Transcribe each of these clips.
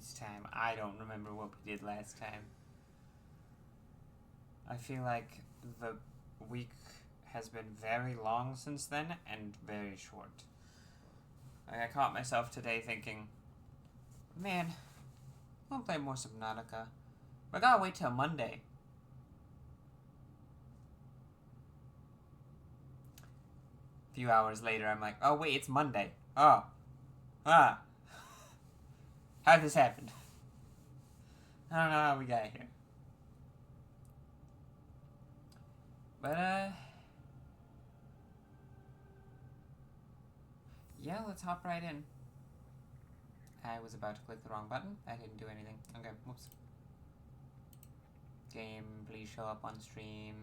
this time. I don't remember what we did last time. I feel like the week has been very long since then and very short. I caught myself today thinking, man, I want to play more Subnautica. But I gotta wait till Monday. A few hours later, I'm like, oh wait, it's Monday. Oh. Ah. How did this happen? I don't know how we got here. But, yeah, let's hop right in. I was about to click the wrong button. I didn't do anything. Okay, whoops. Game, please show up on stream.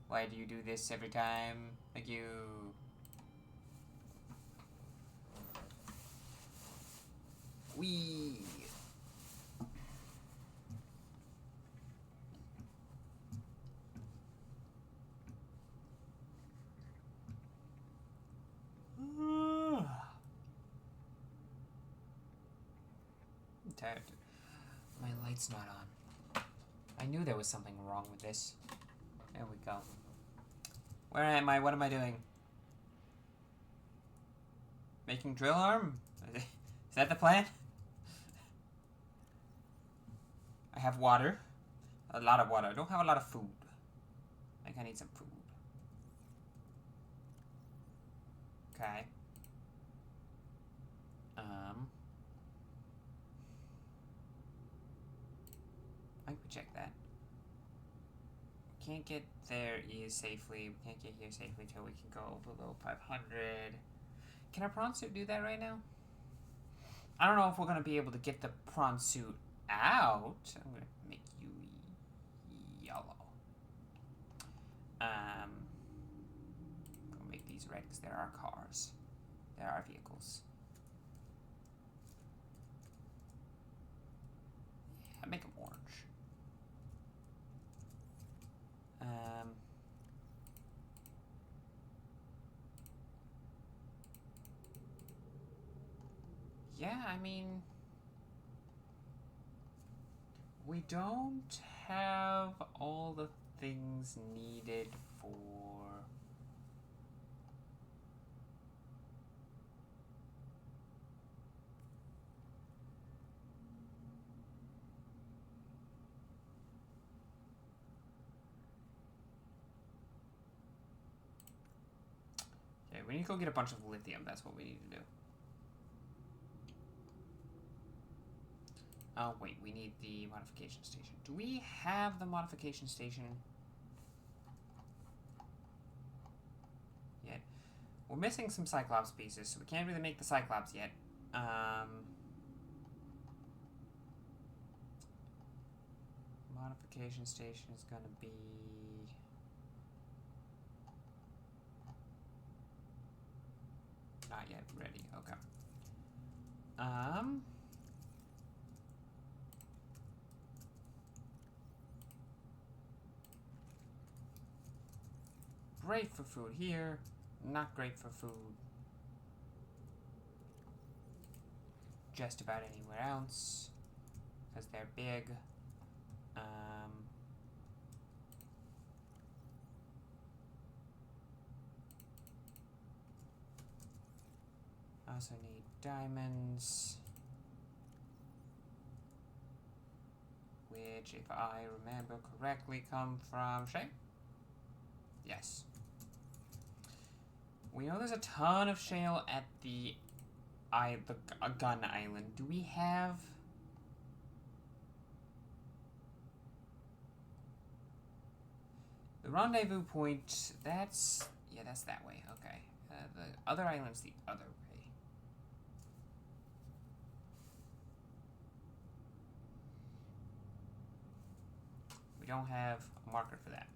Why do you do this every time? Thank you. Wee. I'm tired. My light's not on. I knew there was something wrong with this. There we go. Where am I? What am I doing? Making drill arm? Is that the plan? I have water. A lot of water. I don't have a lot of food. I think I need some food. Okay. I could check that. We can't get there safely. We can't get here safely till we can go below 500. Can our prawn suit do that right now? I don't know if we're going to be able to get the prawn suit out. I'm going to make you yellow. We'll make these red because they're our cars. They're our vehicles. Yeah, make them orange. Yeah, I mean, we don't have all the things needed for... Okay, we need to go get a bunch of lithium. That's what we need to do. Oh, wait, we need the modification station. Do we have the modification station yet? We're missing some Cyclops pieces, so we can't really make the Cyclops yet. Modification station is gonna be... Not yet ready, okay. Great for food here, not great for food just about anywhere else, because they're big. I also need diamonds, which, if I remember correctly, come from Shay? Yes. We know there's a ton of shale at the gun island. Do we have... The rendezvous point, that's... Yeah, that's that way, okay. The other island's the other way. We don't have a marker for that.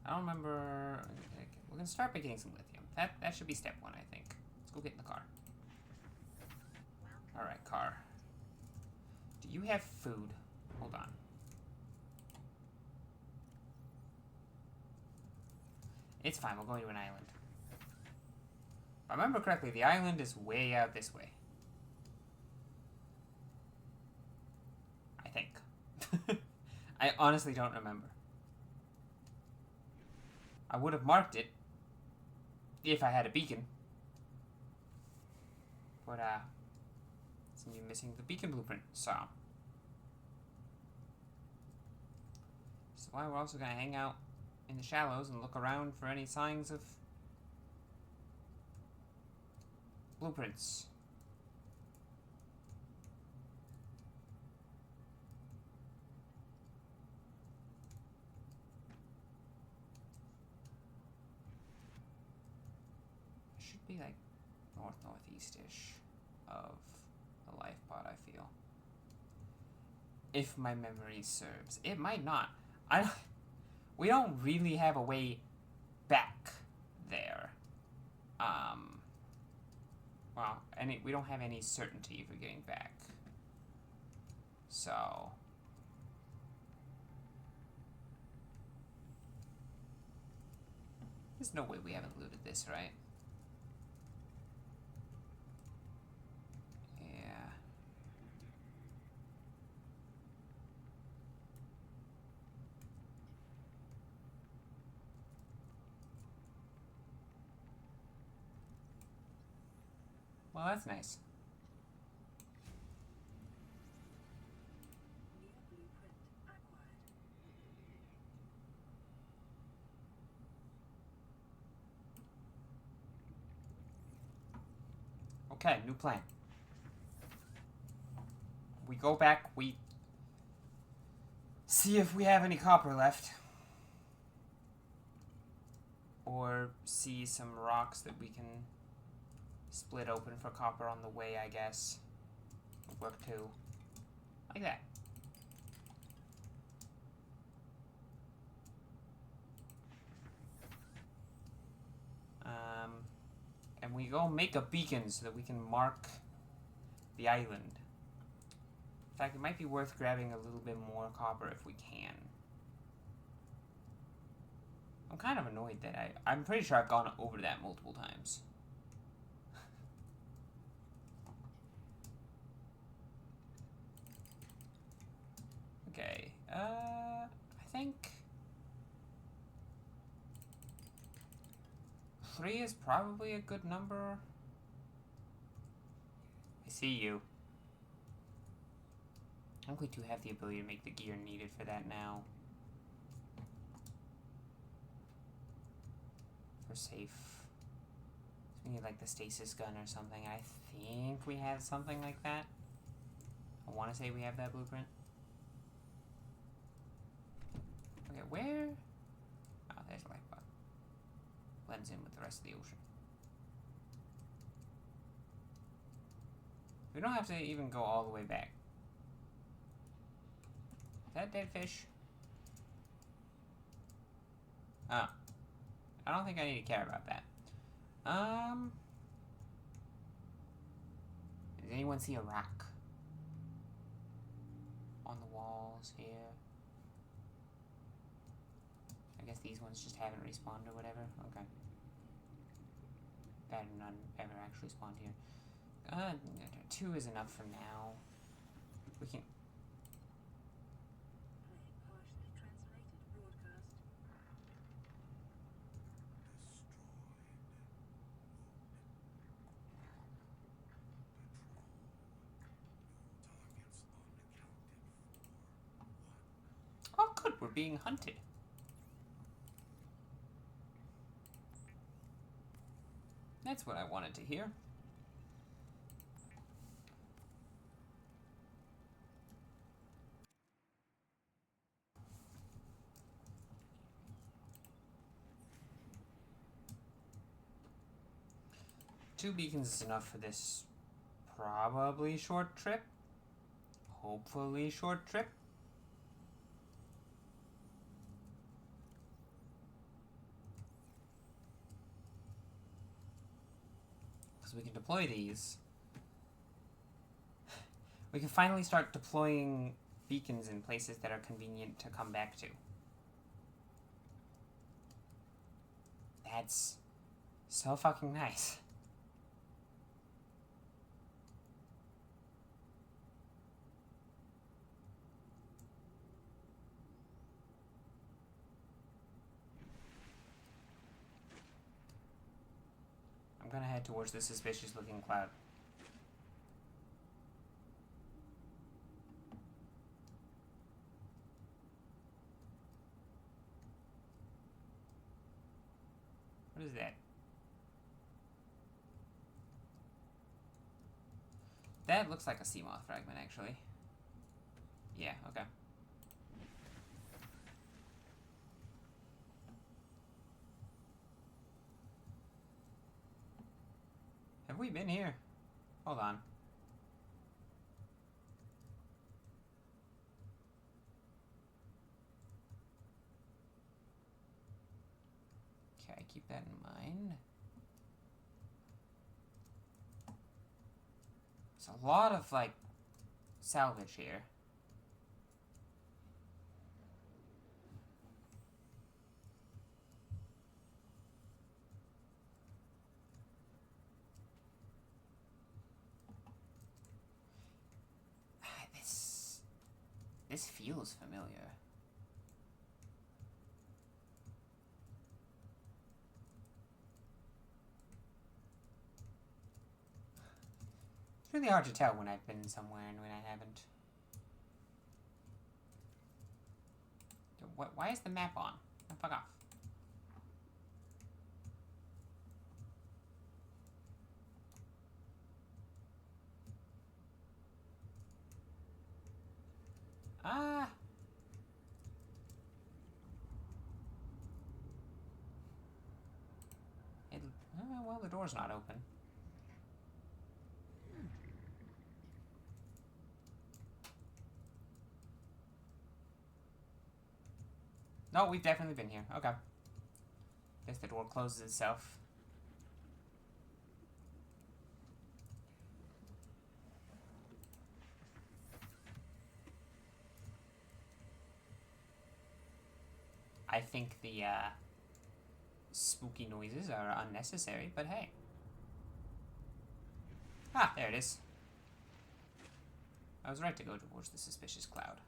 I don't remember... We're gonna start by getting some lithium. That should be step one, I think. Let's go get in the car. Alright, car. Do you have food? Hold on. It's fine, we'll go to an island. I remember correctly, the island is way out this way. I think. I honestly don't remember. I would have marked it if I had a beacon. But, seem to be missing the beacon blueprint, so. That's why we're also gonna hang out in the shallows and look around for any signs of blueprints. Should be like northeast-ish of the life pod, I feel. If my memory serves. It might not. We don't really have a way back there. Well, we don't have any certainty for getting back. So. There's no way we haven't looted this, right? Yeah. Well, that's nice. Okay, new plan. We go back, we see if we have any copper left. Or see some rocks that we can split open for copper on the way, I guess. Would work too. Like that. And we go make a beacon so that we can mark the island. In fact, it might be worth grabbing a little bit more copper if we can. I'm kind of annoyed that I'm pretty sure I've gone over that multiple times. Okay, I think 3 is probably a good number. I see you. I think we do have the ability to make the gear needed for that now. For safe. We need like the stasis gun or something. I think we have something like that. I want to say we have that blueprint. Okay, where? Oh, there's a life pod. Blends in with the rest of the ocean. We don't have to even go all the way back. Is that dead fish? Oh. I don't think I need to care about that. Does anyone see a rock? On the walls here? I guess these ones just haven't respawned or whatever. Okay. That none ever actually spawned here. 2 is enough for now. We can. Oh, good. We're being hunted. That's what I wanted to hear. Two beacons is enough for this probably short trip. Hopefully short trip. Because we can deploy these. We can finally start deploying beacons in places that are convenient to come back to. That's so fucking nice. head towards the suspicious looking cloud. What is that? That looks like a sea moth fragment, actually. Yeah, okay. Have we been here? Hold on. Okay, keep that in mind. There's a lot of, like, salvage here. This feels familiar. It's really hard to tell when I've been somewhere and when I haven't. Why is the map on? Oh, fuck off. Ah. Well, the door's not open. No, we've definitely been here. Okay. Guess the door closes itself. I think the, spooky noises are unnecessary, but hey. Ah, there it is. I was right to go towards the suspicious cloud.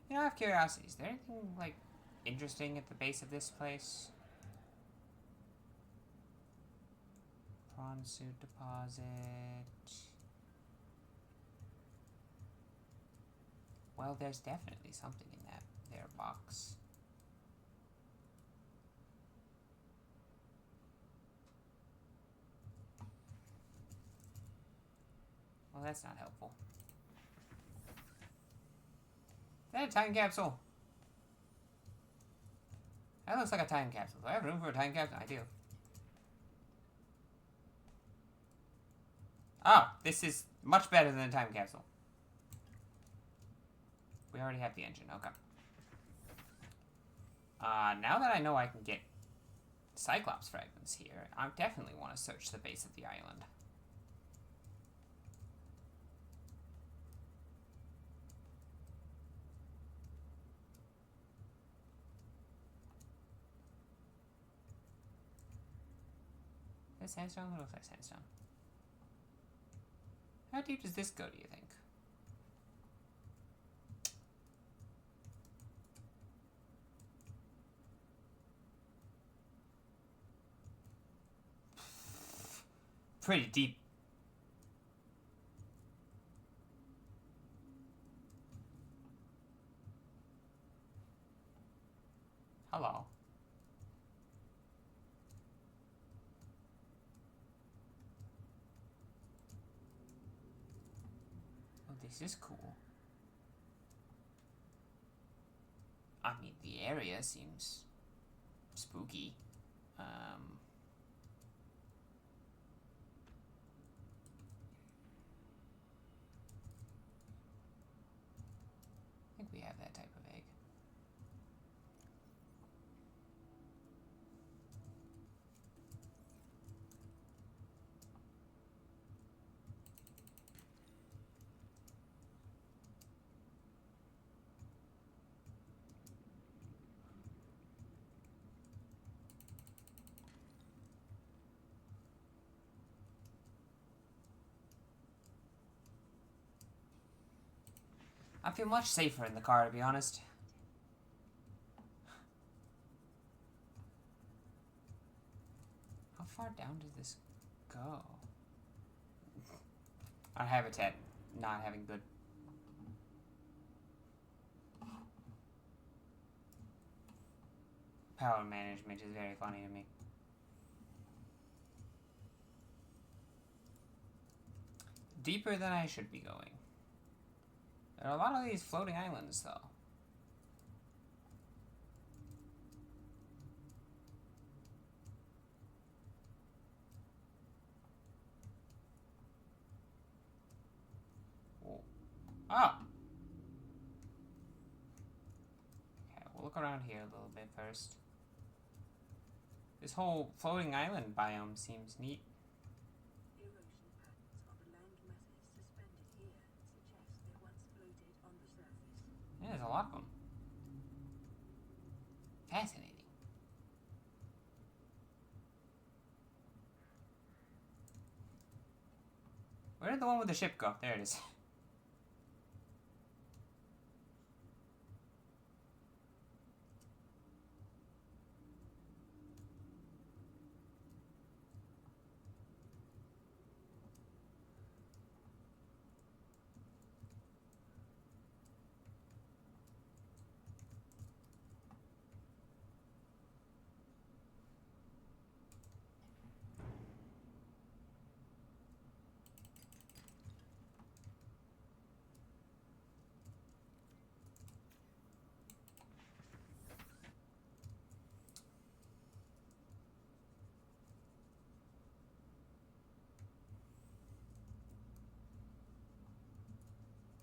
You know, I have curiosity. Is there anything, like, interesting at the base of this place? Prawn suit deposit. Well, there's definitely something in that there box. Well, that's not helpful. Is that a time capsule? That looks like a time capsule. Do I have room for a time capsule? I do. Oh, this is much better than a time capsule. We already have the engine. Okay. Now that I know I can get Cyclops fragments here, I definitely want to search the base of the island. Is that sandstone? What looks like sandstone? How deep does this go, do you think? Pretty deep. Hello. Oh, this is cool. I mean, the area seems spooky. I think we have that type of egg. I feel much safer in the car, to be honest. down does this go? Our habitat not having good. Power management is very funny to me. Deeper than I should be going. There are a lot of these floating islands, though. Whoa. Oh! Okay, we'll look around here a little bit first. This whole floating island biome seems neat. Erosion patterns on the land masses suspended here suggest they once floated on the surface. Yeah, there's a lot of them. Fascinating. Where did the one with the ship go? There it is.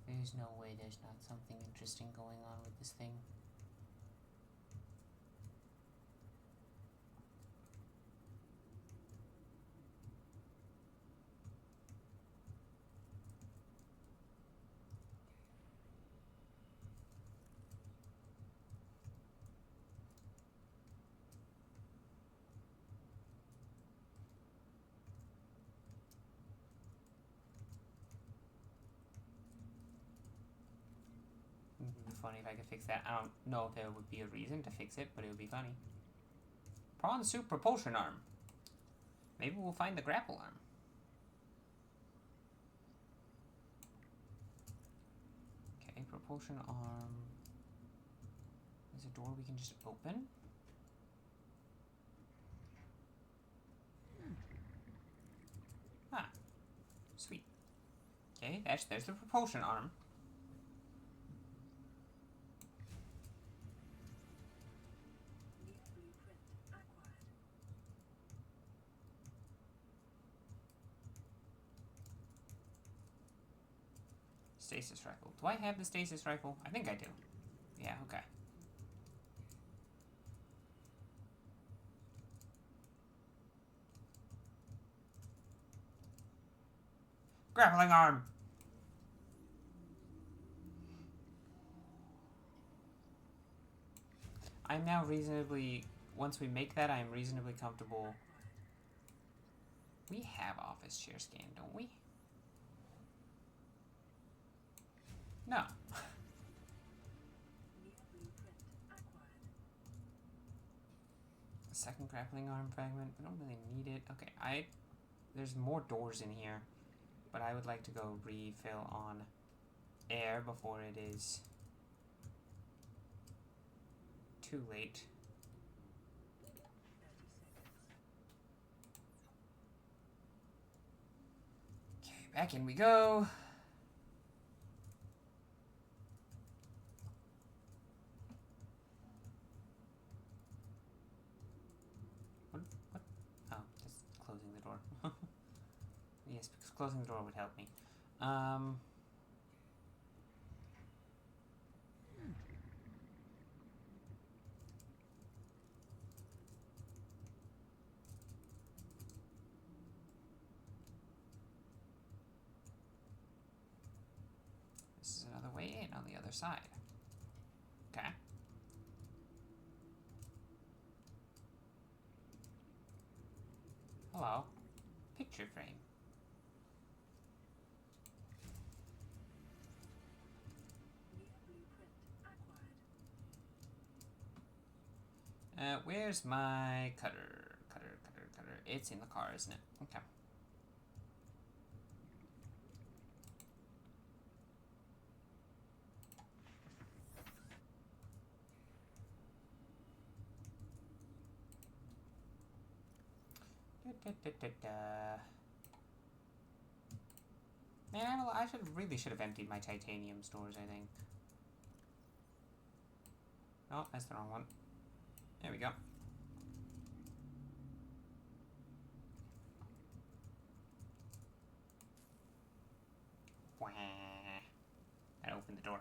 There's no way there's not something interesting going on with this thing. It'd be funny if I could fix that. I don't know if there would be a reason to fix it, but it would be funny. Prawn soup propulsion arm. Maybe we'll find the grapple arm. Okay, propulsion arm. There's a door we can just open. Ah, sweet. Okay, there's the propulsion arm. Stasis rifle. Do I have the stasis rifle? I think I do. Yeah, okay. Grappling arm! I'm now reasonably... Once we make that, I am reasonably comfortable. We have office chair scan, don't we? No. A second grappling arm fragment. We don't really need it. Okay, there's more doors in here, but I would like to go refill on air before it is too late. Okay, back in we go. Yes, because closing the door would help me. This is another way in on the other side. Okay. Hello. Picture frame. Where's my cutter? Cutter. It's in the car, isn't it? Okay. Man, I really should have emptied my titanium stores, I think. Oh, that's the wrong one. There we go. Wah. That opened the door.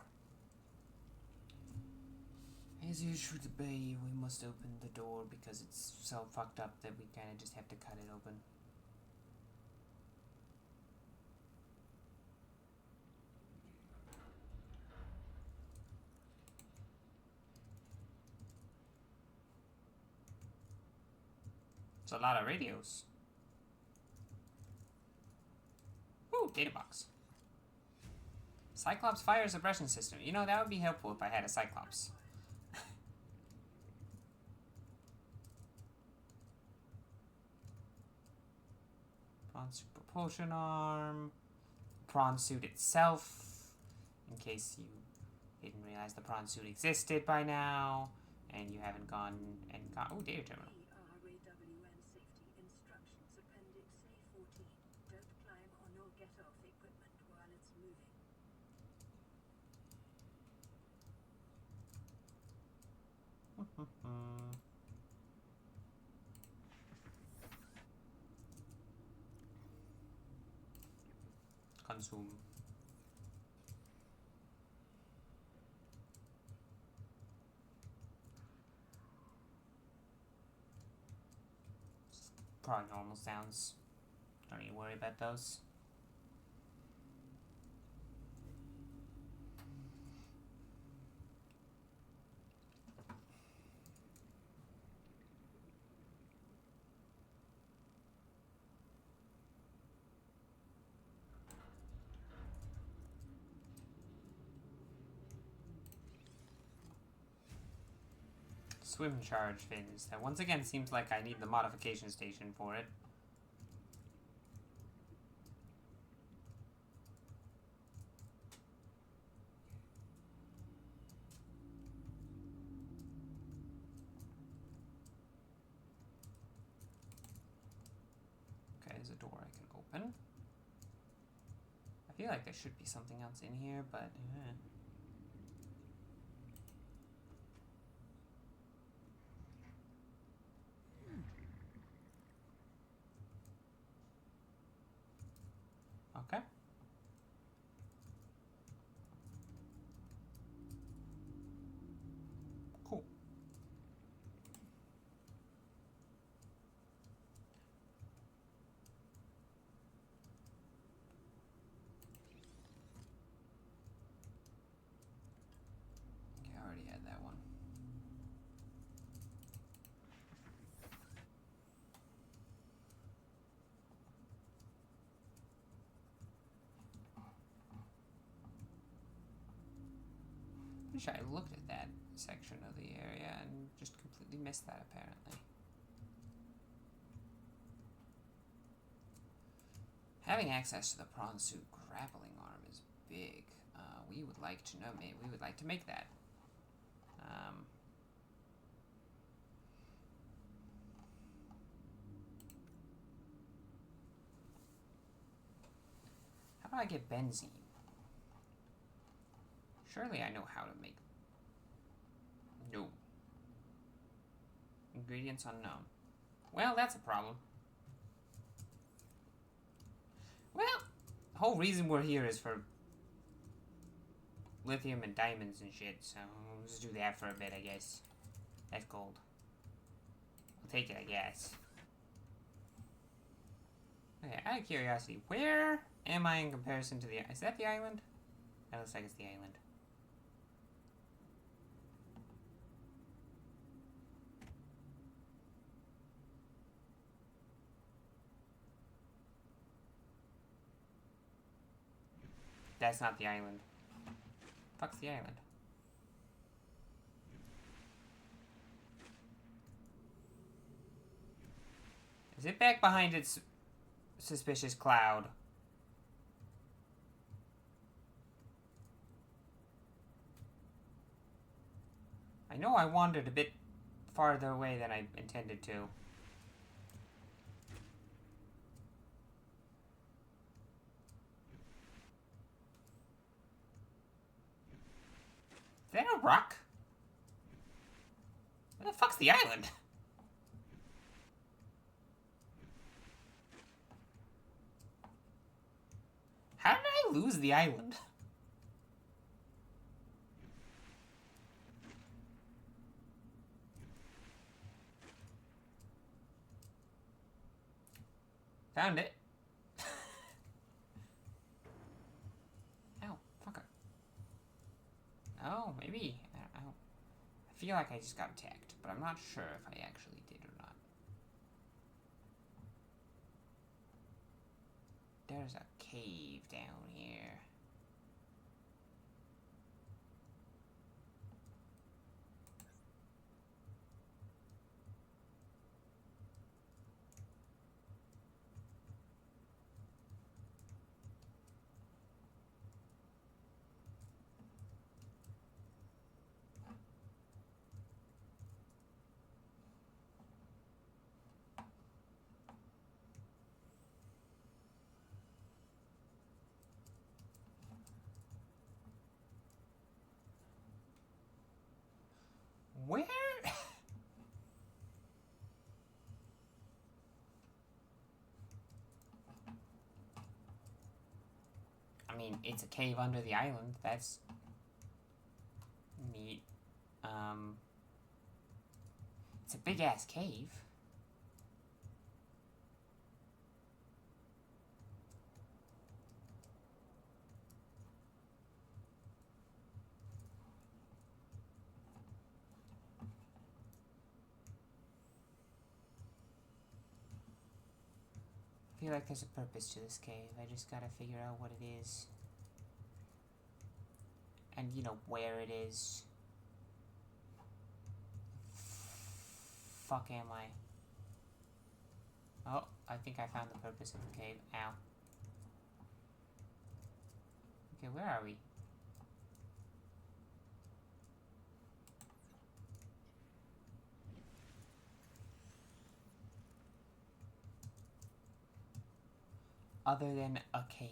As it should be, we must open the door because it's so fucked up that we kind of just have to cut it open. It's a lot of radios. Ooh, data box. Cyclops fire suppression system. You know, that would be helpful if I had a Cyclops. Prawn suit propulsion arm. Prawn suit itself. In case you didn't realize the prawn suit existed by now. And you haven't gone and got... Oh, data terminal. PRAWN Safety Instructions Appendix A14. Don't climb on or get off equipment while it's moving. Consume. Probably normal sounds. Don't need to worry about those. Swim charge fins. That once again seems like I need the modification station for it. Okay, there's a door I can open. I feel like there should be something else in here, but... Okay. Cool. Okay, I already had that one. Wish I looked at that section of the area and just completely missed that, apparently. Having access to the prawn suit grappling arm is big. We would like to know, we would like to make that. How do I get benzene? Surely I know how to make... No. Ingredients unknown. Well, that's a problem. Well, the whole reason we're here is for lithium and diamonds and shit, so we'll just do that for a bit, I guess. That's gold. I'll take it, I guess. Okay, out of curiosity, where am I in comparison to the... Is that the island? That looks like it's the island. That's not the island. Fuck's the island? Is it back behind its suspicious cloud? I know I wandered a bit farther away than I intended to. Is that a rock? Where the fuck's the island? How did I lose the island? Found it. Ow, fucker. Oh, maybe. I feel like I just got attacked, but I'm not sure if I actually did or not. There's a cave down here. Where? I mean, it's a cave under the island. That's neat. It's a big-ass cave. I feel like there's a purpose to this cave. I just gotta figure out what it is. And, you know, where it is. Fuck am I? Oh, I think I found the purpose of the cave. Ow. Okay, where are we? Other than a cave.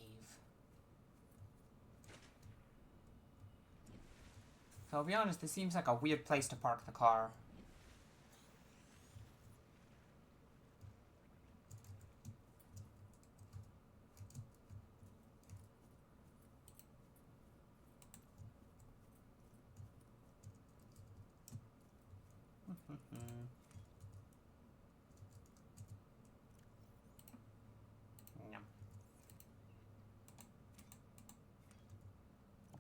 So I'll be honest, this seems like a weird place to park the car. No.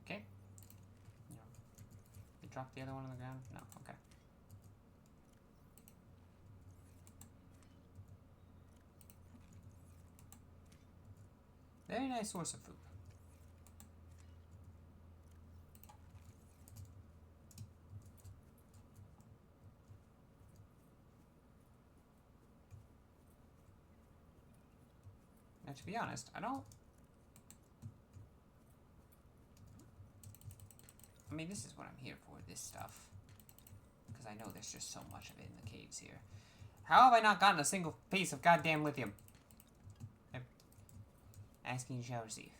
Okay. No. You dropped the other one on the ground? No, okay. Very nice source of food. Now, to be honest, I mean, this is what I'm here for, this stuff. Because I know there's just so much of it in the caves here. How have I not gotten a single piece of goddamn lithium? Asking you shall receive.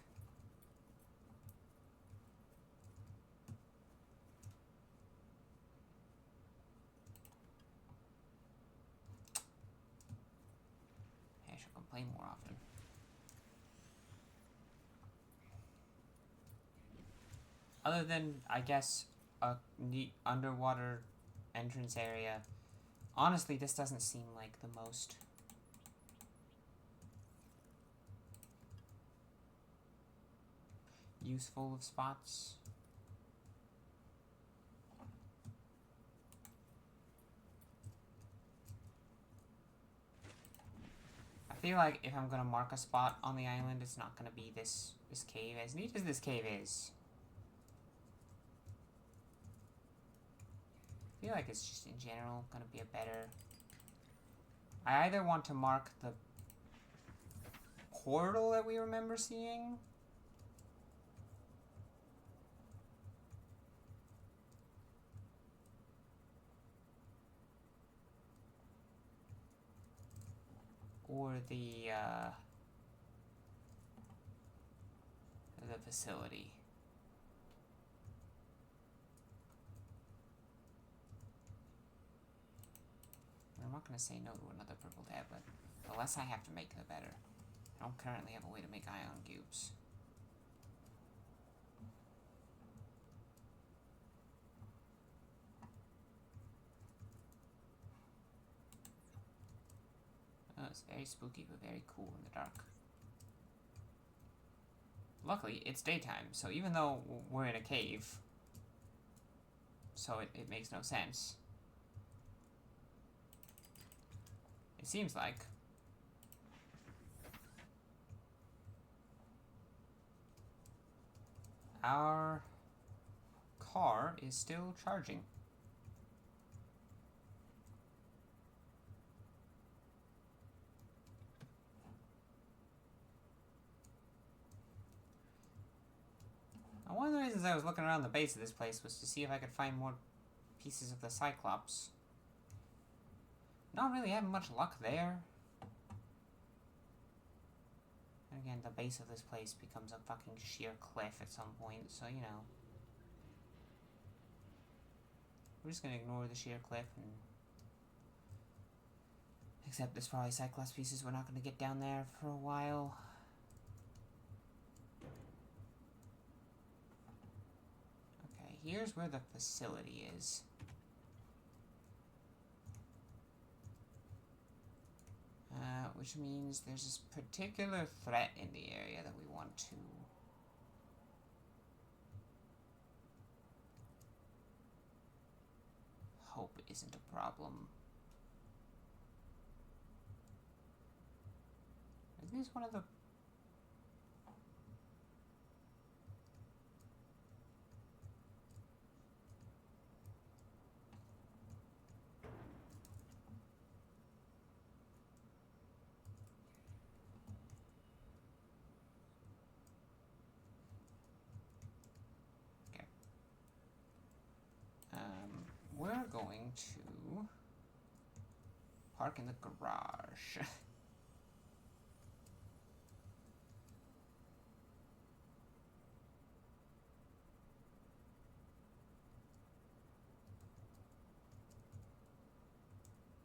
I should complain more often. Other than, I guess, a neat underwater entrance area, honestly, this doesn't seem like the most useful of spots. I feel like if I'm gonna mark a spot on the island, it's not gonna be this cave. As neat as this cave is, I feel like it's just in general gonna be a better I either want to mark the portal that we remember seeing, or the facility. I'm not going to say no to another purple tablet. The less I have to make, the better. I don't currently have a way to make ion cubes. Oh, it's very spooky, but very cool in the dark. Luckily, it's daytime, so even though we're in a cave, so it makes no sense. It seems like. Our car is still charging. Now, one of the reasons I was looking around the base of this place was to see if I could find more pieces of the Cyclops. Not really having much luck there. And again, the base of this place becomes a fucking sheer cliff at some point, so you know. We're just gonna ignore the sheer cliff and accept there's probably Cyclops pieces we're not gonna get down there for a while. Okay, here's where the facility is. Which means there's this particular threat in the area that we want to hope isn't a problem. Isn't this one of the... we're going to park in the garage.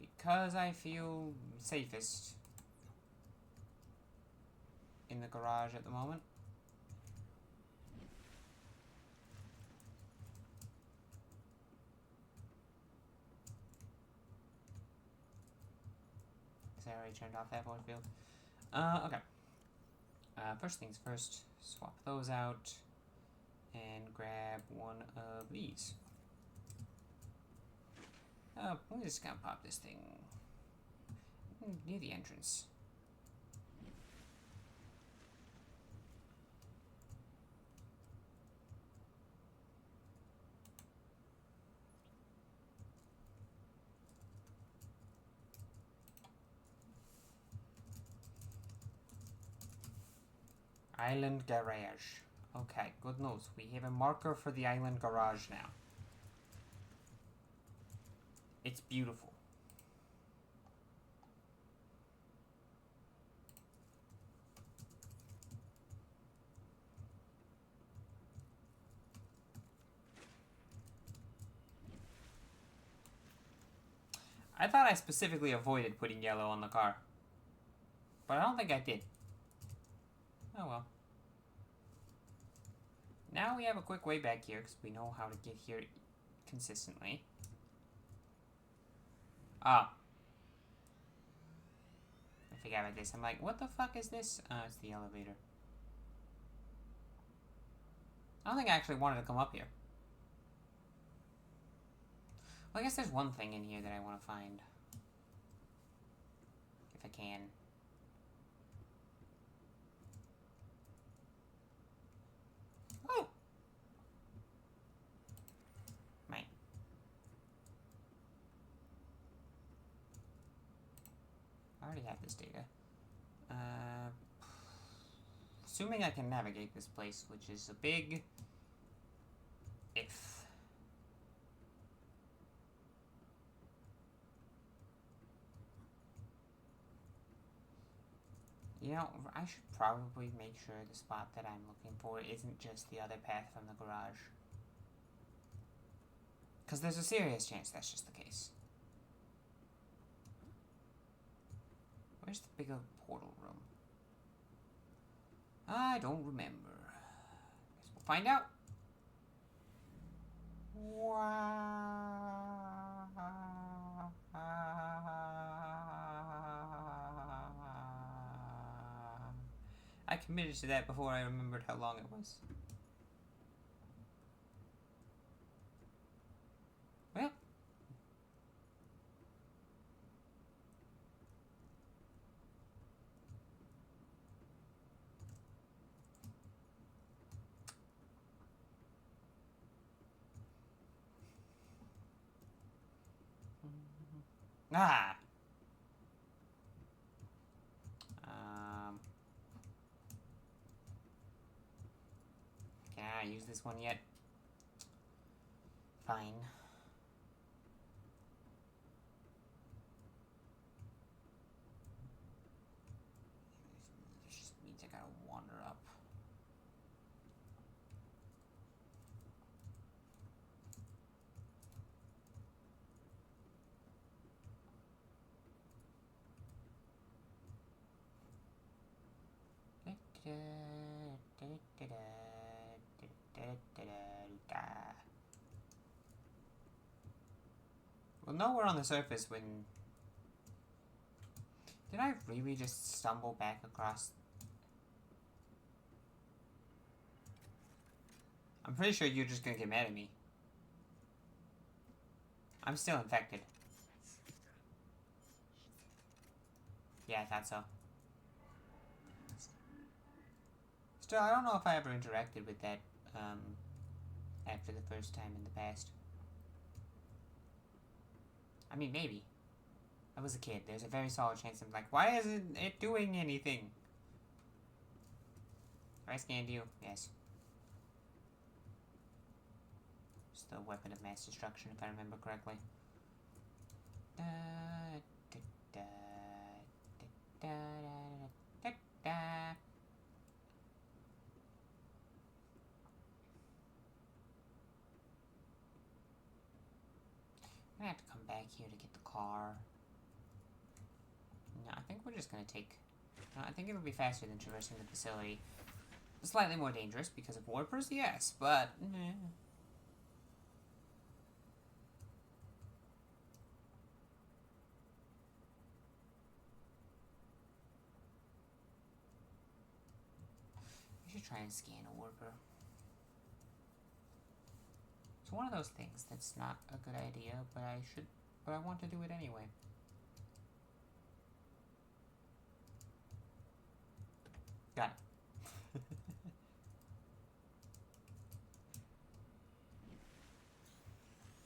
Because I feel safest in the garage at the moment. I already turned off that void field. Okay. First things first, swap those out and grab one of these. We're just gonna pop this thing near the entrance. Island garage. Okay, good news. We have a marker for the island garage now. It's beautiful. I thought I specifically avoided putting yellow on the car. But I don't think I did. Oh well. Now we have a quick way back here, because we know how to get here consistently. Ah. I forgot about this. I'm like, what the fuck is this? Oh, it's the elevator. I don't think I actually wanted to come up here. Well, I guess there's one thing in here that I want to find. If I can. Oh! Mate. have this data. Assuming I can navigate this place, which is a big if. You know, I should probably make sure the spot that I'm looking for isn't just the other path from the garage. Because there's a serious chance that's just the case. Where's the bigger portal room? I don't remember. Guess we'll find out. I committed to that before I remembered how long it was. Well. Ah! Can I use this one yet? Fine. This just means I gotta wander up. Well, no, we're on the surface when... Did I really just stumble back across... I'm pretty sure you're just gonna get mad at me. I'm still infected. Yeah, I thought so. Still, I don't know if I ever interacted with that, after the first time in the past. I mean, maybe. I was a kid. There's a very solid chance I'm like, why isn't it doing anything? Have I scanned you? Yes. It's the weapon of mass destruction, if I remember correctly. Da, da, da, da, da, da, da. I'm gonna have to come back here to get the car. No, I think we're just gonna take... No, I think it'll be faster than traversing the facility. Slightly more dangerous because of warpers, yes, but... We should try and scan a warper. It's one of those things that's not a good idea, but I want to do it anyway. Got it.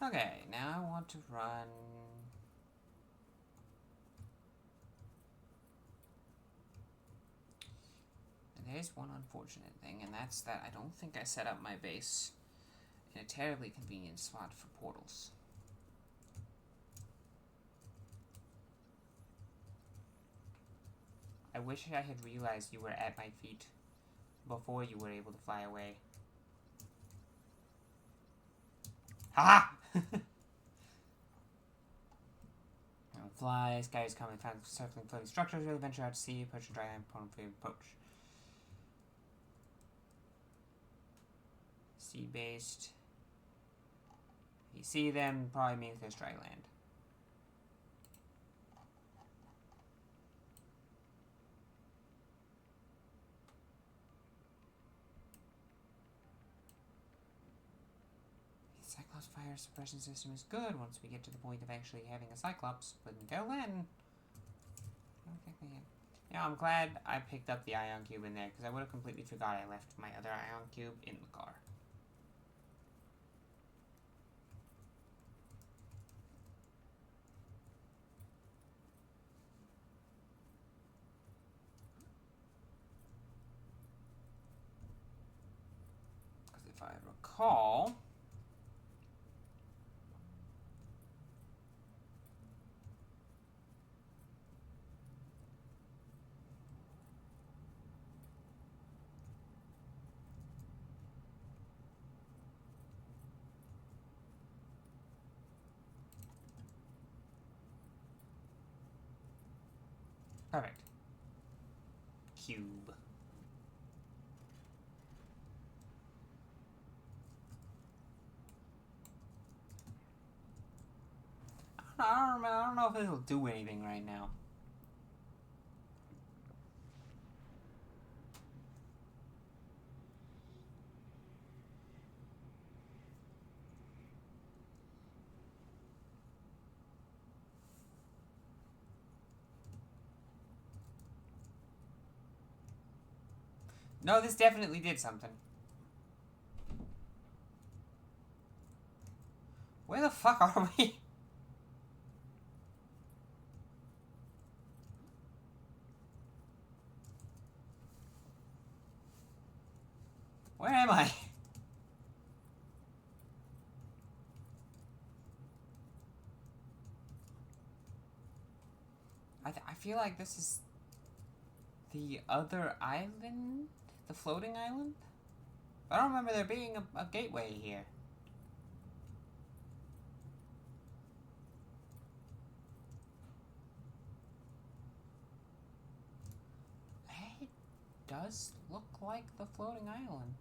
Okay, now I want to run... And there's one unfortunate thing, and that's that I don't think I set up my base in a terribly convenient spot for portals. I wish I had realized you were at my feet before you were able to fly away. Ha! Fly, sky is coming, found circling floating structures, really venture out to sea, approach and dry land, approach. Sea-based. If you see them, probably means there's dry land. The Cyclops fire suppression system is good once we get to the point of actually having a Cyclops, but until then, I don't think we have. Yeah, I'm glad I picked up the ion cube in there, because I would have completely forgot I left my other ion cube in the car. if I recall. Perfect. Cube. I don't know if it'll do anything right now. No, this definitely did something. Where the fuck are we? Where am I? I feel like this is the other island? The floating island? I don't remember there being a gateway here. It does look like the floating island.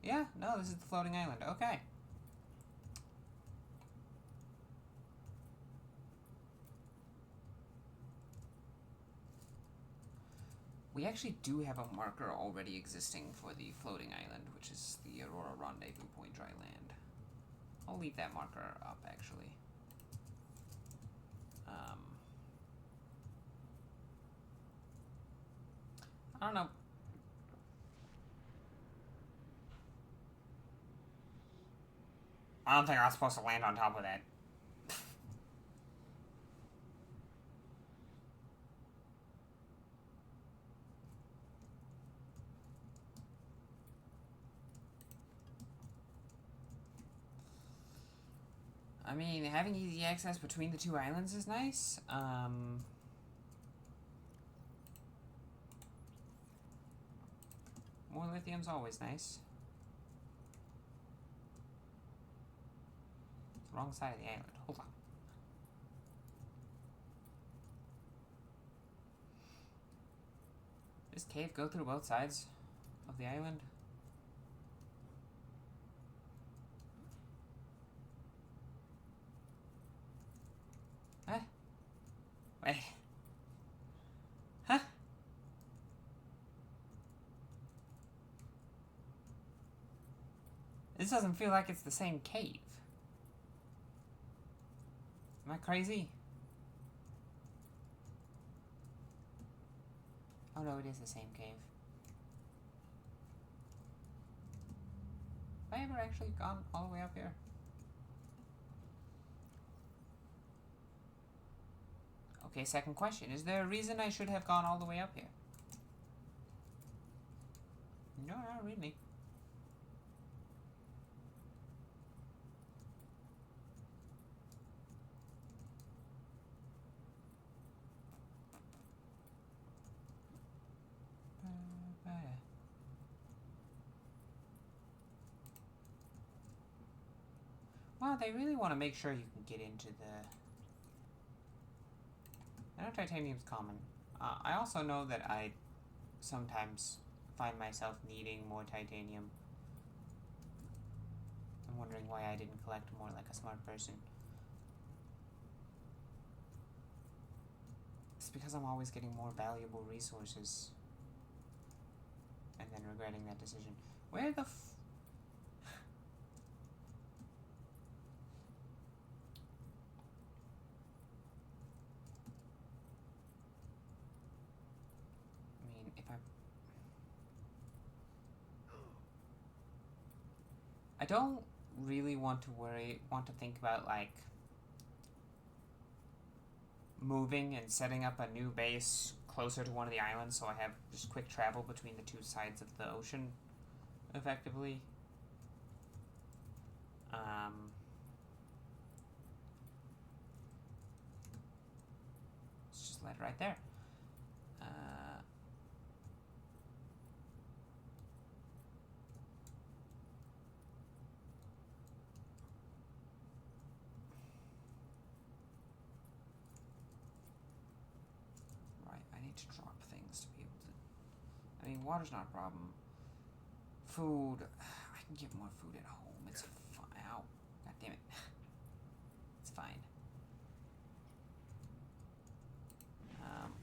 Yeah, no, this is the floating island. Okay. We actually do have a marker already existing for the floating island, which is the Aurora Rendezvous Point dry land. I'll leave that marker up, actually. I don't know. I don't think I was supposed to land on top of that. I mean, having easy access between the two islands is nice. More lithium's always nice. It's the wrong side of the island. Hold on. Does cave go through both sides of the island? Huh? Wait. Huh? This doesn't feel like it's the same cave. Am I crazy? Oh no, it is the same cave. Have I ever actually gone all the way up here? Okay, second question. Is there a reason I should have gone all the way up here? No, not really. Well, they really want to make sure you can get into the... I know titanium's common. I also know that I sometimes find myself needing more titanium. I'm wondering why I didn't collect more like a smart person. It's because I'm always getting more valuable resources. And then regretting that decision. Where the I mean, if I don't really want to think about, like, moving and setting up a new base closer to one of the islands, so I have just quick travel between the two sides of the ocean, effectively. Let's just let it right there. Right, I need to drop things to be able to... I mean, water's not a problem. Food... I can get more food at home. It's fine. Ow. God damn it. It's fine.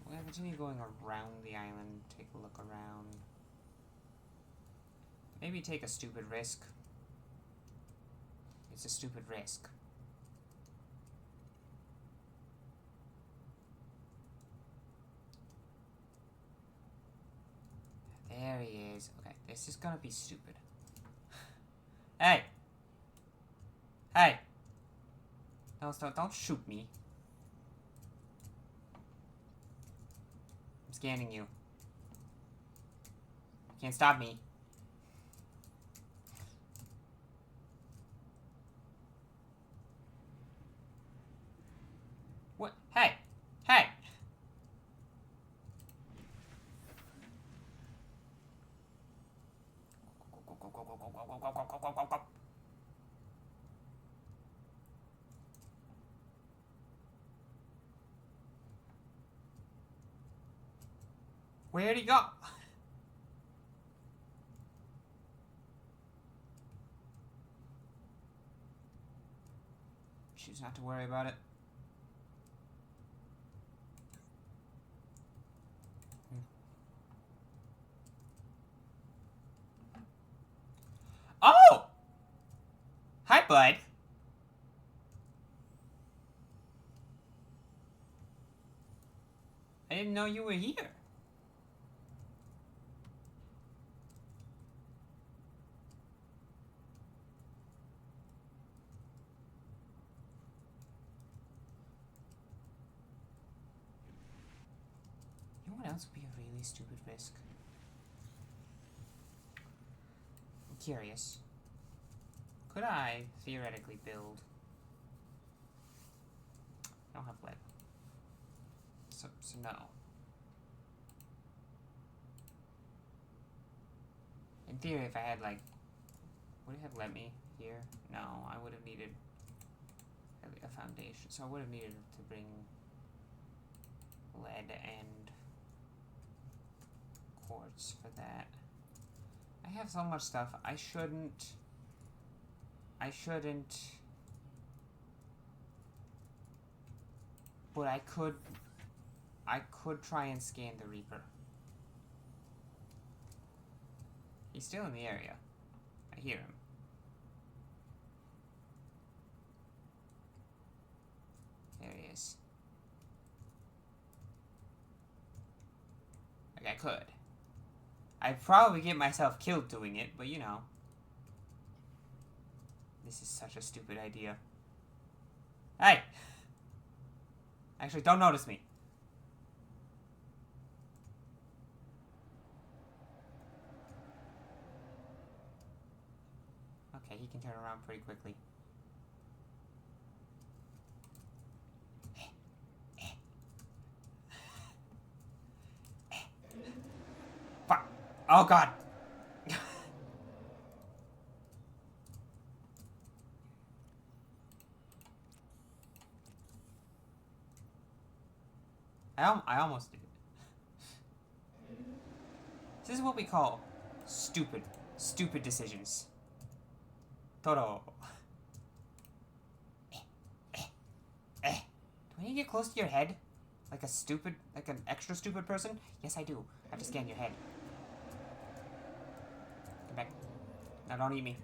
We're gonna continue going around the island, take a look around. Maybe take a stupid risk. It's a stupid risk. There he is. Okay, this is gonna be stupid. Hey! Hey! Don't shoot me. I'm scanning you. Can't stop me. What? Hey! Hey! Go. Where'd he go? Choose not to worry about it. Oh! Hi, bud. I didn't know you were here. You know what else would be a really stupid risk? I'm curious. Could I theoretically build... I don't have lead. So no. In theory, if I had, like... Would it have let me here? No, I would have needed a foundation. So I would have needed to bring lead and quartz for that. I have so much stuff. I shouldn't... But I could try and scan the Reaper. He's still in the area. I hear him. There he is. Like, I could. I'd probably get myself killed doing it, but you know. This is such a stupid idea. Hey! Actually, don't notice me. Okay, he can turn around pretty quickly. Fuck! Oh god! I almost did it. This is what we call stupid decisions. Toro. Do I need to get close to your head? Like an extra stupid person? Yes, I do. I have to scan your head. Come back. Now don't eat me.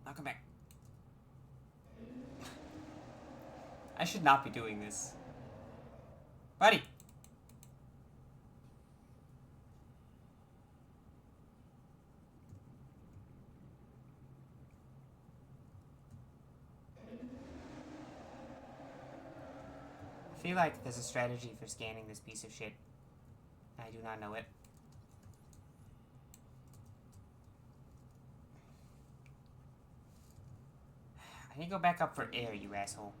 Now come back. I should not be doing this. Buddy! I feel like there's a strategy for scanning this piece of shit. I do not know it. I need to go back up for air, you asshole.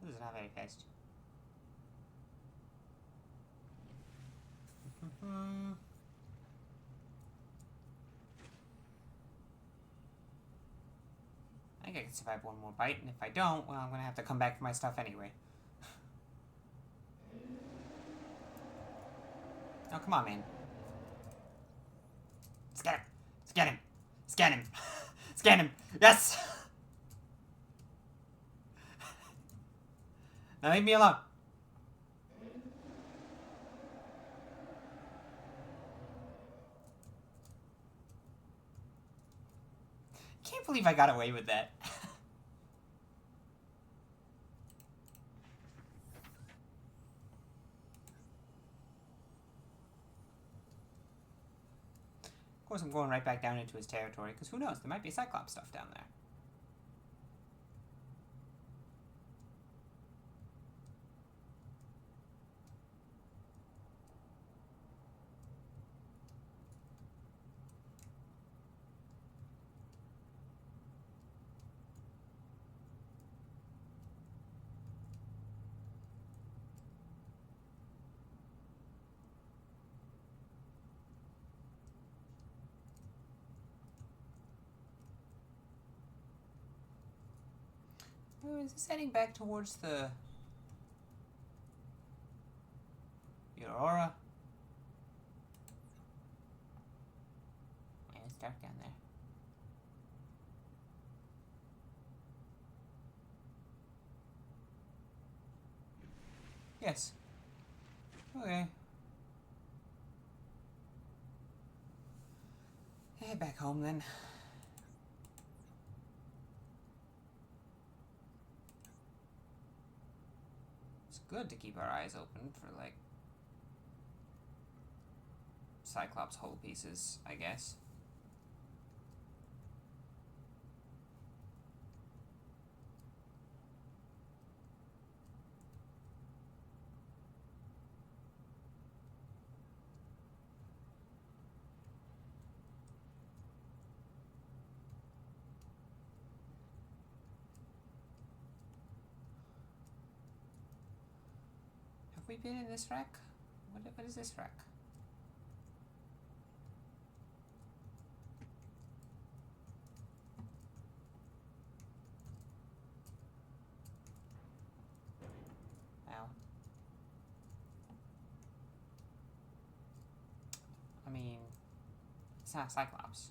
This is not very fast. I think I can survive one more bite, and if I don't, well, I'm gonna have to come back for my stuff anyway. Oh, come on, man. Scan him! Scan him! Scan him! Scan him! Yes! Now leave me alone. Can't believe I got away with that. Of course, I'm going right back down into his territory, because who knows, there might be Cyclops stuff down there. Oh, is this heading back towards the Aurora? Man, it's dark down there. Yes. Okay. Head back home then. It's good to keep our eyes open for, like, Cyclops hull pieces, I guess. Have we been in this wreck? What is this wreck? Ow. I mean, it's not Cyclops.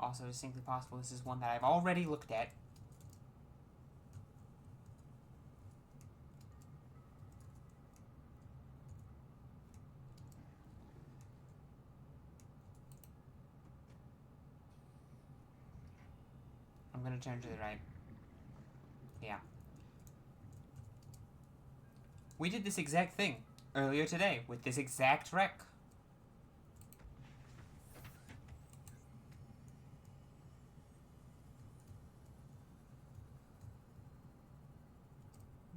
Also distinctly possible this is one that I've already looked at. I'm gonna turn to the right. Yeah. We did this exact thing earlier today with this exact wreck.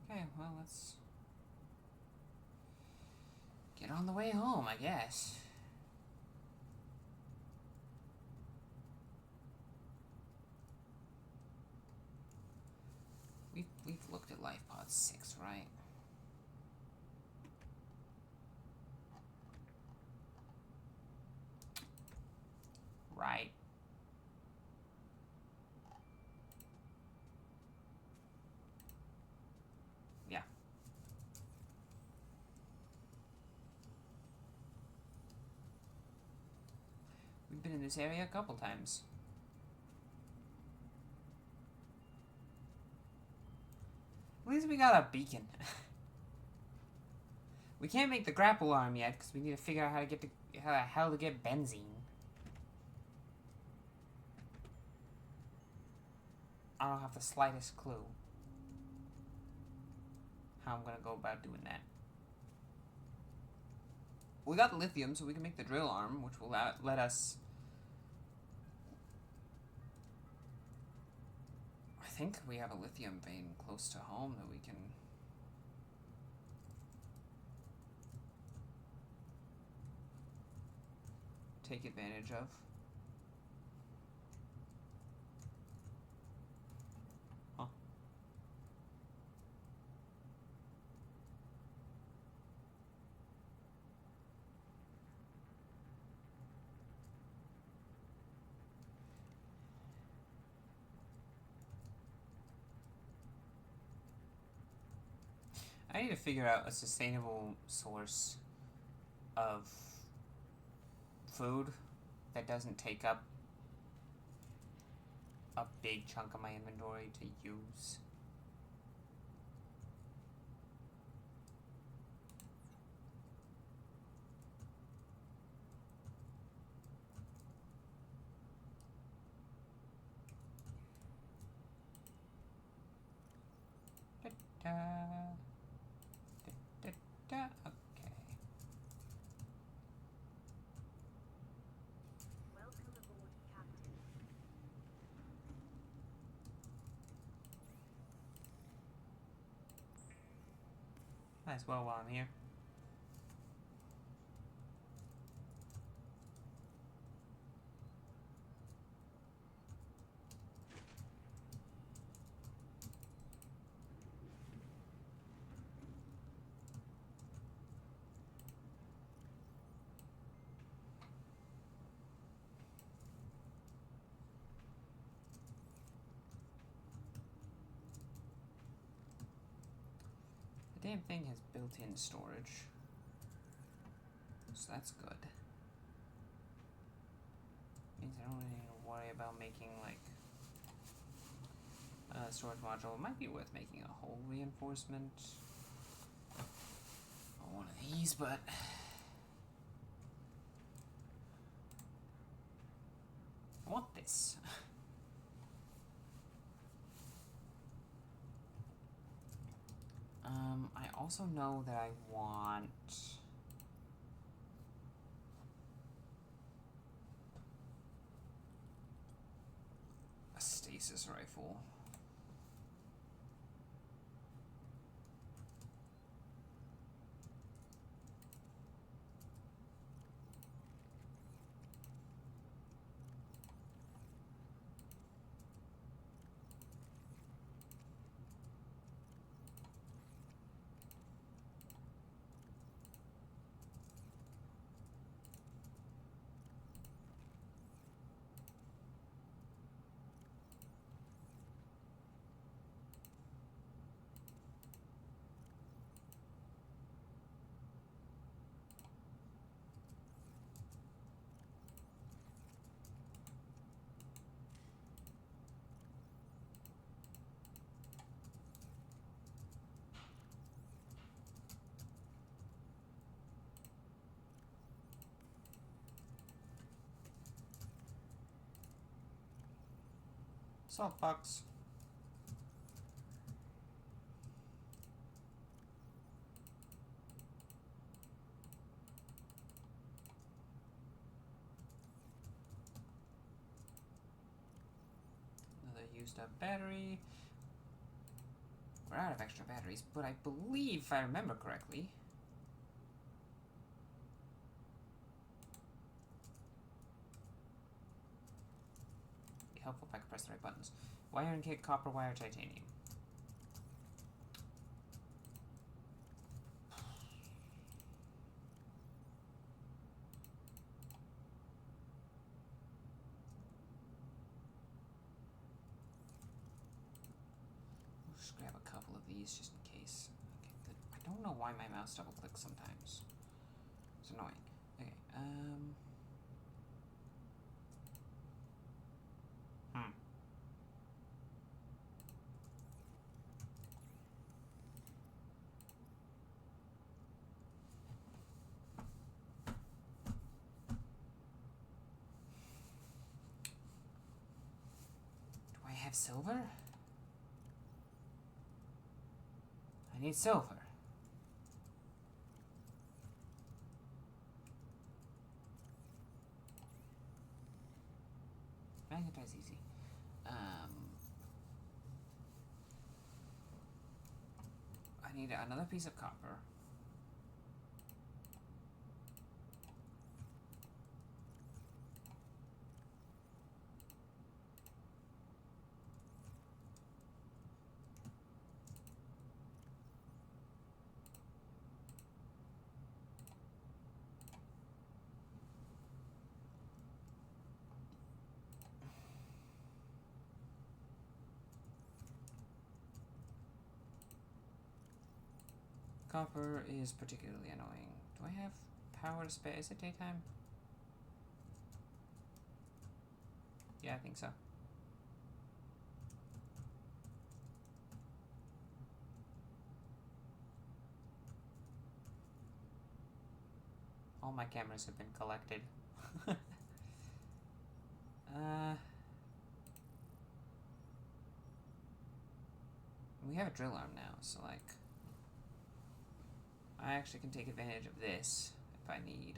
Okay, well, let's get on the way home, I guess. We've looked at Life Pod 6, right? Right. Yeah. We've been in this area a couple times. At least we got a beacon. We can't make the grapple arm yet because we need to figure out how the hell to get benzene. I don't have the slightest clue how I'm gonna go about doing that. We got lithium, so we can make the drill arm, which will let us... I think we have a lithium vein close to home that we can... take advantage of. Huh. I need to figure out a sustainable source of food that doesn't take up a big chunk of my inventory to use. Da-da. Da-da-da. Okay. Welcome aboard, Captain. Might as well while I'm here. The damn thing has built-in storage, so that's good. Means I don't really need to worry about making like a storage module. It might be worth making a whole reinforcement on one of these, but I want this. I also know that I want a stasis rifle. Salt box. Another used up battery. We're out of extra batteries, but I believe, if I remember correctly, it'd be helpful if I could press the right buttons. Wire and kit, copper wire, titanium. We'll just grab a couple of these just in case. Okay, good. I don't know why my mouse double clicks sometimes. It's annoying. Okay, Do I have silver? I need silver. Magnetize easy. I need another piece of copper. Copper is particularly annoying. Do I have power to spare? Is it daytime? Yeah, I think so. All my cameras have been collected. We have a drill arm now, so like I actually can take advantage of this if I need.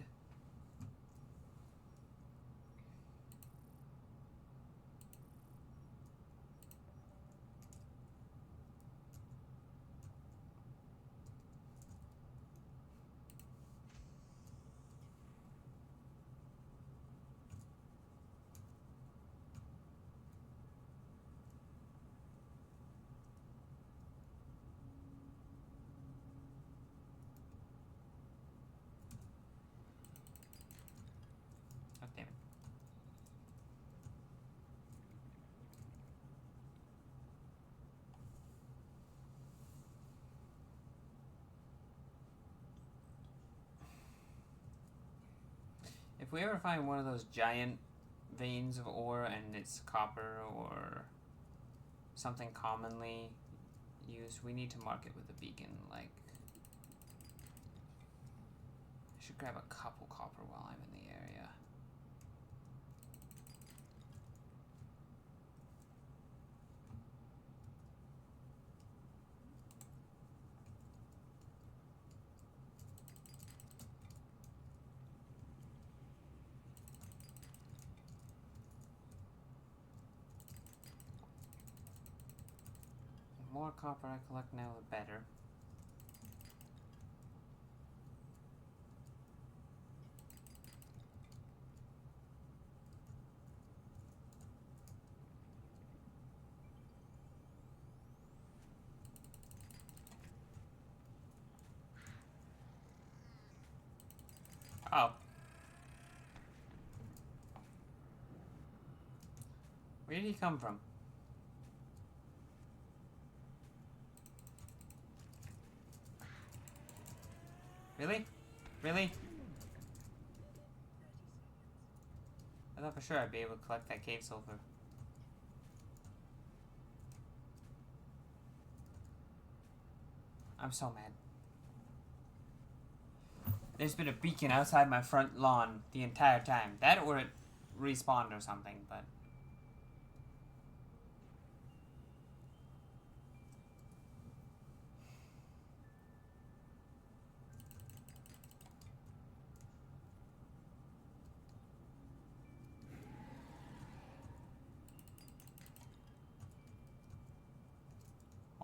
Oh, damn it. If we ever find one of those giant veins of ore and it's copper or something commonly used, we need to mark it with a beacon. Like, I should grab a couple copper while I'm in the area. The more copper I collect now, the better. Oh. Where did he come from? Really? Really? 30 seconds. I thought for sure I'd be able to collect that cave sulfur. I'm so mad. There's been a beacon outside my front lawn the entire time. That or it respawned or something, but...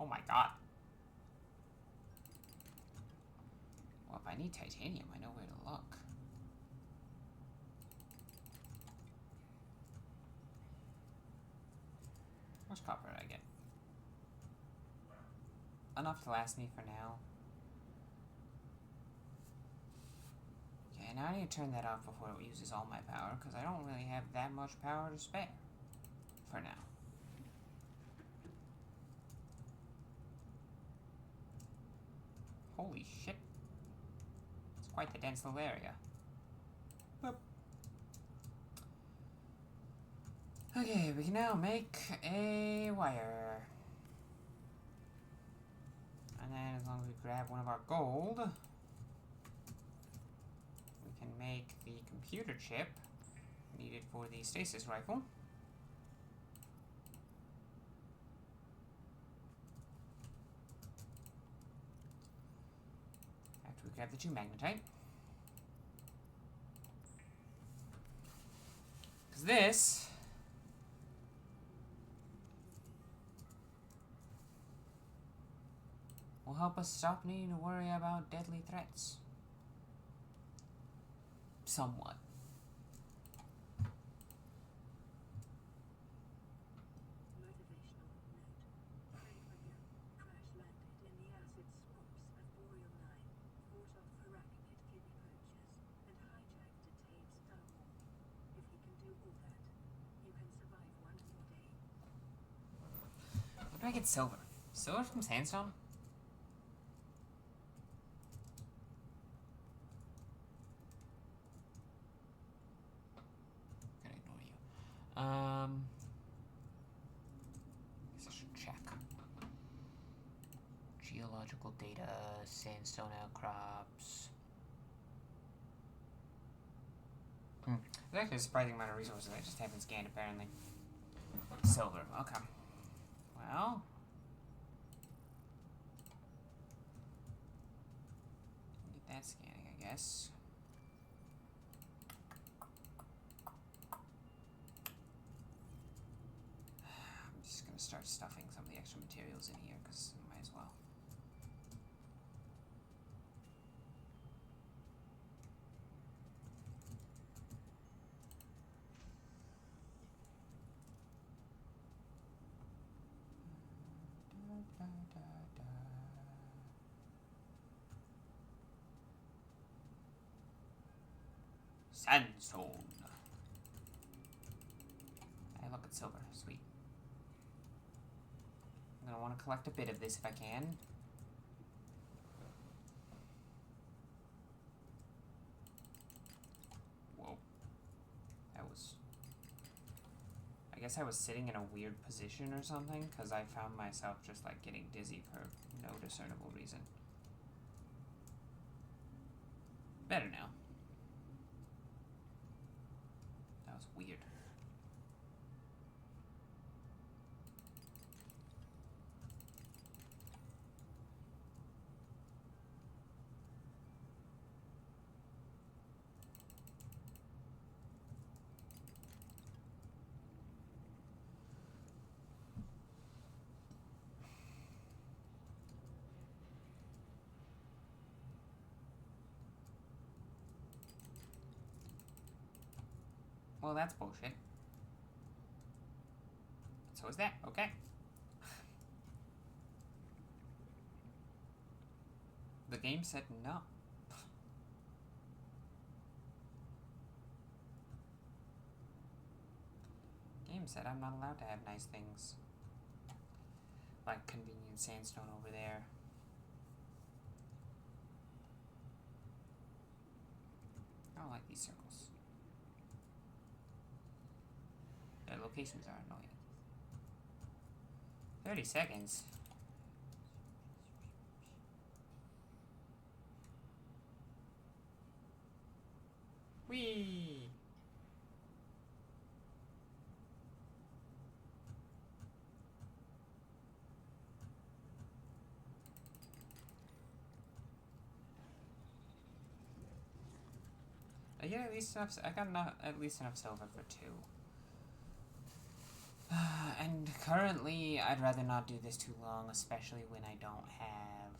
Oh my god. Well, if I need titanium, I know where to look. How much copper did I get? Enough to last me for now. Okay, now I need to turn that off before it uses all my power, because I don't really have that much power to spare. For now. Holy shit. It's quite the dense little area. Boop. Okay, we can now make a wire. And then as long as we grab one of our gold, we can make the computer chip needed for the stasis rifle. After we grab the 2 magnetite. Because this will help us stop needing to worry about deadly threats. Somewhat. Motivational note. Craig McGill crash landed in the acid swamps at Boreal 9, fought off arachnid kidney poachers, and hijacked a Taves Dunwall. If he can do all that, you can survive one more day. What do I get silver? Silver from sandstone? Gonna ignore you. Guess I should check. Geological data, sandstone outcrops. There's actually a surprising amount of resources I just haven't scanned apparently. Silver, okay. Well. Get that scanning, I guess. I'm just gonna start stuffing some of the extra materials in here because might as well. Sandstone. Hey, look at silver. Sweet. I'm gonna want to collect a bit of this if I can. Whoa. That was... I guess I was sitting in a weird position or something, because I found myself just, like, getting dizzy for no discernible reason. Better now. That was weird. Well, that's bullshit. So is that. Okay. The game said no. Game said I'm not allowed to have nice things. Like convenient sandstone over there. I don't like these circles. Their locations are annoying. 30 seconds? Whee! I get at least enough. I got enough, at least enough silver for 2. And currently, I'd rather not do this too long, especially when I don't have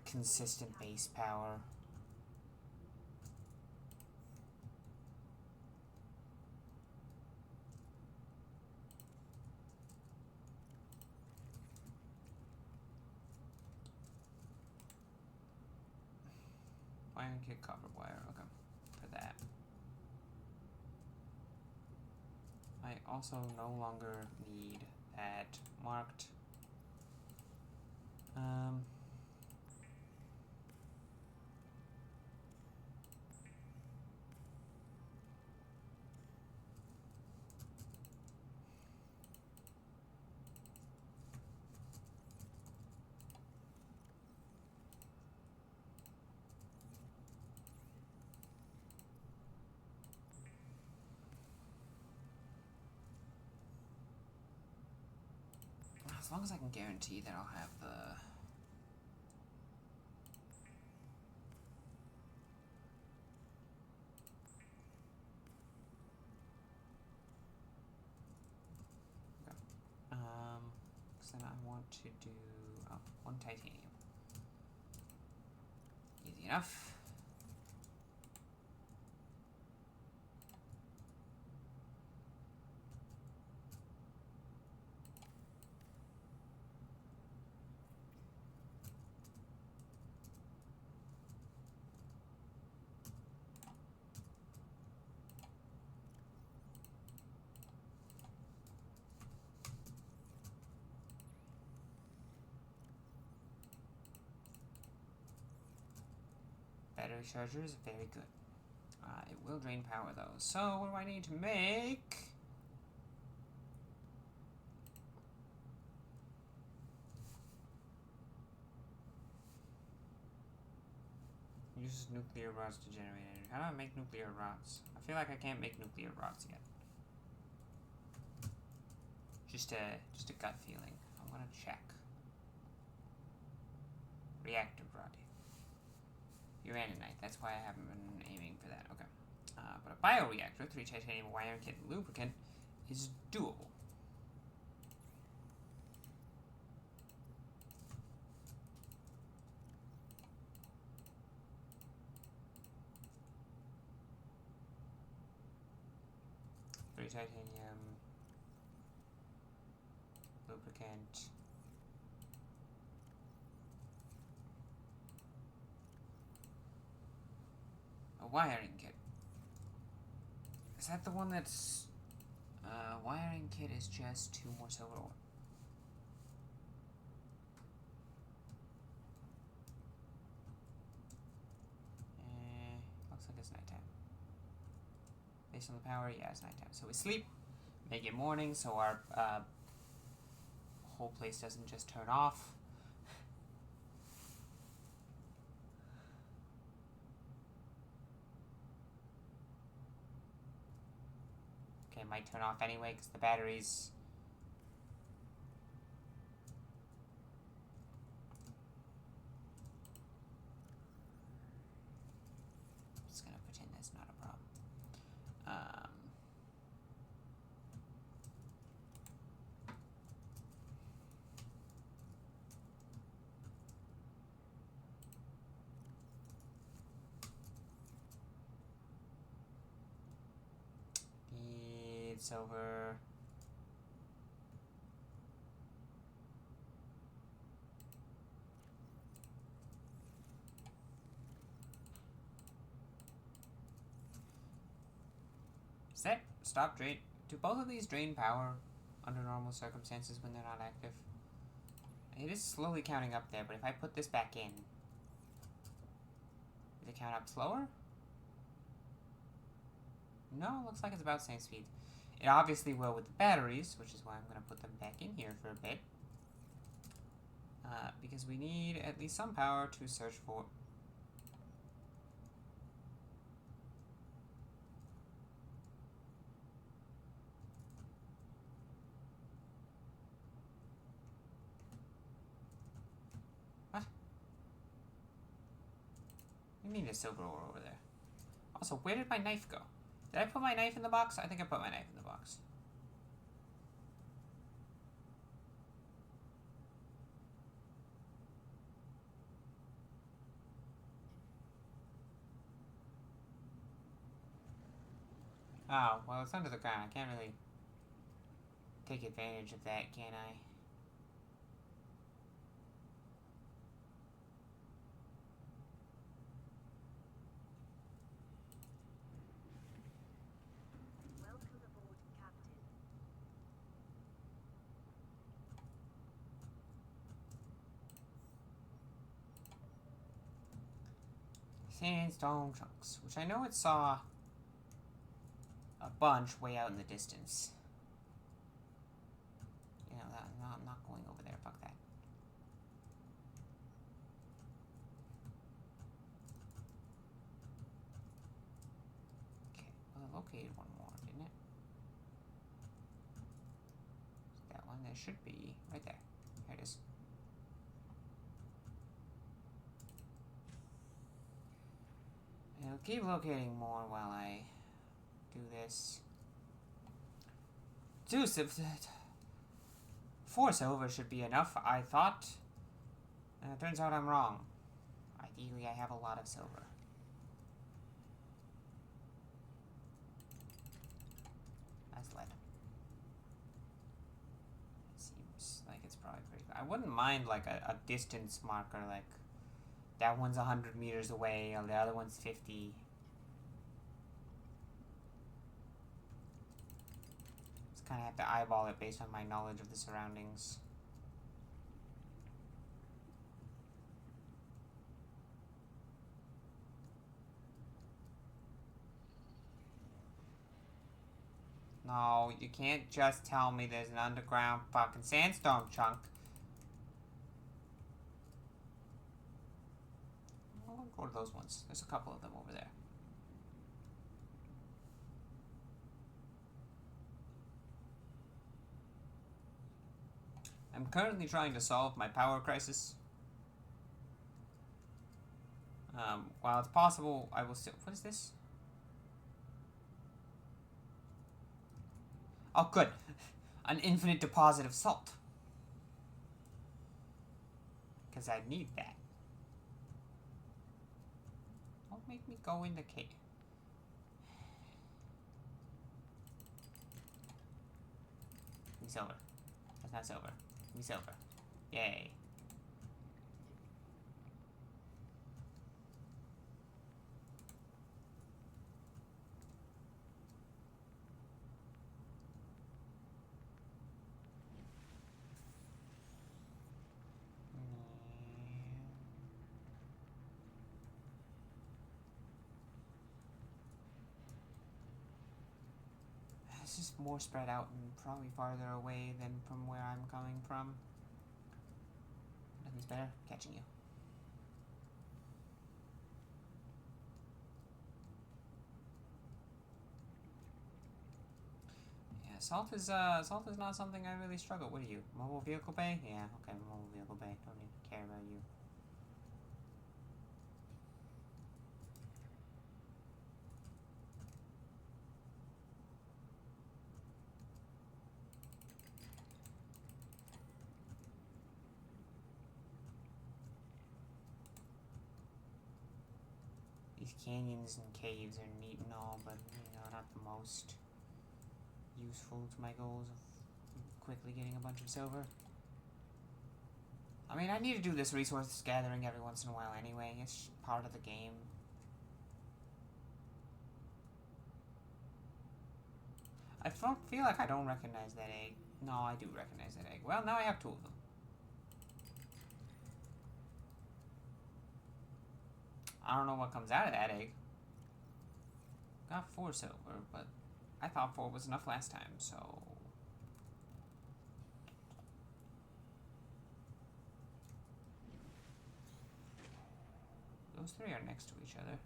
consistent base power. Iron kit, copper wire, okay, for that. I also no longer need that marked. As long as I can guarantee that I'll have the want to do one titanium. Easy enough. Battery charger is very good. It will drain power though. So what do I need to make? Uses nuclear rods to generate energy. How do I make nuclear rods? I feel like I can't make nuclear rods yet. Just a gut feeling. I'm gonna check. Reactor rod. Uraninite. That's why I haven't been aiming for that. Okay. But a bioreactor, 3 titanium wiring kit and lubricant is doable. Titanium, lubricant, a wiring kit. Is that the one that's wiring kit is just 2 more silver ore? Looks like it's nighttime. Based on the power, yeah, it's nighttime. So we sleep, make it morning, so our whole place doesn't just turn off. Okay, it might turn off anyway because the batteries. Just gonna pretend that's not a problem. Need silver. Set. Stop drain. Do both of these drain power under normal circumstances when they're not active? It is slowly counting up there, but if I put this back in, does it count up slower? No, looks like it's about the same speed. It obviously will with the batteries, which is why I'm going to put them back in here for a bit. Because we need at least some power to search for. What? You mean a silver ore over there? Also, where did my knife go? Did I put my knife in the box? I think I put my knife in the box. Oh, well, it's under the ground. I can't really take advantage of that, can I? Welcome aboard, Captain. Sandstone chunks, which I know it saw a bunch way out in the distance. You know, I'm not going over there. Fuck that. Okay, well, it located one more, didn't it? That one, there should be right there. Here it is. It'll keep locating more while I do this. 2 4 silver should be enough, I thought. It turns out I'm wrong. Ideally, I have a lot of silver. That's lead. It seems like it's probably pretty good. I wouldn't mind like a distance marker, like that one's 100 meters away, and the other one's 50. Just kind of have to eyeball it based on my knowledge of the surroundings. No, you can't just tell me there's an underground fucking sandstone chunk. I'll go to those ones. There's a couple of them over there. I'm currently trying to solve my power crisis. While it's possible, I will still... What is this? Oh, good. An infinite deposit of salt. Because I need that. Don't make me go in the cave. Give me silver. That's not silver. Give me silver. Yay. It's just more spread out and probably farther away than from where I'm coming from. Nothing's better catching you. Yeah, salt is not something I really struggle. What are you? Mobile vehicle bay? Yeah, okay, mobile vehicle bay. Don't need to care about you. These canyons and caves are neat and all, but not the most useful to my goals of quickly getting a bunch of silver. I mean, I need to do this resource gathering every once in a while anyway. It's part of the game. I feel like I don't recognize that egg. No, I do recognize that egg. Well, now I have 2 of them. I don't know what comes out of that egg. Got 4 silver, but I thought 4 was enough last time, so... Those 3 are next to each other.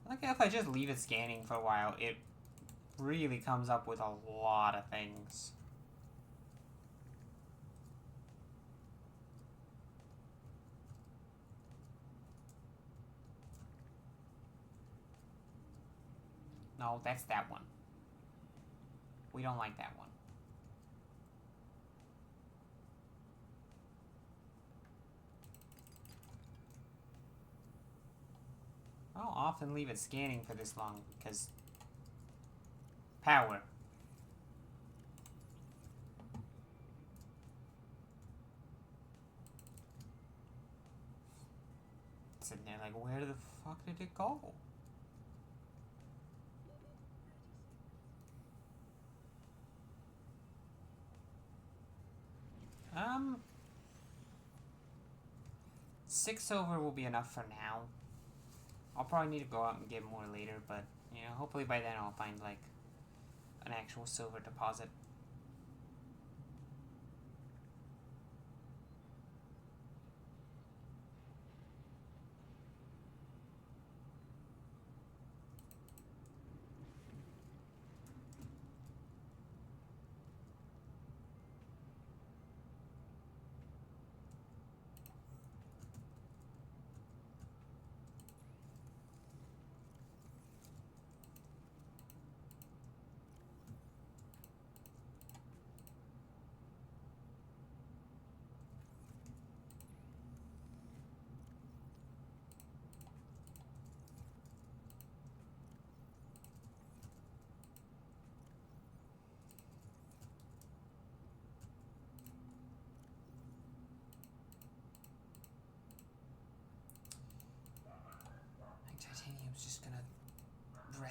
Like if I just leave it scanning for a while, it really comes up with a lot of things. No, that's that one. We don't like that one. I'll often leave it scanning for this long because power. Sitting there like, where the fuck did it go? Um, 6 silver will be enough for now. I'll probably need to go out and get more later, but, hopefully by then I'll find, like, an actual silver deposit.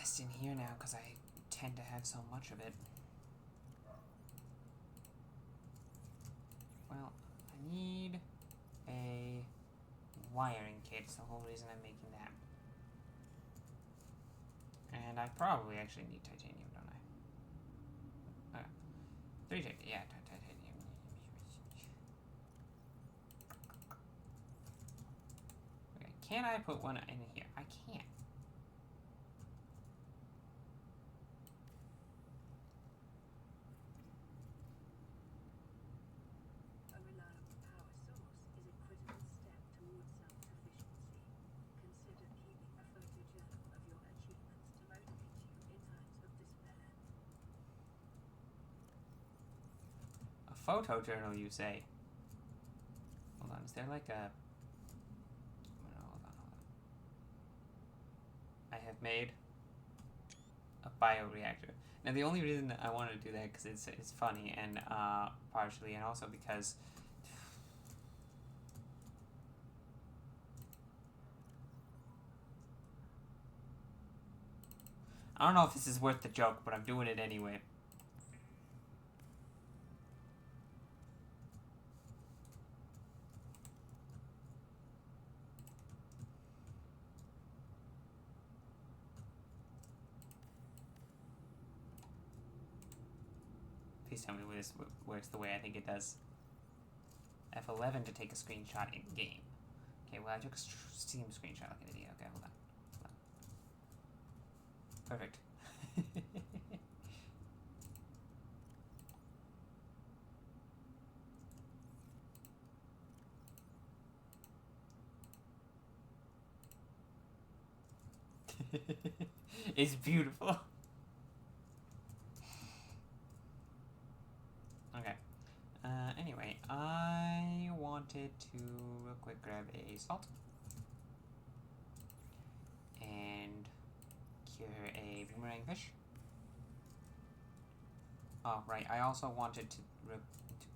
rest in here now because I tend to have so much of it. Well, I need a wiring kit. It's the whole reason I'm making that. And I probably actually need titanium, don't I? 3 titanium. Yeah, titanium. Okay, can I put one in here? I can't. A reliable power source is a critical step towards self-sufficiency. Consider keeping a photojournal of your achievements to motivate you in times of despair. A photojournal, you say? Hold on, is there like a... No, hold on. I have made a bioreactor. Now, the only reason I wanted to do that because it's funny, and partially, and also because I don't know if this is worth the joke, but I'm doing it anyway. Please tell me this works the way I think it does. F11 to take a screenshot in game. Okay, well I took a Steam screenshot like an idiot. Okay, hold on. Perfect. It's beautiful. Okay. Anyway, I wanted to real quick grab a salt and cure a boomerang fish. Oh, right. I also wanted to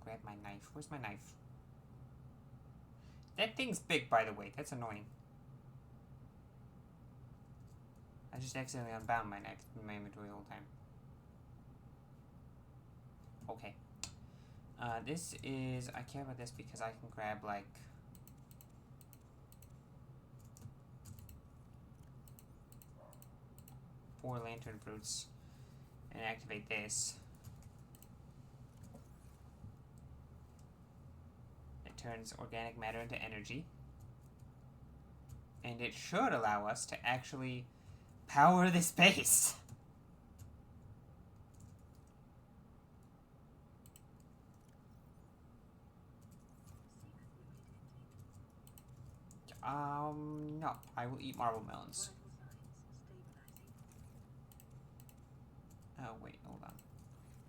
grab my knife. Where's my knife? That thing's big, by the way. That's annoying. I just accidentally unbound my knife in my inventory the whole time. Okay. This is... I care about this because I can grab, like... four lantern fruits and activate this. It turns organic matter into energy. And it should allow us to actually power this base. No. I will eat marble melons. Oh, wait, hold on.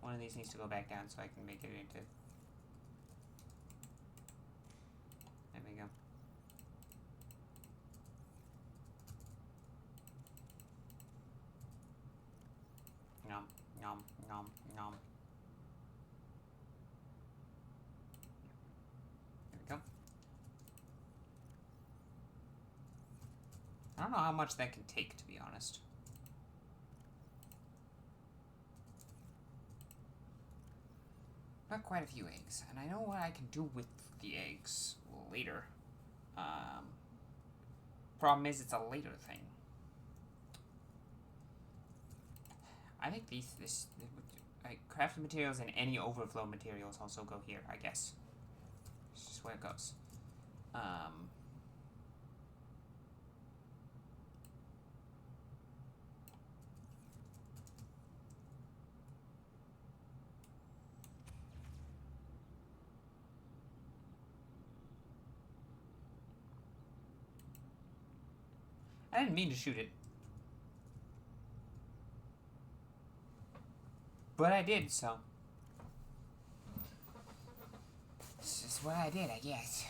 One of these needs to go back down so I can make it into... There we go. Nom, nom, nom, nom. There we go. I don't know how much that can take, to be honest. Not quite a few eggs. And I know what I can do with the eggs later. Problem is, it's a later thing. I think crafting materials and any overflow materials also go here, I guess. It's just where it goes. I didn't mean to shoot it. But I did, so. This is what I did, I guess.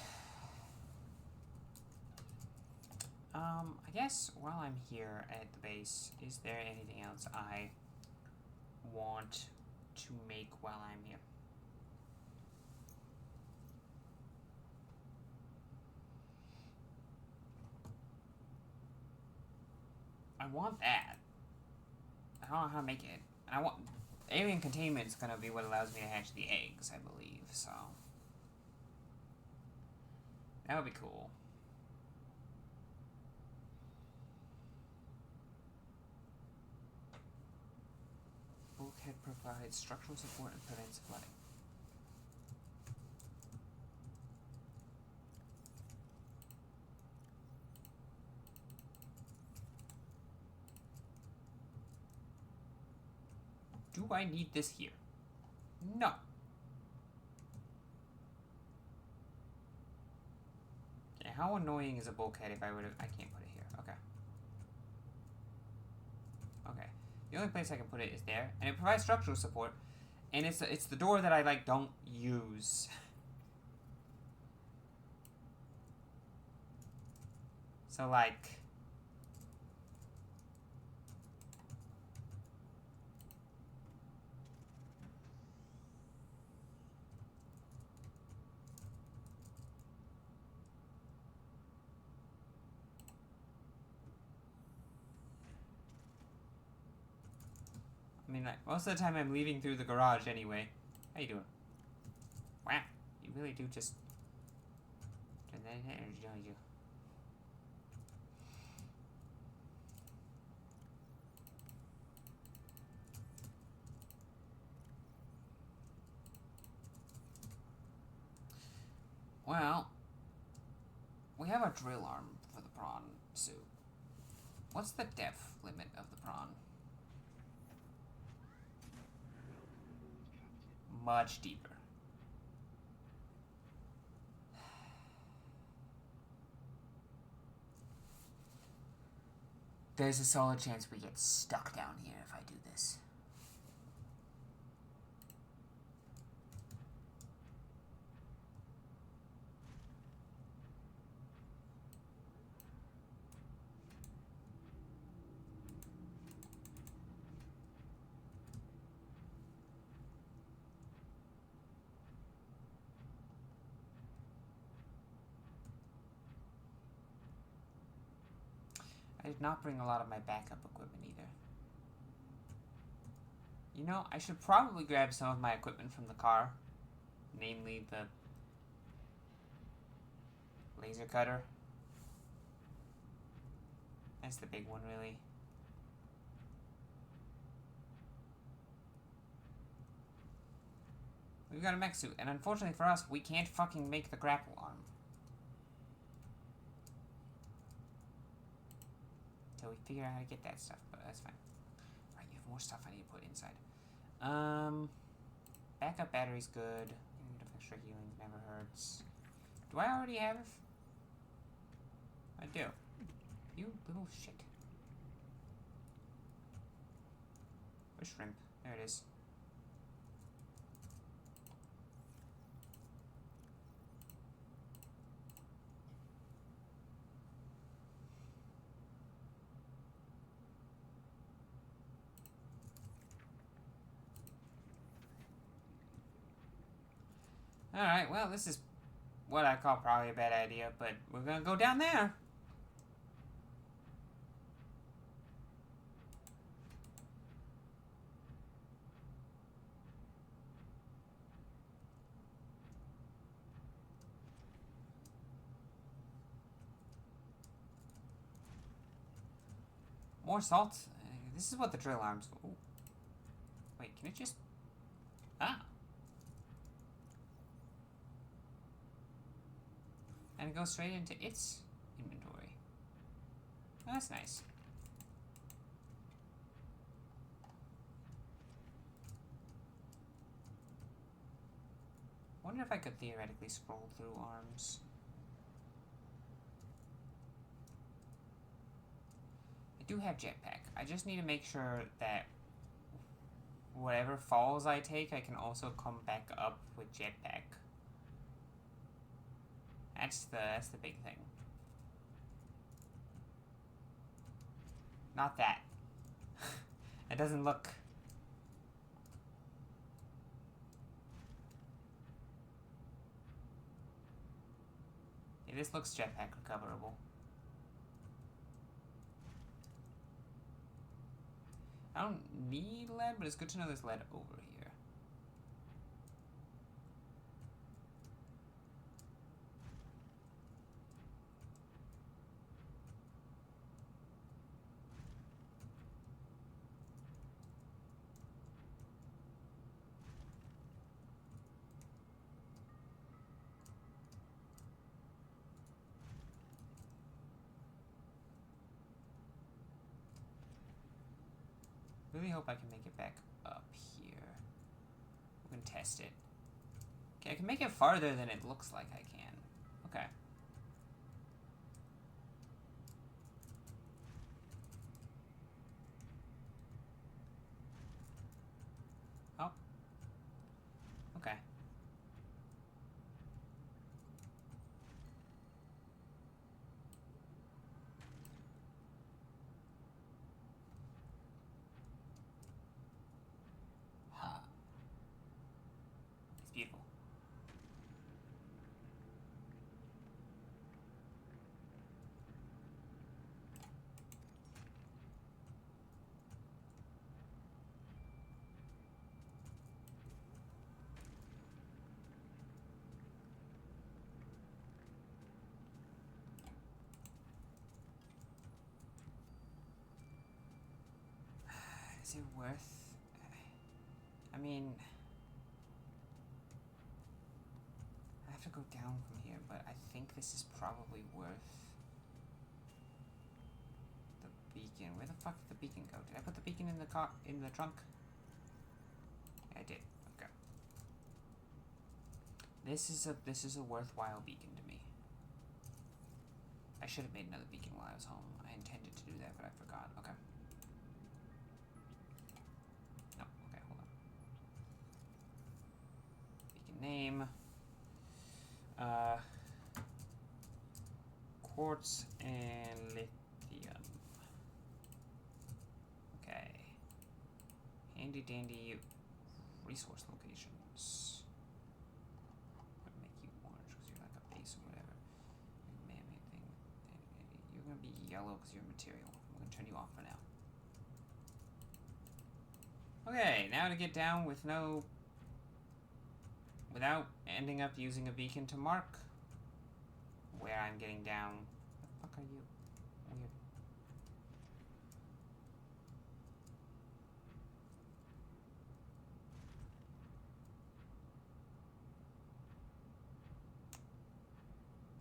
I guess while I'm here at the base, is there anything else I want to make while I'm here? I want that. I don't know how to make it. And I want alien containment's gonna be what allows me to hatch the eggs, I believe. So that would be cool. Bulkhead provides structural support and prevents flooding. Do I need this here? No. Okay, how annoying is a bulkhead if I would have... I can't put it here. Okay. Okay. The only place I can put it is there. And it provides structural support. And it's the door that I, like, don't use. So, like... I mean, like, most of the time I'm leaving through the garage anyway. How you doing? Wow. You really do just... turn that energy, don't you? Well, we have a drill arm for the prawn suit. What's the depth limit of the prawn? Much deeper. There's a solid chance we get stuck down here if I do this. I did not bring a lot of my backup equipment either. You know, I should probably grab some of my equipment from the car. Namely the laser cutter. That's the big one, really. We've got a mech suit, and unfortunately for us, we can't fucking make the grapple arm. Until we figure out how to get that stuff, but that's fine. Right, you have more stuff I need to put inside. Backup battery's good. Unit of extra healing never hurts. Do I already have? I do. You little shit. Where's shrimp? There it is. Alright, well, this is what I call probably a bad idea, but we're gonna go down there. More salt? This is what the drill arms... Ooh. Wait, can it just... Ah! And it goes straight into its inventory. Oh, that's nice. I wonder if I could theoretically scroll through arms. I do have jetpack. I just need to make sure that whatever falls I take, I can also come back up with jetpack. That's the big thing. Not that. It doesn't look... Yeah, this looks jetpack recoverable. I don't need lead, but it's good to know there's lead over here. Really hope I can make it back up here. We can test it. Okay, I can make it farther than it looks like I can. Okay. Oh. Okay. It's beautiful. Is it worth... I mean... I have to go down from here, but I think this is probably worth... the beacon. Where the fuck did the beacon go? Did I put the beacon in the car, in the trunk? Yeah, I did. Okay. This is a worthwhile beacon to me. I should have made another beacon while I was home. I intended to do that, but I forgot. Okay. No, okay, hold on. Beacon name. Quartz and lithium. Okay. Handy dandy resource locations. I'm gonna make you orange because you're like a base or whatever. Man-made thing. You're gonna be yellow because you're material. I'm gonna turn you off for now. Okay, now to get down with no... without ending up using a beacon to mark where I'm getting down. What the fuck are you? Weird.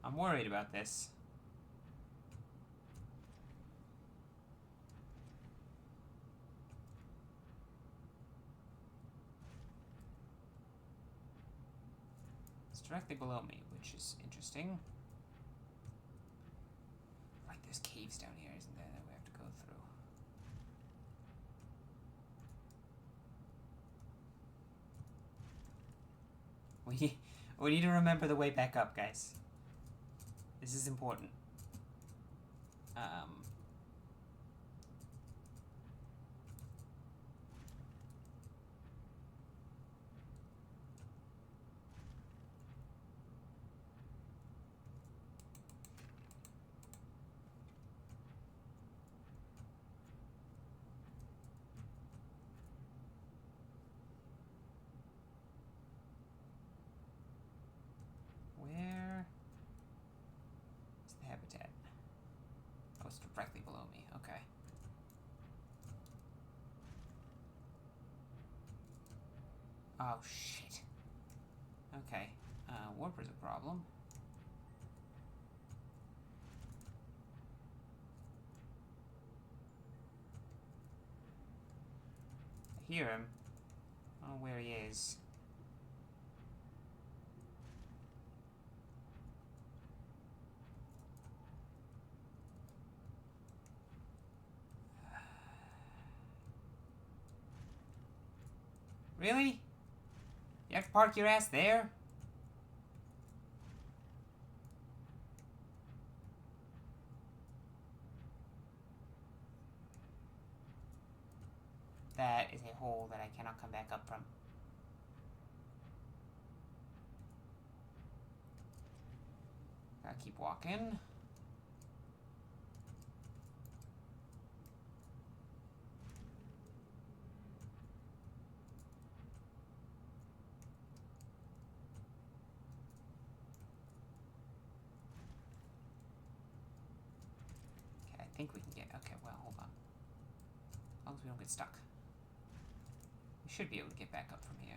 I'm worried about this. It's directly below me, which is interesting. Right, there's caves down here, isn't there, that we have to go through. We need to remember the way back up, guys. This is important. Where is the habitat? Oh, it's directly below me. Okay. Oh, shit. Okay. Warp is a problem. I hear him. I don't know where he is. Really? You have to park your ass there? That is a hole that I cannot come back up from. Gotta keep walking. think we can get... Okay, well, hold on. As long as we don't get stuck. We should be able to get back up from here.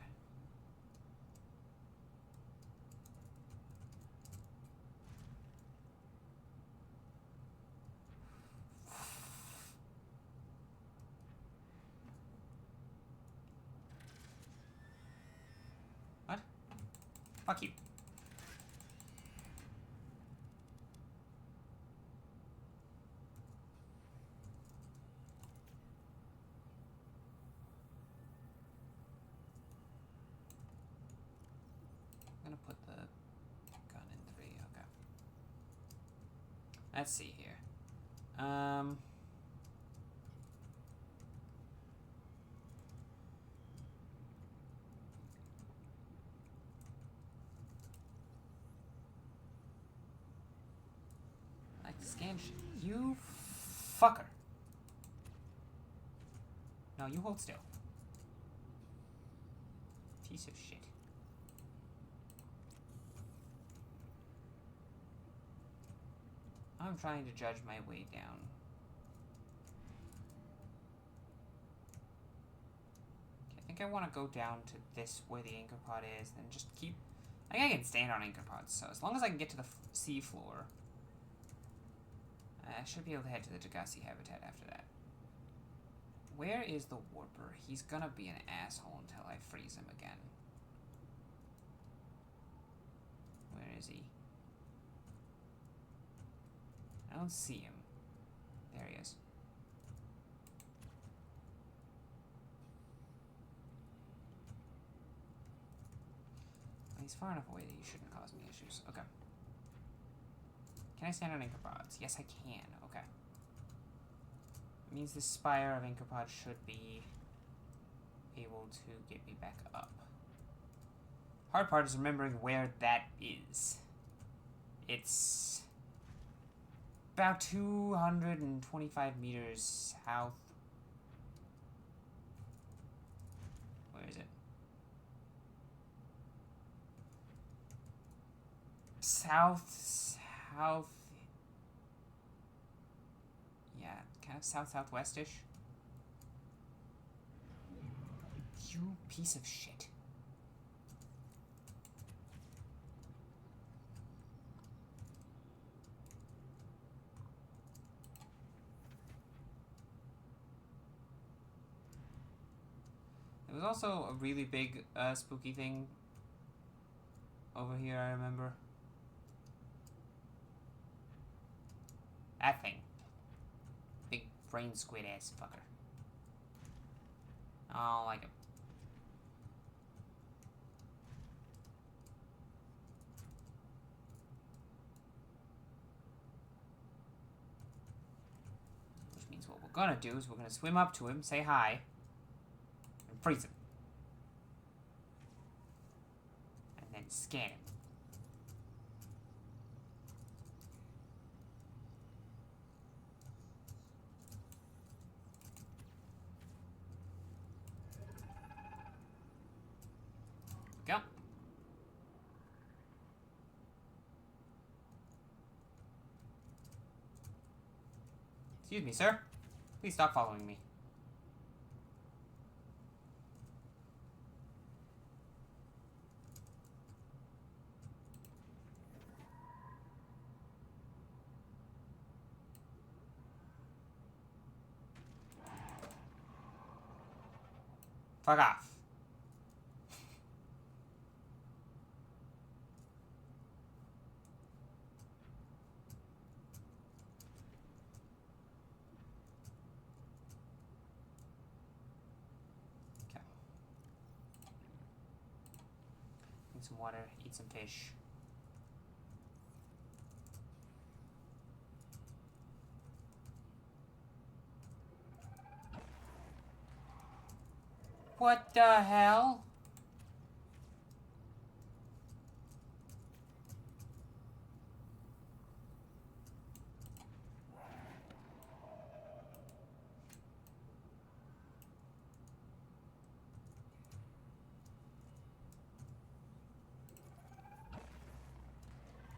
What? Fuck you. I'm gonna put the gun in 3. Okay. Let's see here. Like scan shit. You fucker. No, you hold still. Piece of shit. I'm trying to judge my way down. Okay, I think I want to go down to this where the anchor pod is, and just keep... I think I can stand on anchor pods, so as long as I can get to the sea floor, I should be able to head to the Degassi habitat after that. Where is the warper? He's gonna be an asshole until I freeze him again. Where is he? I don't see him. There he is. Well, he's far enough away that he shouldn't cause me issues. Okay. Can I stand on anchor pods? Yes, I can. Okay. It means this spire of anchor pods should be able to get me back up. Hard part is remembering where that is. It's about 225 meters south. Where is it? South. Yeah, kind of southwestish. You piece of shit. There was also a really big spooky thing over here, I remember. That thing. Big brain squid ass fucker. I don't like him. Which means what we're gonna do is we're gonna swim up to him, say hi, and freeze him. And then scan him. Go. Excuse me, sir. Please stop following me. Fuck off. Okay. Drink some water, eat some fish. What the hell?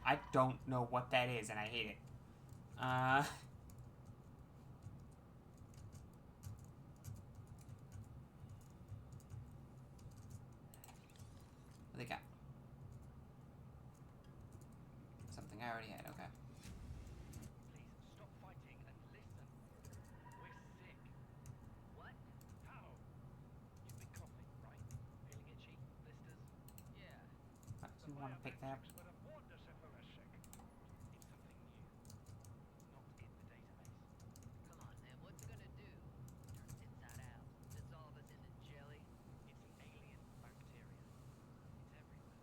I don't know what that is, and I hate it. they got? Something I already had, okay. Please stop fighting and listen. We're sick. What? How? You've been coughing, right? Feeling itchy? Blisters? Yeah. You want to pick that up? Would have warned us if we were sick. It's something new. Not in the database. Come on, man. What's it gonna do? Turn us inside out? Dissolve us into jelly? It's an alien bacteria. It's everywhere.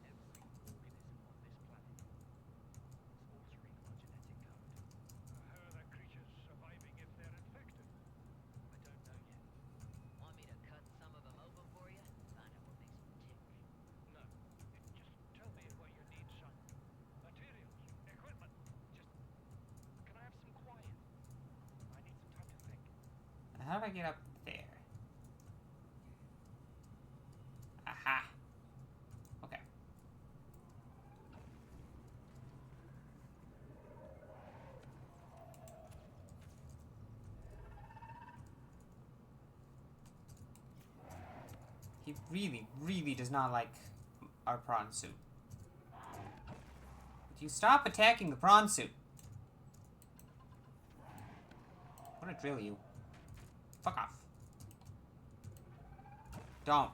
Every organism on this planet. It's altering our genetic code. How are the creatures surviving if they're infected? I don't know yet. Want me to cut some of them open for you? Find out what makes them tick. No. Just tell me what you need, son. Materials, equipment. Just... Can I have some quiet? I need some time to think. How do I get up there? Aha. Okay. He really, really does not like our prawn suit. Would you stop attacking the prawn suit? I want to drill you. Fuck off. Don't.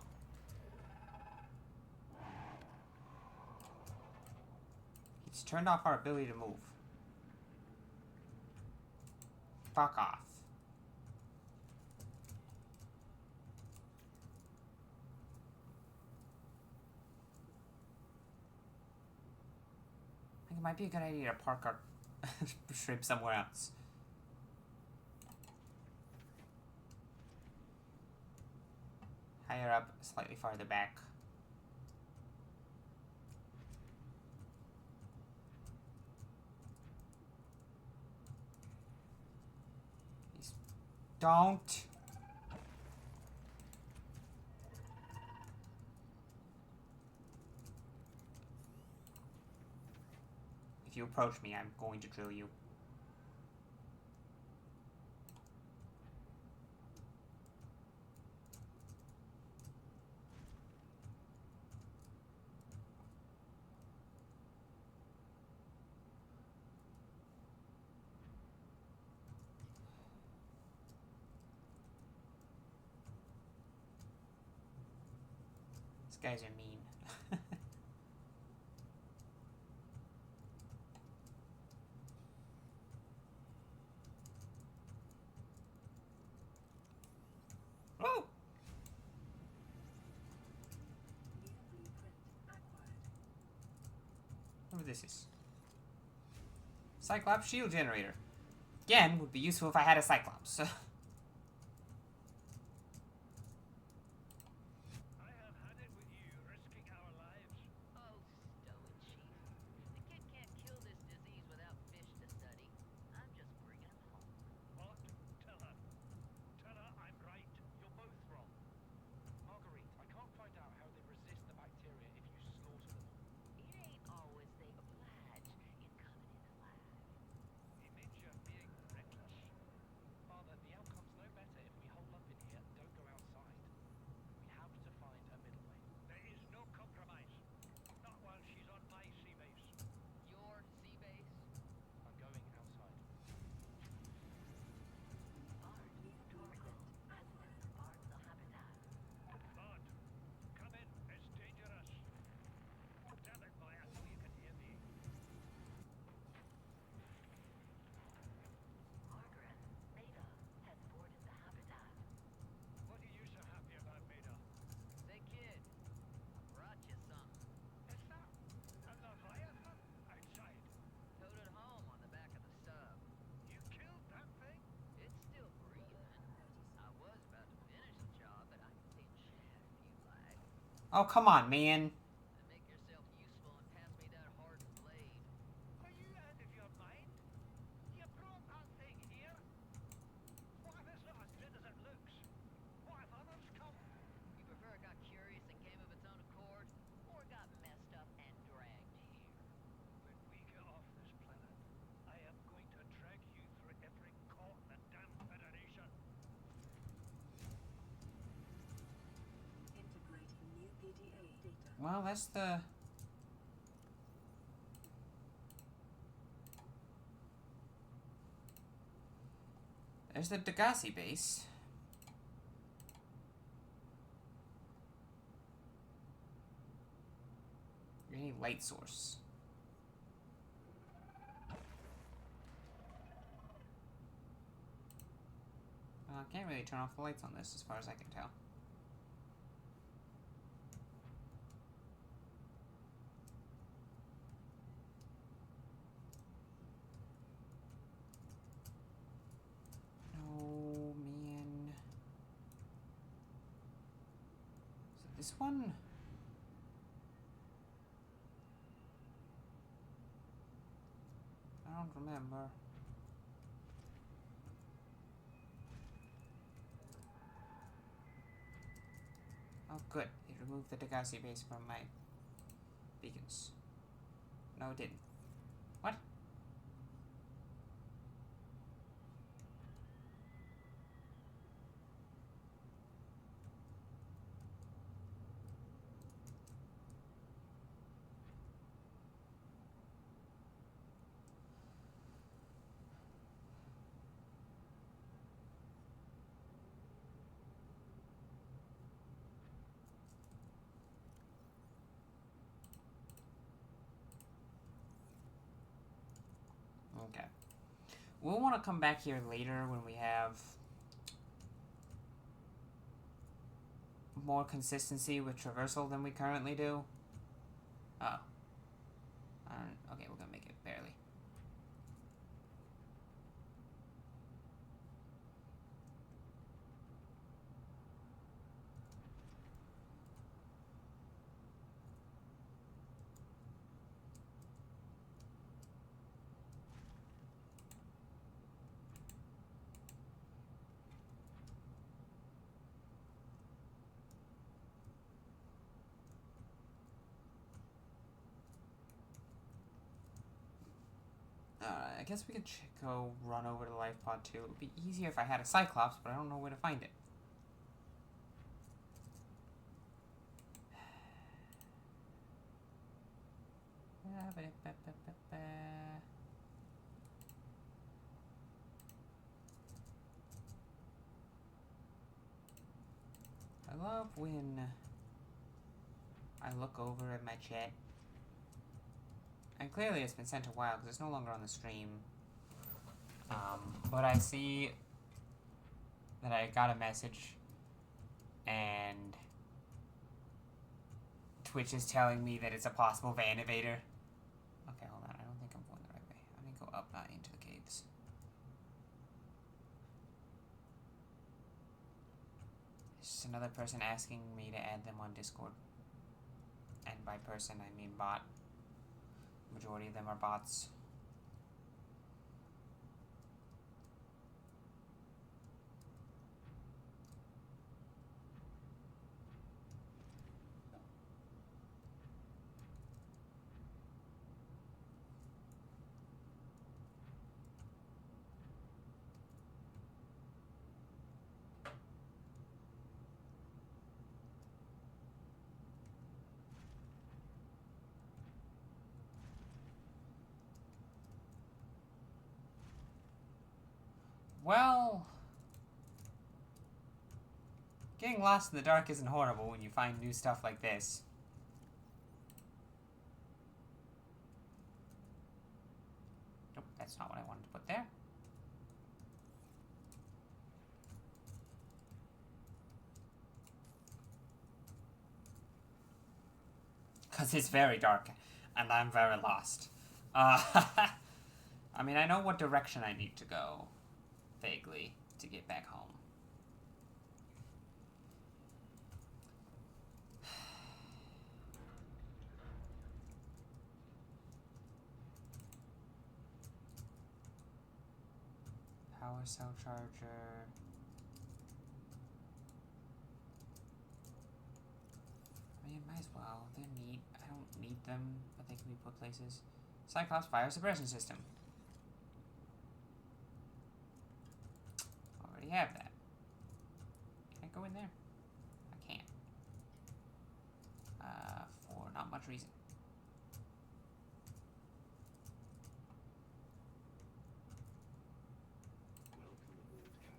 He's turned off our ability to move. Fuck off. I think it might be a good idea to park our shrimp somewhere else. Higher up, slightly farther back. Don't. If you approach me, I'm going to drill you. These guys are mean. Oh! New blueprint acquired. Whatever this is. Cyclops shield generator. Again, would be useful if I had a Cyclops. I have had it with you, risking our lives. Oh, stow it, Chief. The kid can't kill this disease without fish to study. I'm just bringing him home. What? Tell her. Tell her I'm right. You're both wrong. Marguerite, I can't find out how they resist the bacteria if you slaughter them all. It ain't always they oblige in coming in alive. It means you're being reckless. Father, the outcome's no better if we hole up in here and don't go outside. We have to find a middle way. There is no compromise. Not while she's on my sea base. Your sea base? I'm going outside. New blueprint acquired. Part of the habitat. Bud, come in. It's dangerous. Damn it, boy. I know you can hear me. Margaret, Maida has boarded the habitat. What are you so happy about, Maida? Say, kid, I brought you something. Is that a Leviathan outside? Towed it home on the back of the sub. You killed that thing? It's still breathing. I was about to finish the job, but I can pinch if you like. Oh, come on, man. And make yourself useful and pass me that hardened blade. Are you out of your mind? You brought that thing here? What if it's not as good as it looks? What if others come? You prefer it got curious and came of its own accord, or it got messed up and dragged here? When we get off this planet, I am going to drag you through every court in the damn Federation. Integrating new PDA data. Well, that's the... There's the Degassi base. Any light source. I can't really turn off the lights on this as far as I can tell. No, man. Is it this one? I don't remember. Oh, good. It removed the Degassi base from my beacons. No, it didn't. What? Okay. We'll want to come back here later when we have more consistency with traversal than we currently do. Oh. Okay, we're gonna make it barely. I guess we could go run over to Life Pod 2. It would be easier if I had a Cyclops, but I don't know where to find it. I love when I look over at my chat. And clearly it's been sent a while because it's no longer on the stream. But I see that I got a message and Twitch is telling me that it's a possible van evader. Okay, hold on. I don't think I'm going the right way. I'm gonna go up, not into the caves. It's just another person asking me to add them on Discord. And by person, I mean bot. Majority of them are bots. Well, getting lost in the dark isn't horrible when you find new stuff like this. Nope, that's not what I wanted to put there. Because it's very dark, and I'm very lost. I mean, I know what direction I need to go, vaguely, to get back home. Power cell charger. I mean, might as well. They're neat. I don't need them, but they can be put places. Cyclops fire suppression system. Already have that. Can I go in there? I can't. 4 reason. Welcome aboard, Captain.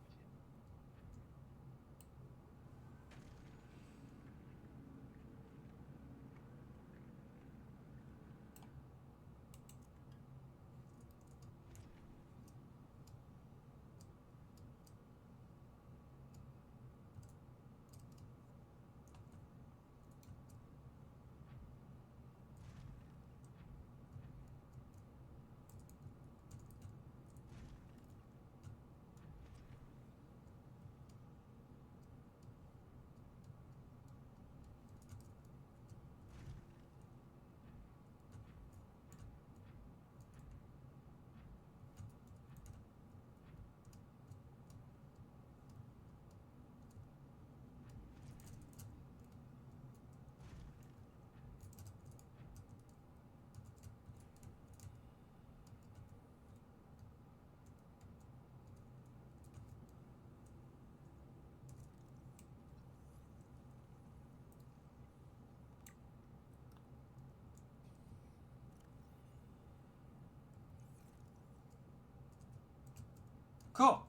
Cool.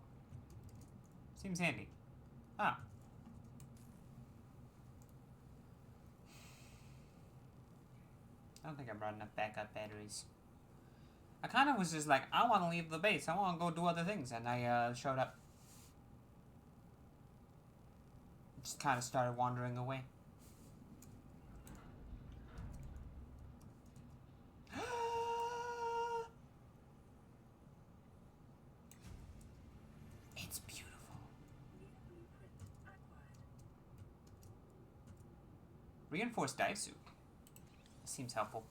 Seems handy. Ah. I don't think I brought enough backup batteries. I kind of was just like, I want to leave the base. I want to go do other things. And I showed up. Just kind of started wandering away. It's beautiful. Reinforced dive suit. Seems helpful.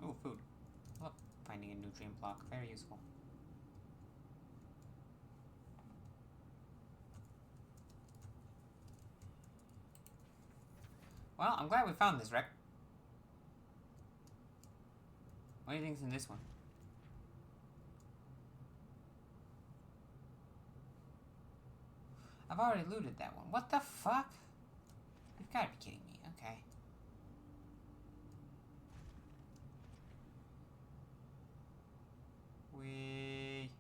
Oh, food. Look, finding a nutrient block. Very useful. Well, I'm glad we found this wreck. What do you think's in this one? I've already looted that one. What the fuck? You've got to be kidding me. Okay. We.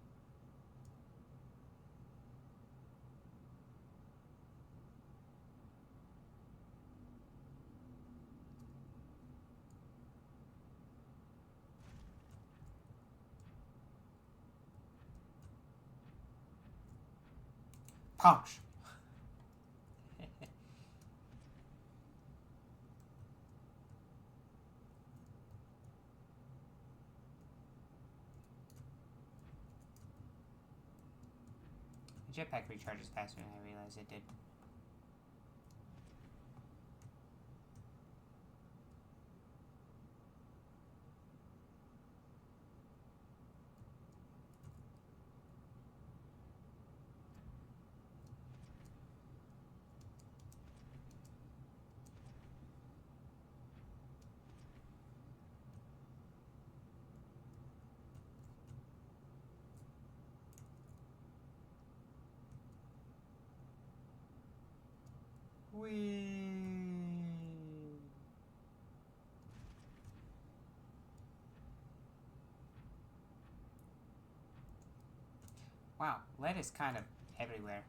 Punch. The jetpack recharges faster than I realized it did. Whee! Wow, lead is kind of everywhere.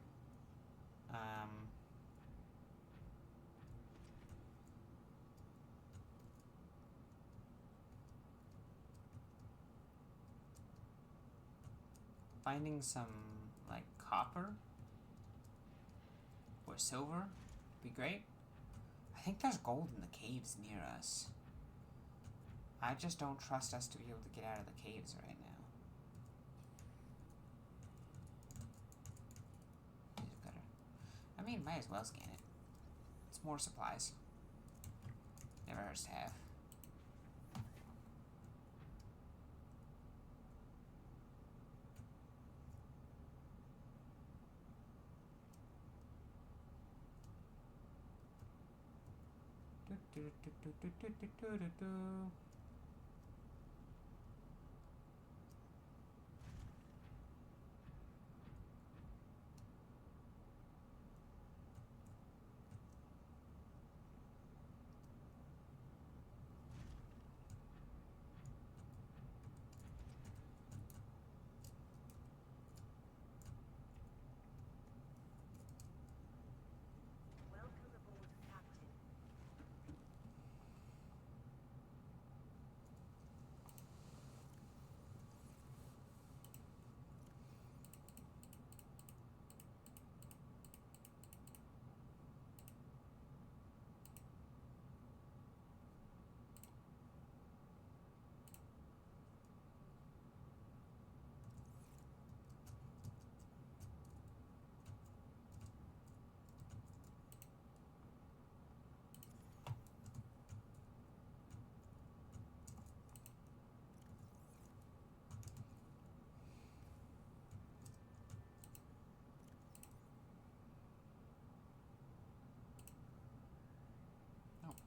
Finding some, like, copper or silver would be great. I think there's gold in the caves near us. I just don't trust us to be able to get out of the caves right now. These are better. I mean, might as well scan it. It's more supplies. Never hurts to have.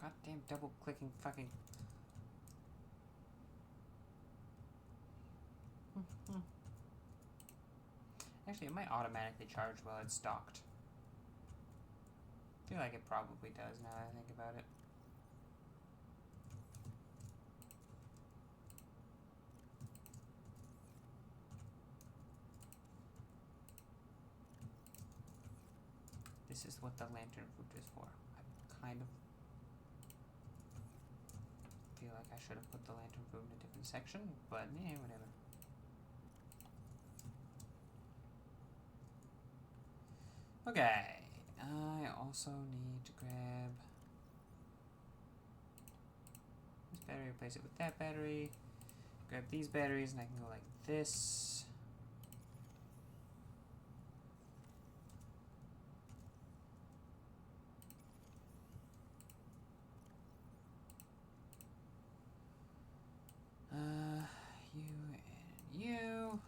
Goddamn double clicking fucking. Actually, it might automatically charge while it's docked. I feel like it probably does now that I think about it. This is what the lantern food is for. I kind of feel like I should have put the lantern food in a different section, but yeah, whatever. Okay, I also need to grab this battery, replace it with that battery, grab these batteries, and I can go like this. You and you.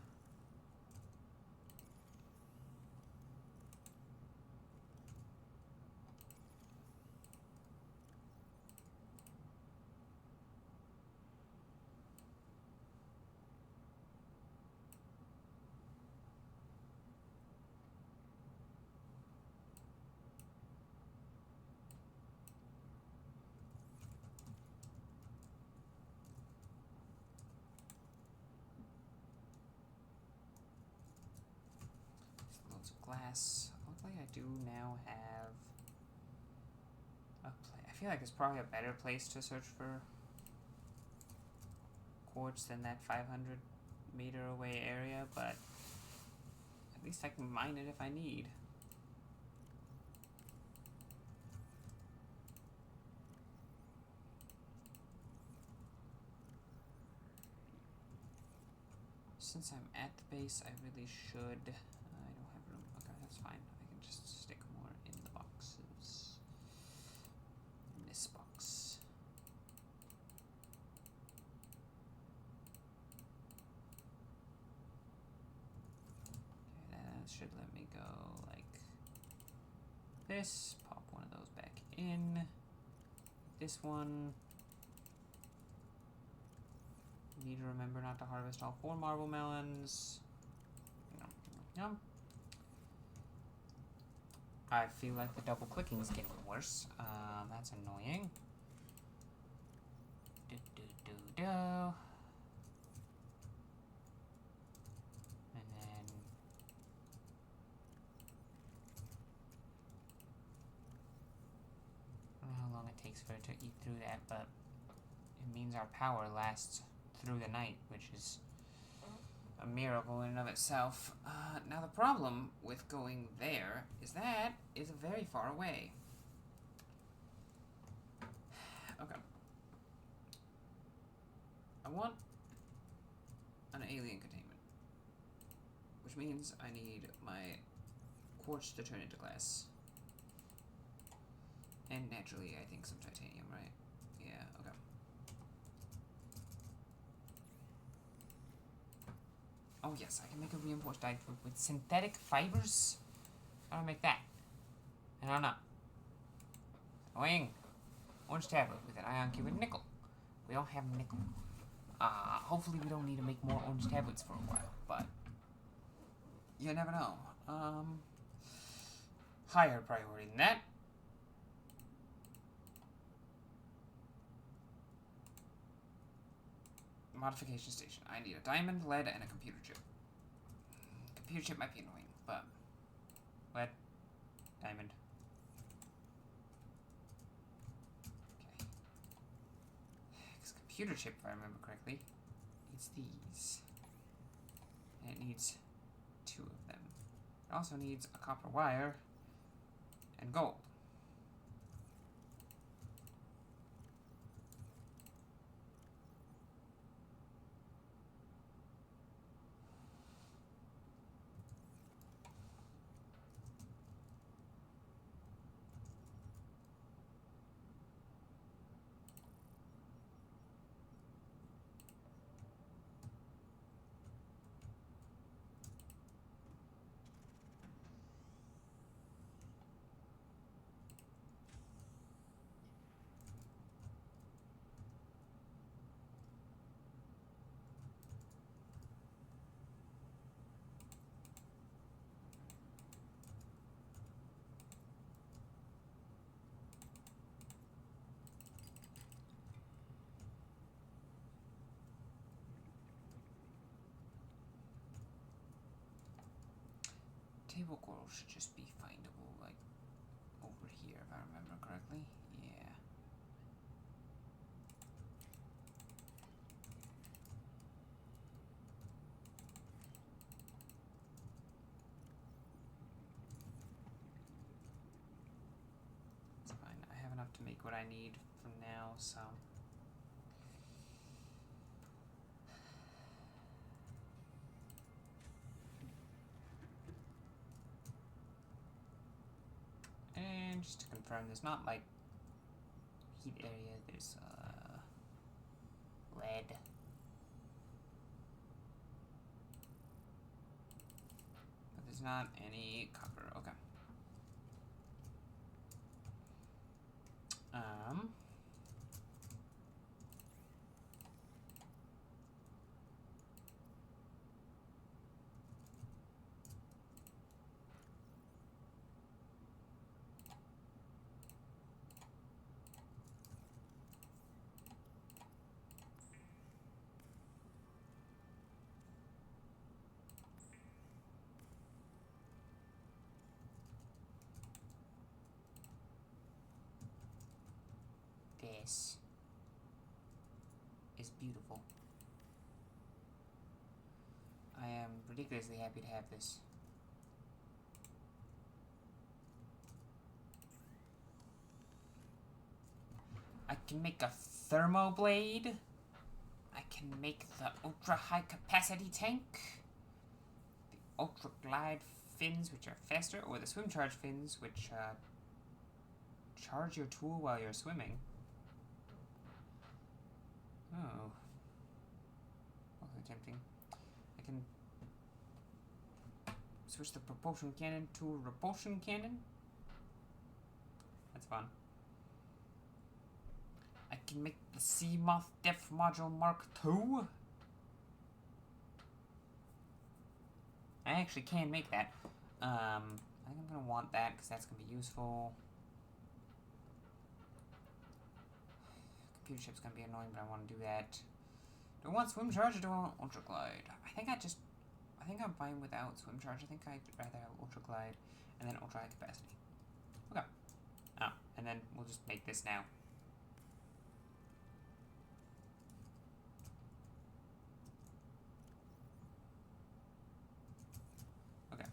Loads of glass. Luckily, I do now have a I feel like it's probably a better place to search for quartz than that 500-meter away area, but at least I can mine it if I need. Since I'm at the base, I really should. I don't have room. Okay, that's fine. I can just stick more in the boxes. In this box. Okay, that should let me go like this. Pop one of those back in. This one. Need to remember not to harvest all 4 marble melons. Yum, yum, yum. I feel like the double clicking is getting worse. That's annoying. Do do do do. And then I don't know how long it takes for it to eat through that, but it means our power lasts through the night, which is a miracle in and of itself. Now the problem with going there is that is very far away. Okay. I want an alien containment, which means I need my quartz to turn into glass. And naturally, I think some titanium, right? Yeah, okay. Oh yes, I can make a reinforced diet food with synthetic fibers. How do I make that? I don't know. Annoying. Orange tablet with an ion cube and nickel. We don't have nickel. Hopefully we don't need to make more orange tablets for a while, but you never know. Higher priority than that. Modification station. I need a diamond, lead, and a computer chip. Computer chip might be annoying, but lead, diamond. Okay. Because computer chip, if I remember correctly, needs these. And it needs 2 of them. It also needs a copper wire and gold. table coral should just be findable, like, over here, if I remember correctly. Yeah. It's fine. I have enough to make what I need from now, so... And just to confirm, there's not, like, heat area, there's, lead. But there's not any copper, okay. This is beautiful. I am ridiculously happy to have this. I can make a thermo blade. I can make the ultra high capacity tank. The ultra glide fins, which are faster, or the swim charge fins, which charge your tool while you're swimming. Oh. Also tempting. I can switch the propulsion cannon to a repulsion cannon. That's fun. I can make the Sea Moth Depth Module Mark II. I actually can make that. I think I'm gonna want that because that's gonna be useful. Computer ship's gonna be annoying, but I want to do that. Do I want swim charge or do I want ultra glide? I think I'm fine without swim charge. I think I'd rather have ultra glide and then ultra high capacity. Okay. Oh, and then we'll just make this now. Okay.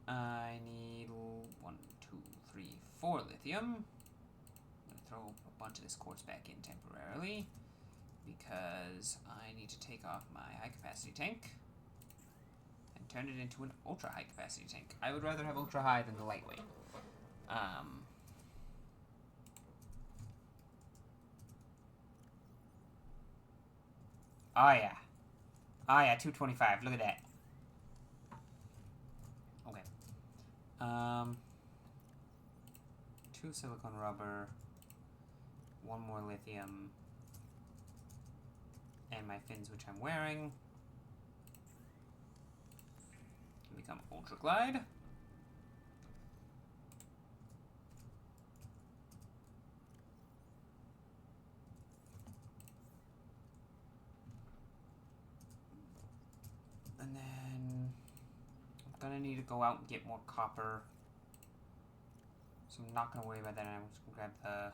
I need 1, 2, 3, 4 lithium. I'm gonna throw a bunch of this quartz back in temporarily because I need to take off my high capacity tank and turn it into an ultra high capacity tank. I would rather have ultra high than the lightweight. Oh yeah. Oh yeah, 225. Look at that. Okay. 2 silicone rubber, 1 more lithium, and my fins, which I'm wearing, can become ultra glide. And then I'm gonna need to go out and get more copper. So I'm not gonna worry about that. I'm just gonna grab the...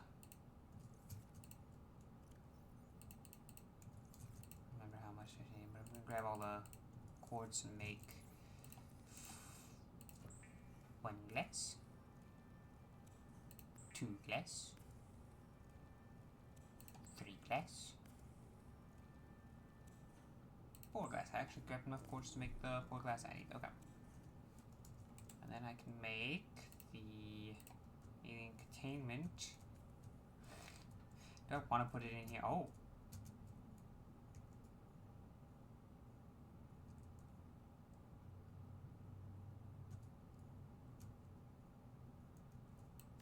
remember how much I need, but I'm gonna grab all the quartz and make 1 glass, 2 glass, 3 glass, 4 glass. I actually grabbed enough quartz to make the 4 glass I need. Okay. And then I can make the alien containment. Don't want to put it in here. Oh.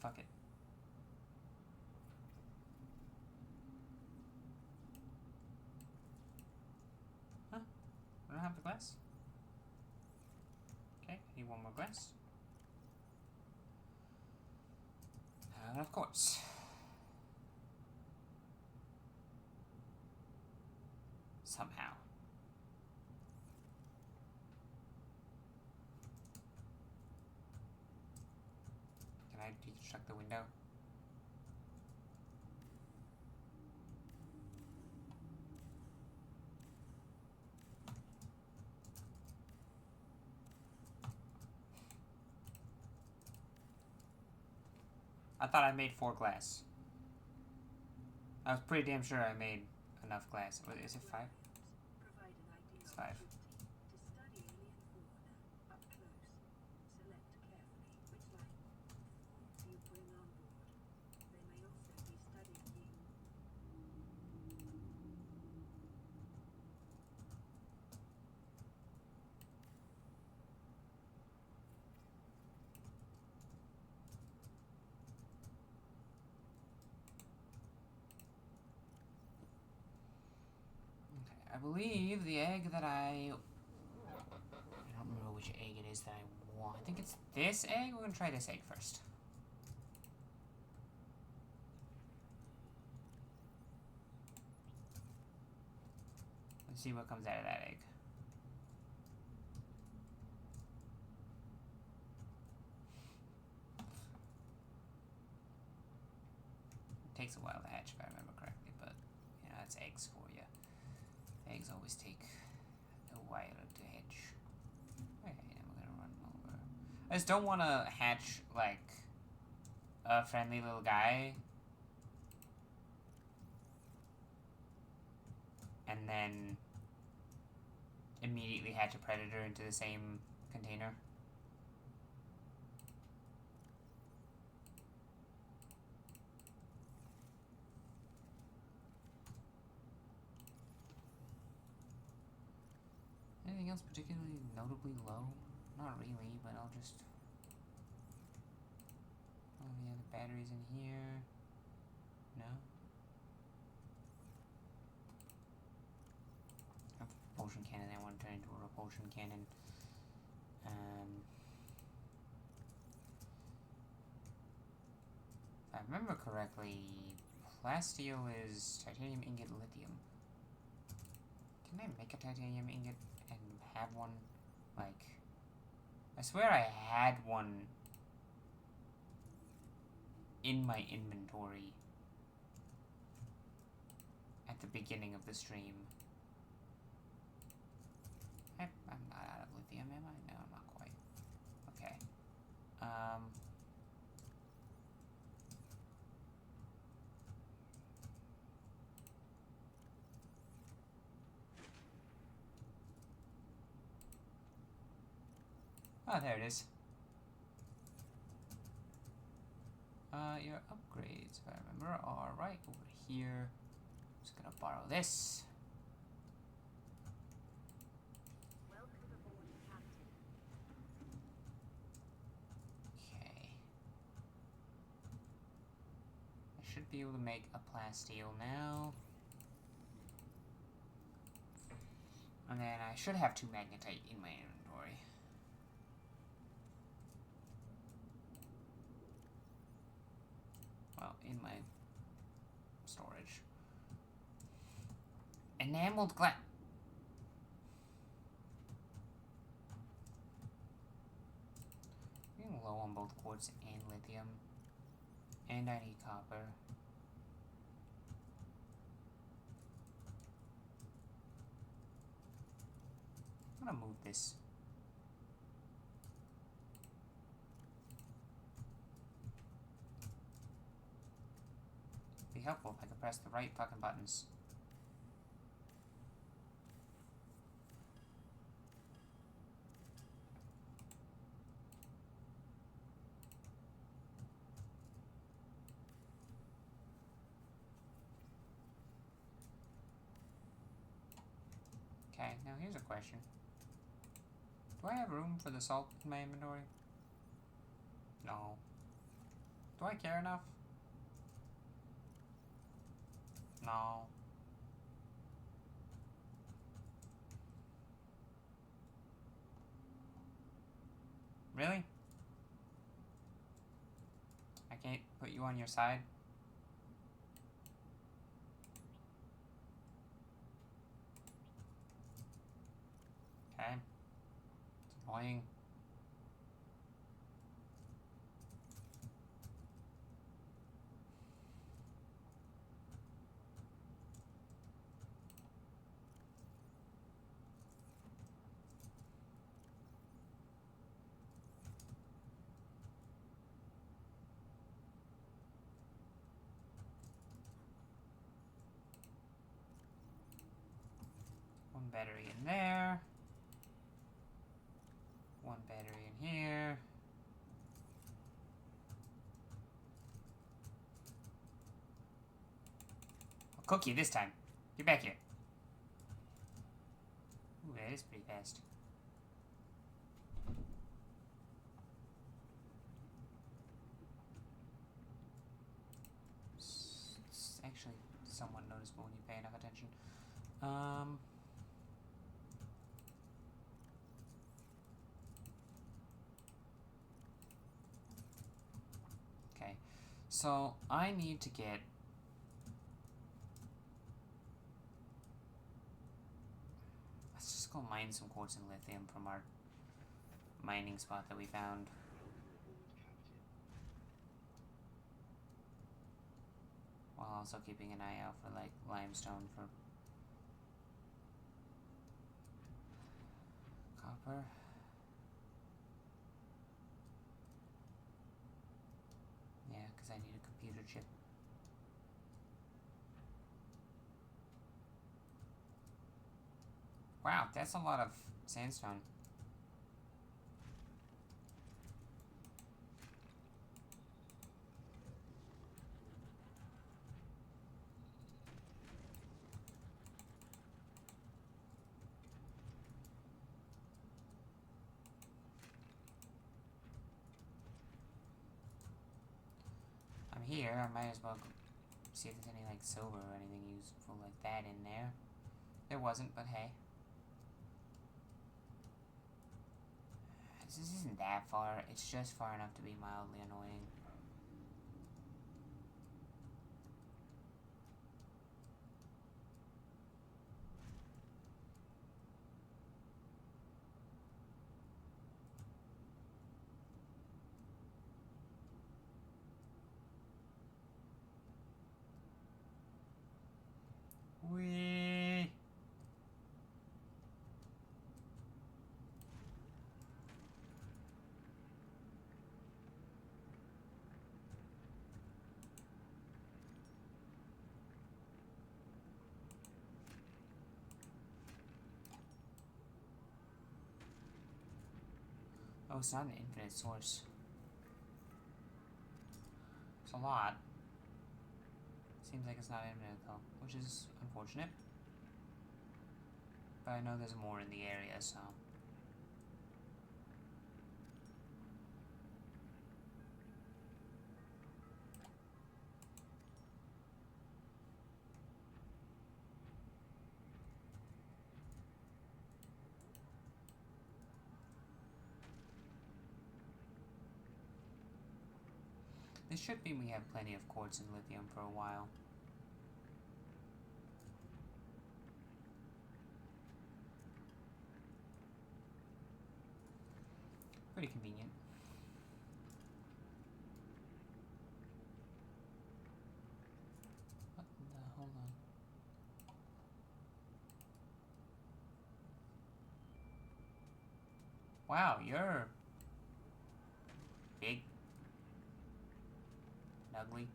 Fuck it. Huh? I don't have the glass. Okay, I need 1 more glass. And of course. Somehow. like deconstruct the window. I thought I made 4 glass. I was pretty damn sure I made enough glass. What, is it 5? Provide an ideal It's 5. opportunity to study alien fauna up close. Select carefully which life forms you bring on board. They may also be studying you. Okay, I believe the egg that I don't remember which egg it is that I want. I think it's this egg. We're gonna try this egg first. Let's see what comes out of that egg. It takes a while to hatch, if I remember correctly, but you know, that's eggs for you. Eggs always take a while to hatch. Okay, then we're gonna run over. I just don't want to hatch like a friendly little guy and then immediately hatch a predator into the same container. Anything else particularly notably low? Not really, but I'll just... Oh, yeah, the batteries in here. No? A propulsion cannon I want to turn into a repulsion cannon. If I remember correctly, plasteel is titanium ingot lithium. Can I make a titanium ingot and have one? Like, I swear I had one in my inventory at the beginning of the stream. I'm not out of lithium, am I? No, I'm not quite. Okay. Oh, there it is. Your upgrades, if I remember, are right over here. Just gonna borrow this. Welcome aboard, Captain. Okay. I should be able to make a plasteel now. And then I should have 2 magnetite in my inventory. Well, in my storage. Enameled glass. Getting low on both quartz and lithium. And I need copper. I'm gonna move this. Be helpful if I could press the right fucking buttons. Okay, now here's a question. Do I have room for the salt in my inventory? No. Do I care enough? No. Really? I can't put you on your side? Okay. It's annoying. battery in there. One battery in here. I'll cook you this time. Get back here. Ooh, that is pretty fast. It's actually somewhat noticeable when you pay enough attention. Okay, so I need to get... Let's just go mine some quartz and lithium from our mining spot that we found. While also keeping an eye out for, like, limestone for copper. Yeah, because I need a computer chip. Wow, that's a lot of sandstone. I'm here, I might as well go see if there's any, like, silver or anything useful like that in there. There wasn't, but hey. This isn't that far, it's just far enough to be mildly annoying. Whee! Oh, it's not an infinite source. It's a lot. Seems like it's not infinite though, which is unfortunate. But I know there's more in the area, so... This should mean we have plenty of quartz and lithium for a while. Pretty convenient. What the... hold on. Wow, you're... big. And ugly.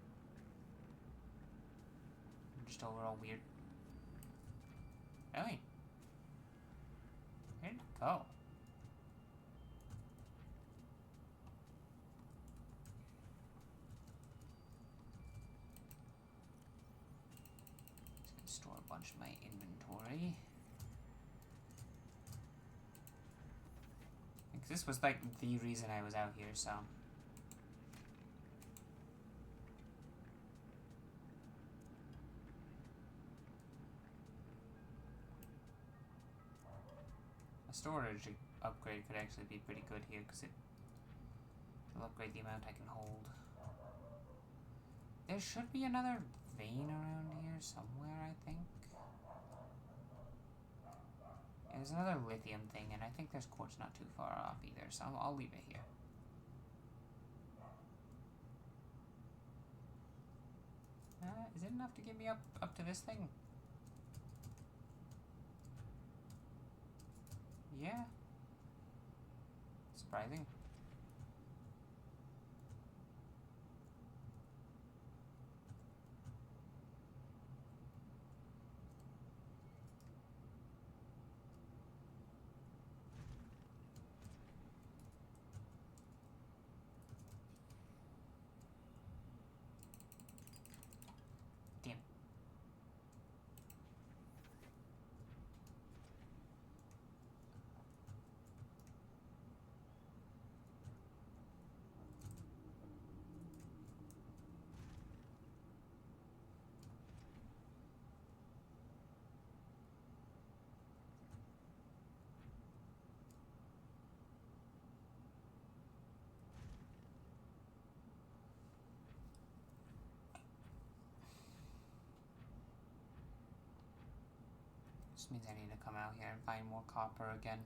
Just overall weird. Really? Where'd it go? Just gonna store a bunch of my inventory. Because this was like the reason I was out here, so... A storage upgrade could actually be pretty good here, because it'll upgrade the amount I can hold. There should be another vein around here somewhere, I think. Yeah, there's another lithium thing, and I think there's quartz not too far off either, so I'll leave it here. Is it enough to get me up to this thing? Yeah. Surprising. This means I need to come out here and find more copper again.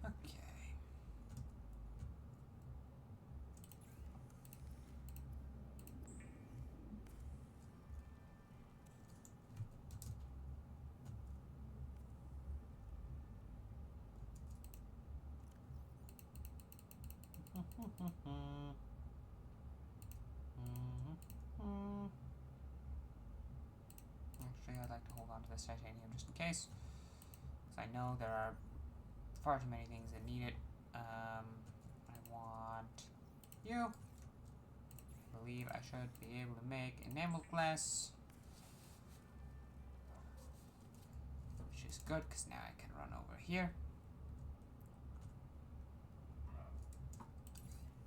Okay. Actually, I'd like to hold on to this titanium just in case, because I know there are far too many things that need it. I want you. I believe I should be able to make enameled glass, which is good because now I can run over here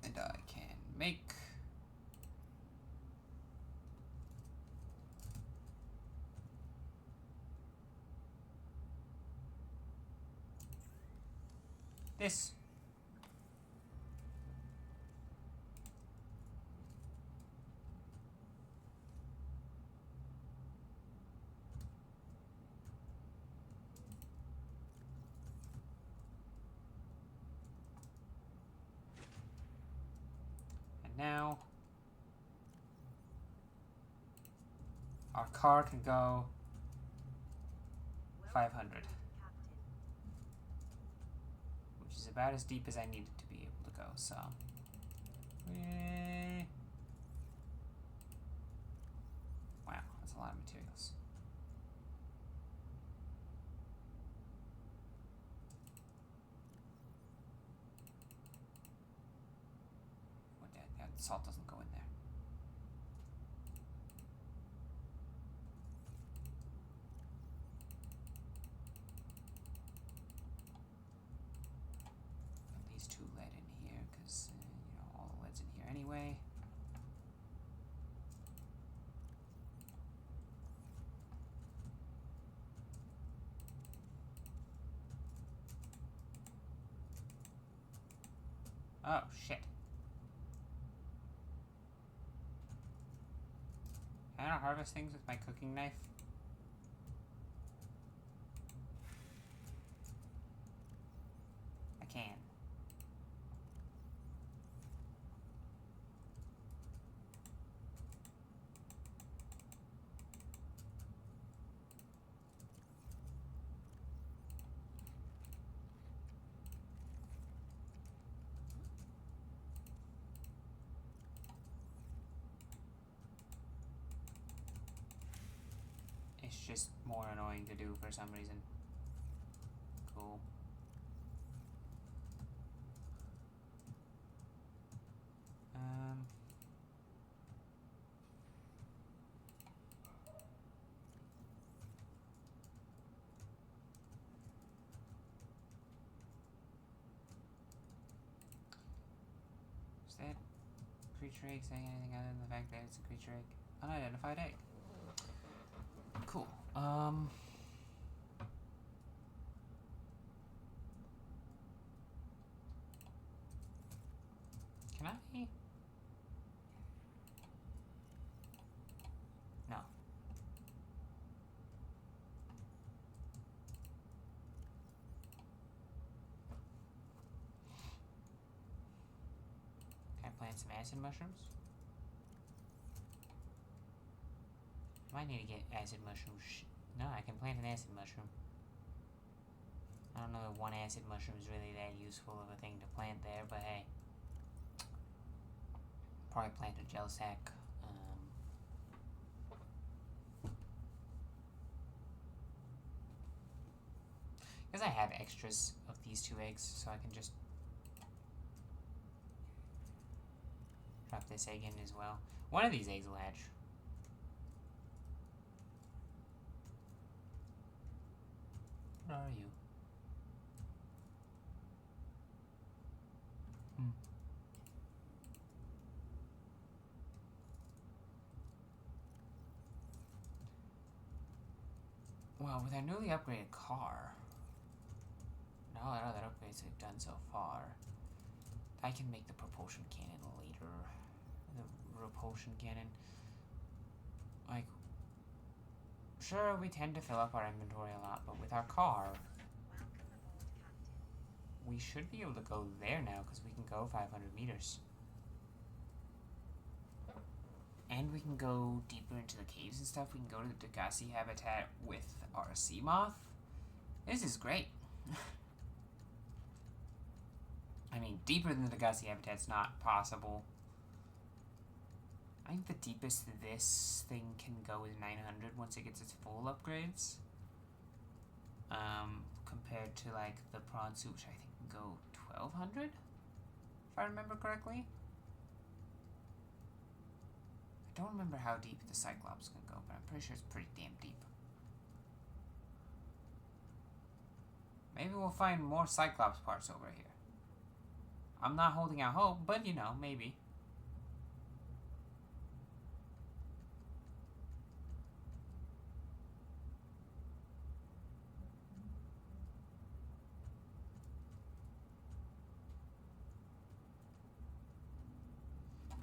and I can make this. And now our car can go 500, which is about as deep as I need it to be able to go, so. Wow, that's a lot of materials. What that salt doesn't go in there. Put these two lead in here, because, you know, all the lead's in here anyway. Oh, shit. Can I harvest things with my cooking knife? I can. It's just more annoying to do for some reason. Cool. Is that creature egg saying anything other than the fact that it's a creature egg? Unidentified egg. Cool. Can I? No. Can I plant some acid mushrooms? Might need to get acid mushrooms. No, I can plant an acid mushroom. I don't know if one acid mushroom is really that useful of a thing to plant there, but hey. Probably plant a gel sack. Because I have extras of these 2 eggs, so I can just drop this egg in as well. One of these eggs will hatch. What are you? Well, with our newly upgraded car, and all our other upgrades we've done so far, I can make the propulsion cannon later. The repulsion cannon. Like, sure, we tend to fill up our inventory a lot, but with our car, we should be able to go there now, because we can go 500 meters. And we can go deeper into the caves and stuff. We can go to the Degassi habitat with our sea moth. This is great. I mean, deeper than the Degassi habitat's not possible. I think the deepest this thing can go is 900 once it gets its full upgrades. Compared to, like, the prawn suit, which I think can go 1200, if I remember correctly. I don't remember how deep the Cyclops can go, but I'm pretty sure it's pretty damn deep. Maybe we'll find more Cyclops parts over here. I'm not holding out hope, but you know, maybe.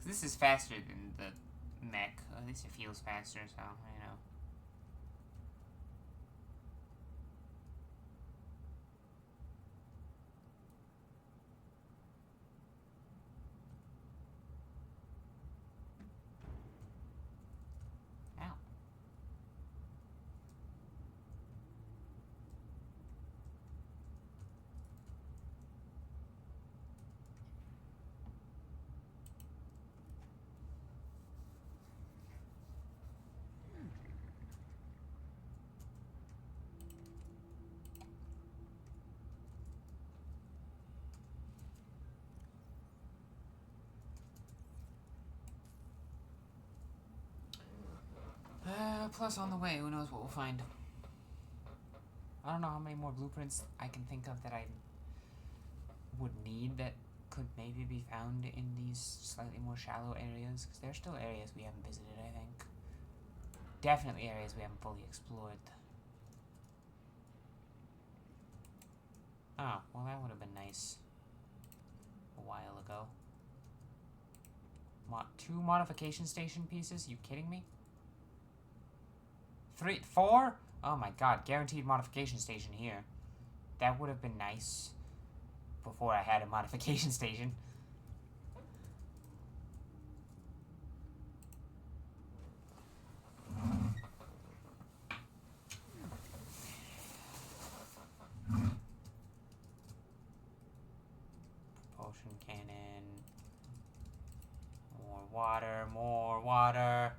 This is faster than the mech. At least it feels faster, so, you know. Ow. Plus on the way, who knows what we'll find. I don't know how many more blueprints I can think of that I would need that could maybe be found in these slightly more shallow areas, because there's still areas we haven't visited, I think. Definitely areas we haven't fully explored. Oh, well that would have been nice a while ago. 2 modification station pieces? You kidding me? 3, 4? Oh my god, guaranteed modification station here. That would have been nice before I had a modification station. Propulsion cannon. More water, more water.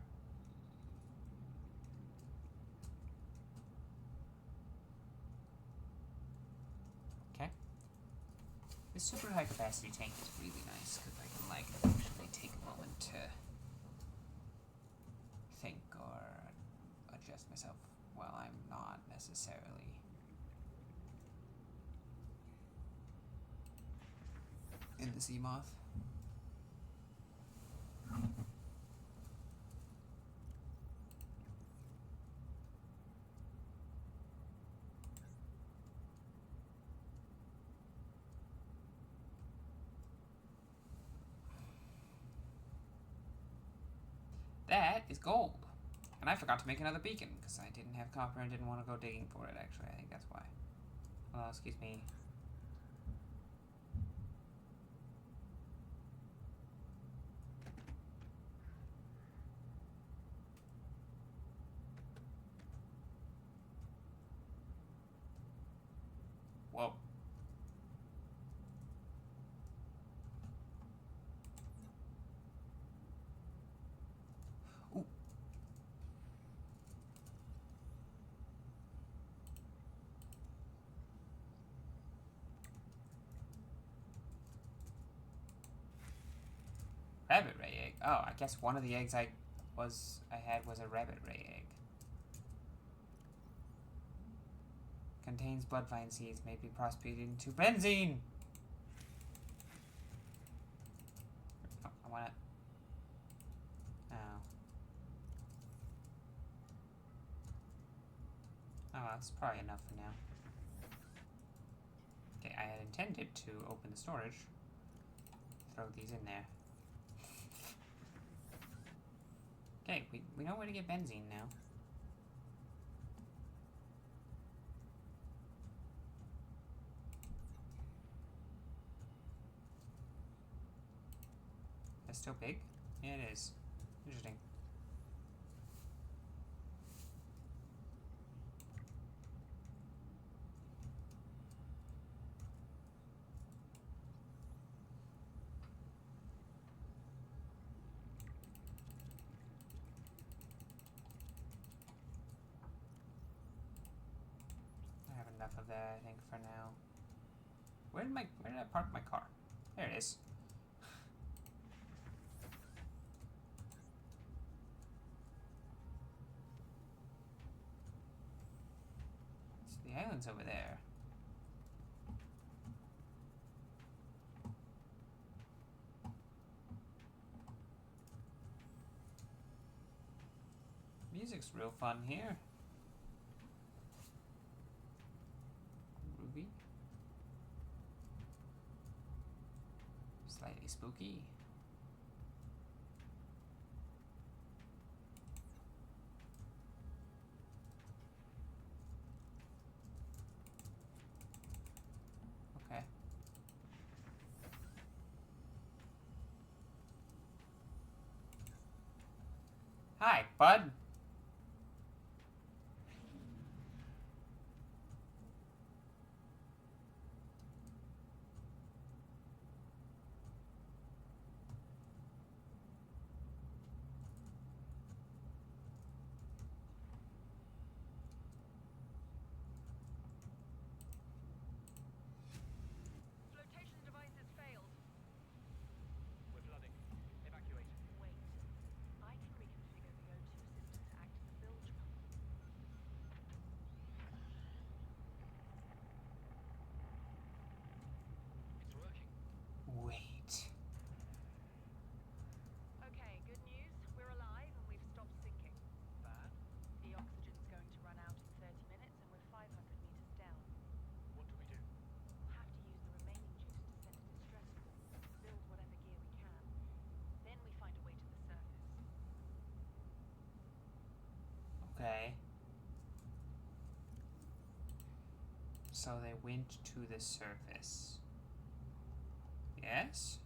This super high capacity tank is really nice because I can like actually take a moment to think or adjust myself while I'm not necessarily in the sea moth. That is gold. And I forgot to make another beacon because I didn't have copper and didn't want to go digging for it, actually. I think that's why. Oh, excuse me. Whoa. Ooh. Rabbit ray egg. Oh, I guess one of the eggs I had was a rabbit ray egg. Contains blood vine seeds, may be prosperated into benzene. Oh, I wanna. Oh. Oh, that's probably enough for now. Okay, I had intended to open the storage. Throw these in there. Okay, we know where to get benzene now. That's still big? Yeah, it is. Interesting. I have enough of that, I think, for now. Where did I park my car? There it is. So the island's over there. Music's real fun here. Ruby. Slightly spooky. Okay. Hi, bud. Flotation devices failed. We're flooding. Evacuate. Wait. I can reconfigure the O2 system to act as a bilge pump. It's working. Wait. Okay, good news. We're alive and we've stopped sinking. Bad. The oxygen's going to run out in 30 minutes and we're 500 meters down. What do we do? We'll have to use the remaining juice to send a distress call, build whatever gear we can. Then we find a way to the surface. Okay. So they went to the surface. Yes?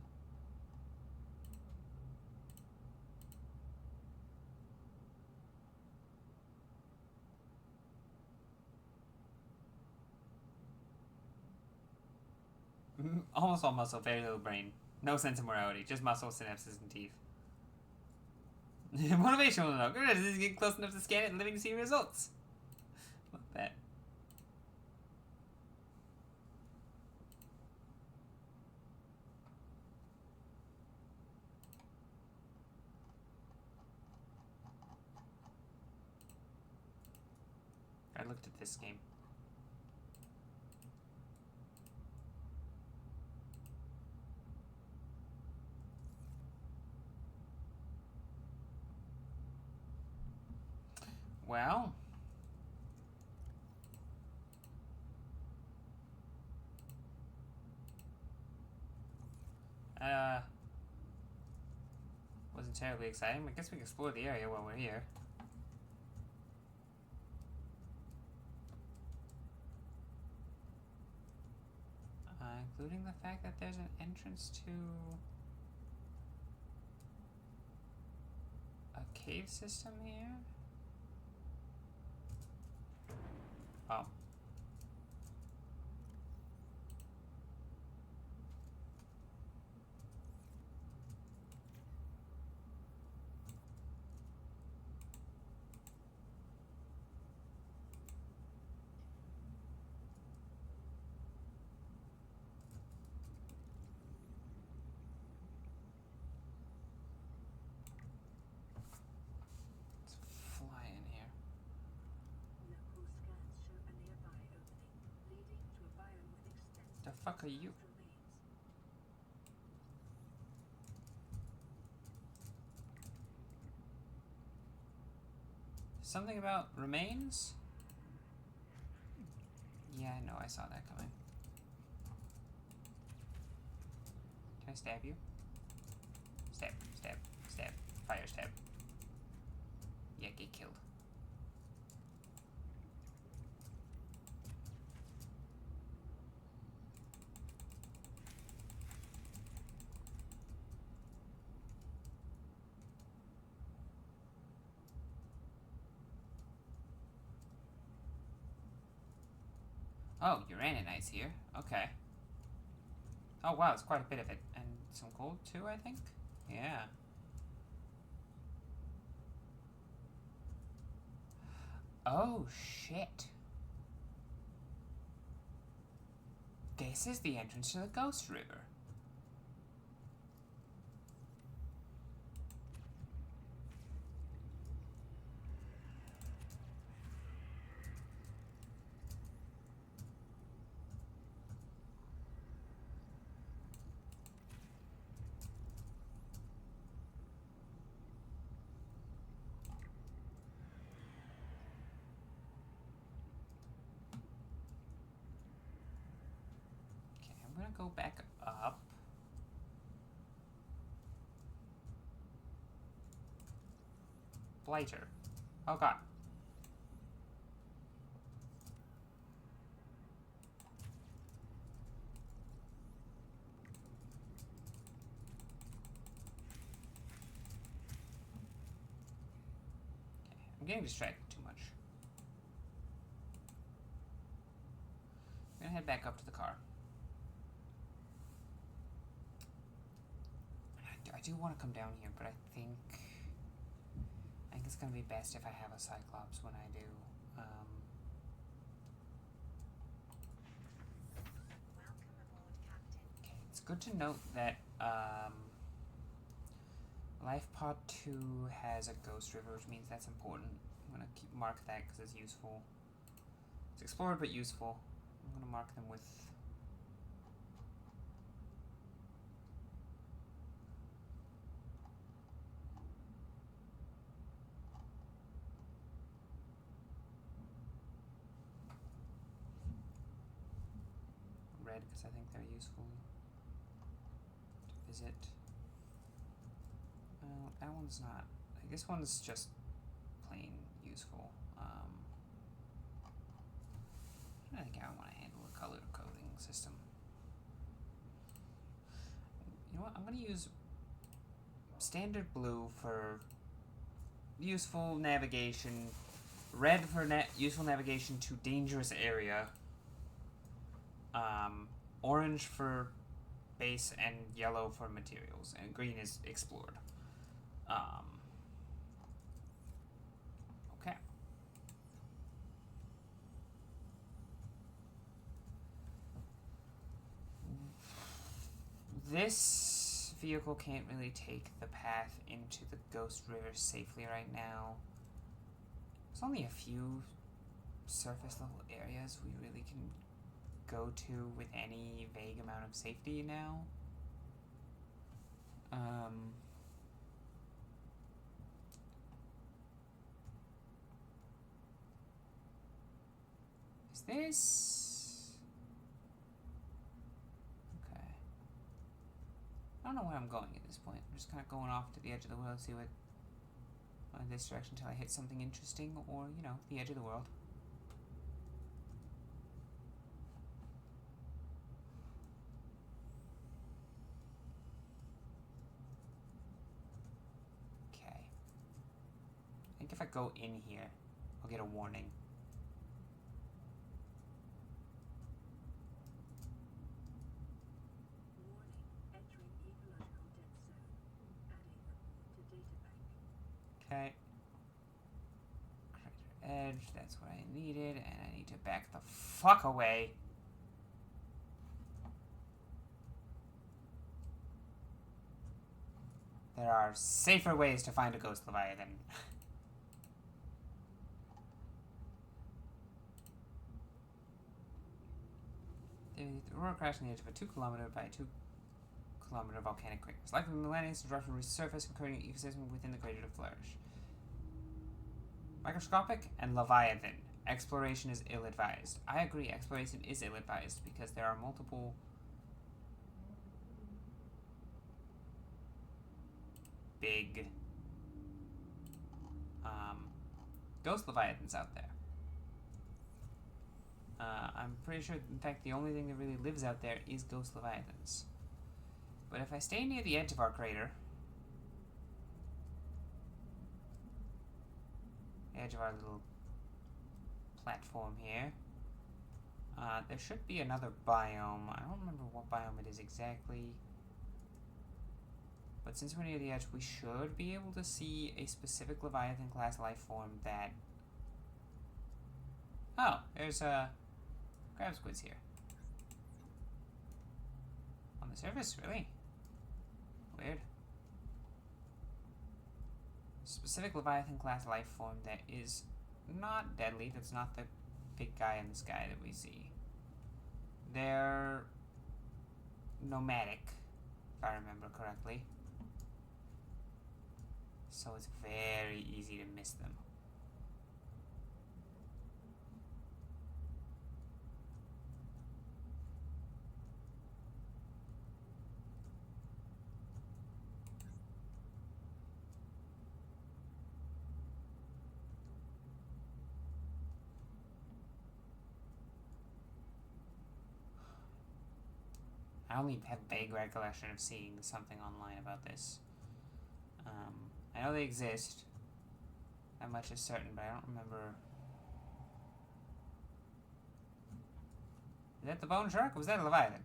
Almost all muscle, very little brain. No sense of morality, just muscle, synapses, and teeth. Motivational enough. Good, this is getting close enough to scan it and living to see results. Love that. I looked at this game. Well, wasn't terribly exciting. I guess we can explore the area while we're here. Including the fact that there's an entrance to a cave system here. Oh. fuck are you? Something about remains? Yeah, I know, I saw that coming. Can I stab you? Stab, stab, stab. Fire stab. Yeah, get killed. Oh, uranite's here. Okay. Oh wow, it's quite a bit of it. And some gold too, I think? Yeah. Oh shit. This is the entrance to the Ghost River. Okay, I'm gonna go back up. Blighter. Oh god. I'm getting distracted too much. I'm gonna head back up to the car. I do want to come down here, but I think it's gonna be best if I have a Cyclops when I do. Okay, it's good to note that Life Pod 2 has a Ghost River, which means that's important. I'm gonna mark that because it's useful. It's explored but useful. I'm gonna mark them with red because I think they're useful to visit. That one's not. Like, this one's just plain useful. I think I want to handle a color coding system. You know what? I'm going to use standard blue for useful navigation, red for useful navigation to dangerous area, orange for base, and yellow for materials, and green is explored. Okay. This vehicle can't really take the path into the Ghost River safely right now. There's only a few surface level areas we really can go to with any vague amount of safety now. Is this... Okay. I don't know where I'm going at this point. I'm just kind of going off to the edge of the world, see what this direction until I hit something interesting, or, you know, the edge of the world. Okay. I think if I go in here, I'll get a warning. Okay. Crater edge, that's what I needed, and I need to back the fuck away. There are safer ways to find a ghost Leviathan. The aurora crashed on the edge of a 2 kilometer by 2 kilometer volcanic crater. It's likely millennia to drop to resurface and creating an ecosystem within the crater to flourish. Microscopic and Leviathan. Exploration is ill-advised. I agree, exploration is ill-advised because there are multiple big ghost Leviathans out there. I'm pretty sure, in fact, the only thing that really lives out there is ghost Leviathans. But if I stay near the edge of our crater, edge of our little platform here, there should be another biome. I don't remember what biome it is exactly. But since we're near the edge, we should be able to see a specific Leviathan class life form that... Oh, there's crab squids here. On the surface, really? Weird. Specific Leviathan class life form that is not deadly, that's not the big guy in the sky that we see. They're nomadic, if I remember correctly. So it's very easy to miss them. I only have vague recollection of seeing something online about this. I know they exist. That much is certain, but I don't remember. Is that the bone shark, or was that a Leviathan?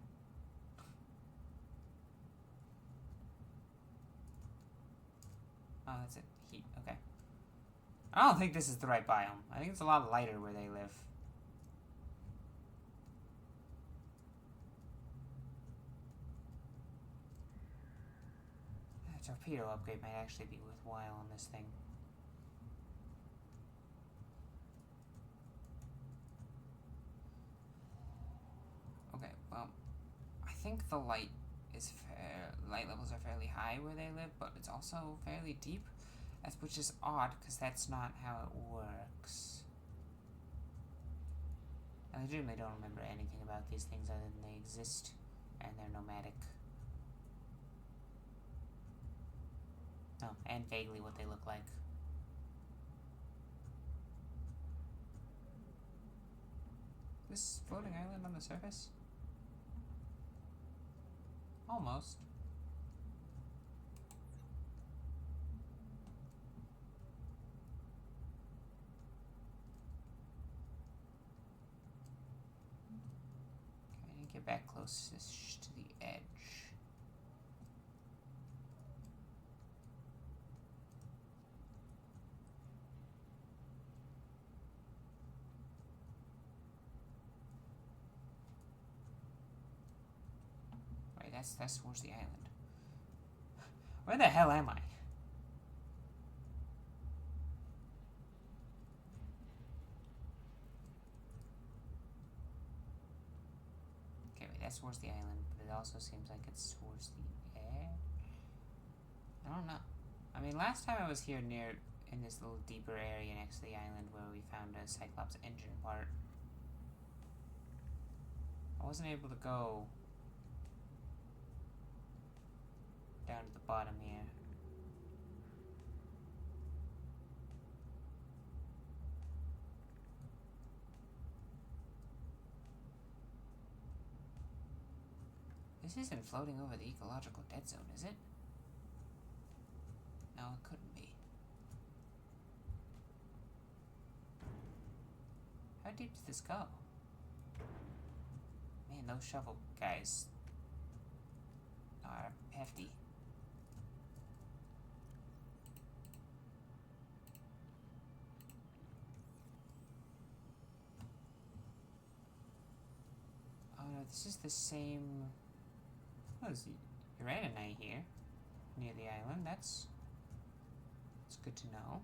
Oh, that's it. Heat. Okay. I don't think this is the right biome. I think it's a lot lighter where they live. Torpedo upgrade might actually be worthwhile on this thing. Okay, well, I think the light levels are fairly high where they live, but it's also fairly deep, which is odd because that's not how it works. I legitimately don't remember anything about these things other than they exist and they're nomadic. Oh, and vaguely what they look like. This floating island on the surface? Almost. Okay, I need to get back closest to the edge. That's towards the island. Where the hell am I? Okay, wait, that's towards the island, but it also seems like it's towards the edge. I don't know. I mean, last time I was here in this little deeper area next to the island where we found a Cyclops engine part, I wasn't able to go down to the bottom here. This isn't floating over the ecological dead zone, is it? No, it couldn't be. How deep does this go? Man, those shovel guys are hefty. Oh no, this is the same... Oh, there's Uranite here, near the island. That's good to know.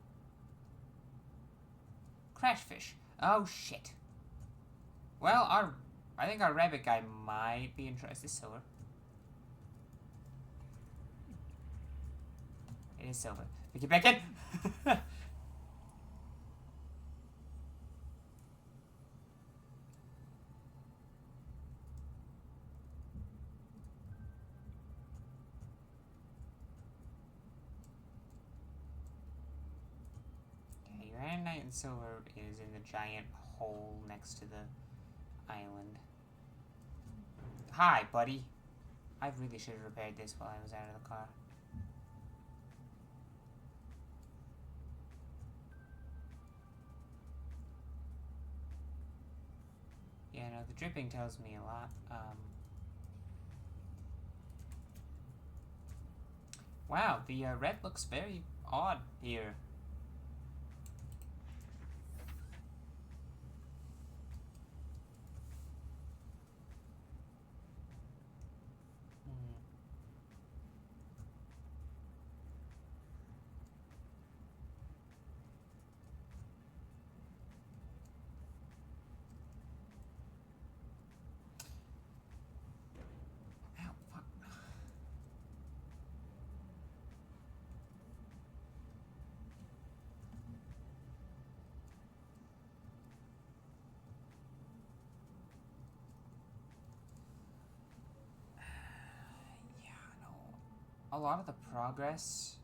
Crash fish. Oh shit. Well, I think our rabbit guy might be interested. Is silver? It is silver. Pick it back in! Okay, uranite and silver is in the giant hole next to the island. Hi, buddy. I really should have repaired this while I was out of the car. Yeah, no, the dripping tells me a lot. Wow, the red looks very odd here. Ow, fuck. Yeah, no. A lot of the progress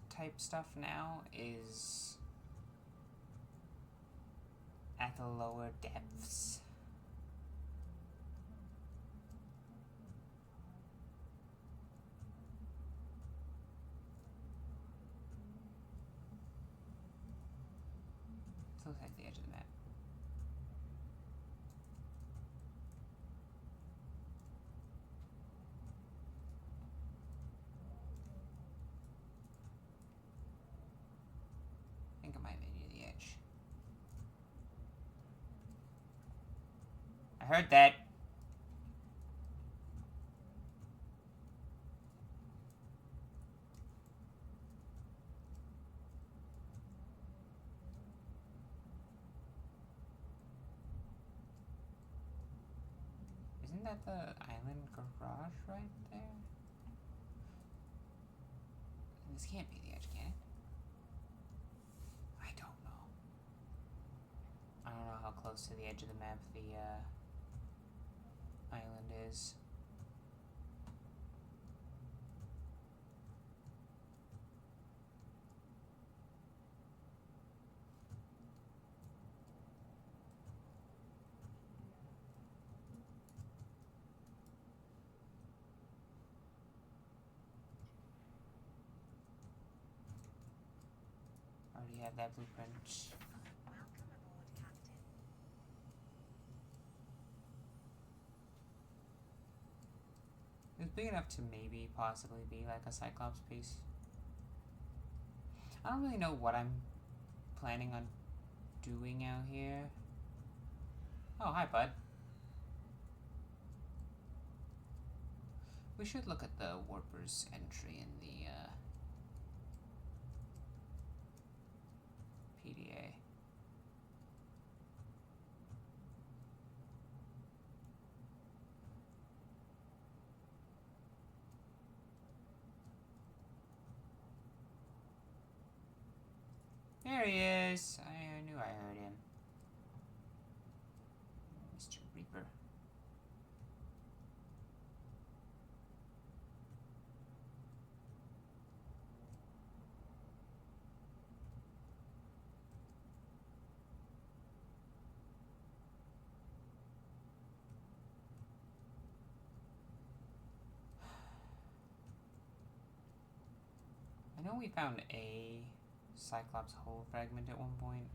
type stuff now is at the lower depths. It looks like the edge of the map. I think it might be near the edge. I heard that. Isn't that the island garage right there? This can't be the edge, can it? I don't know. I don't know how close to the edge of the map the island is. Already have that blueprint. Welcome aboard, Captain. It's big enough to maybe possibly be like a Cyclops piece. I don't really know what I'm planning on doing out here. Oh, hi, bud. We should look at the Warper's entry in the PDA. There he is. I knew I heard him. Mr. Reaper. I know we found a Cyclops hull fragment at one point.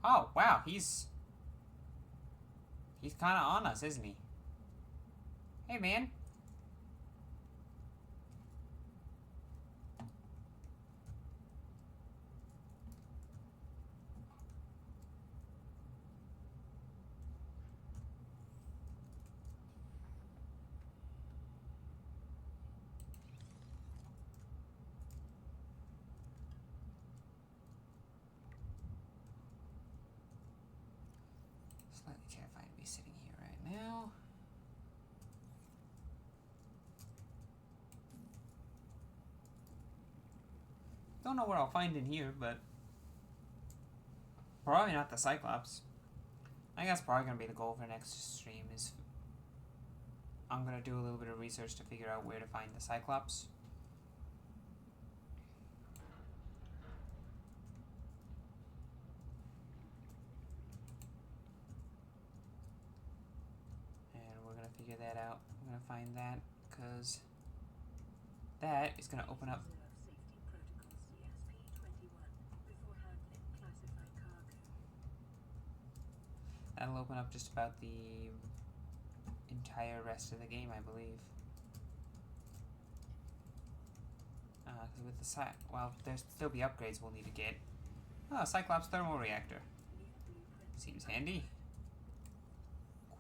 Oh, wow, he's kind of on us, isn't he? Hey, man. Slightly terrifying to be sitting Now... Don't know what I'll find in here, but... Probably not the Cyclops. I think that's probably going to be the goal for next stream is... I'm going to do a little bit of research to figure out where to find the Cyclops. And we're going to figure that out. I'm going to find that, because that is going to open up... That'll open up just about the entire rest of the game, I believe. Because with the well, there's still be upgrades we'll need to get. Oh, Cyclops thermal reactor. Seems handy.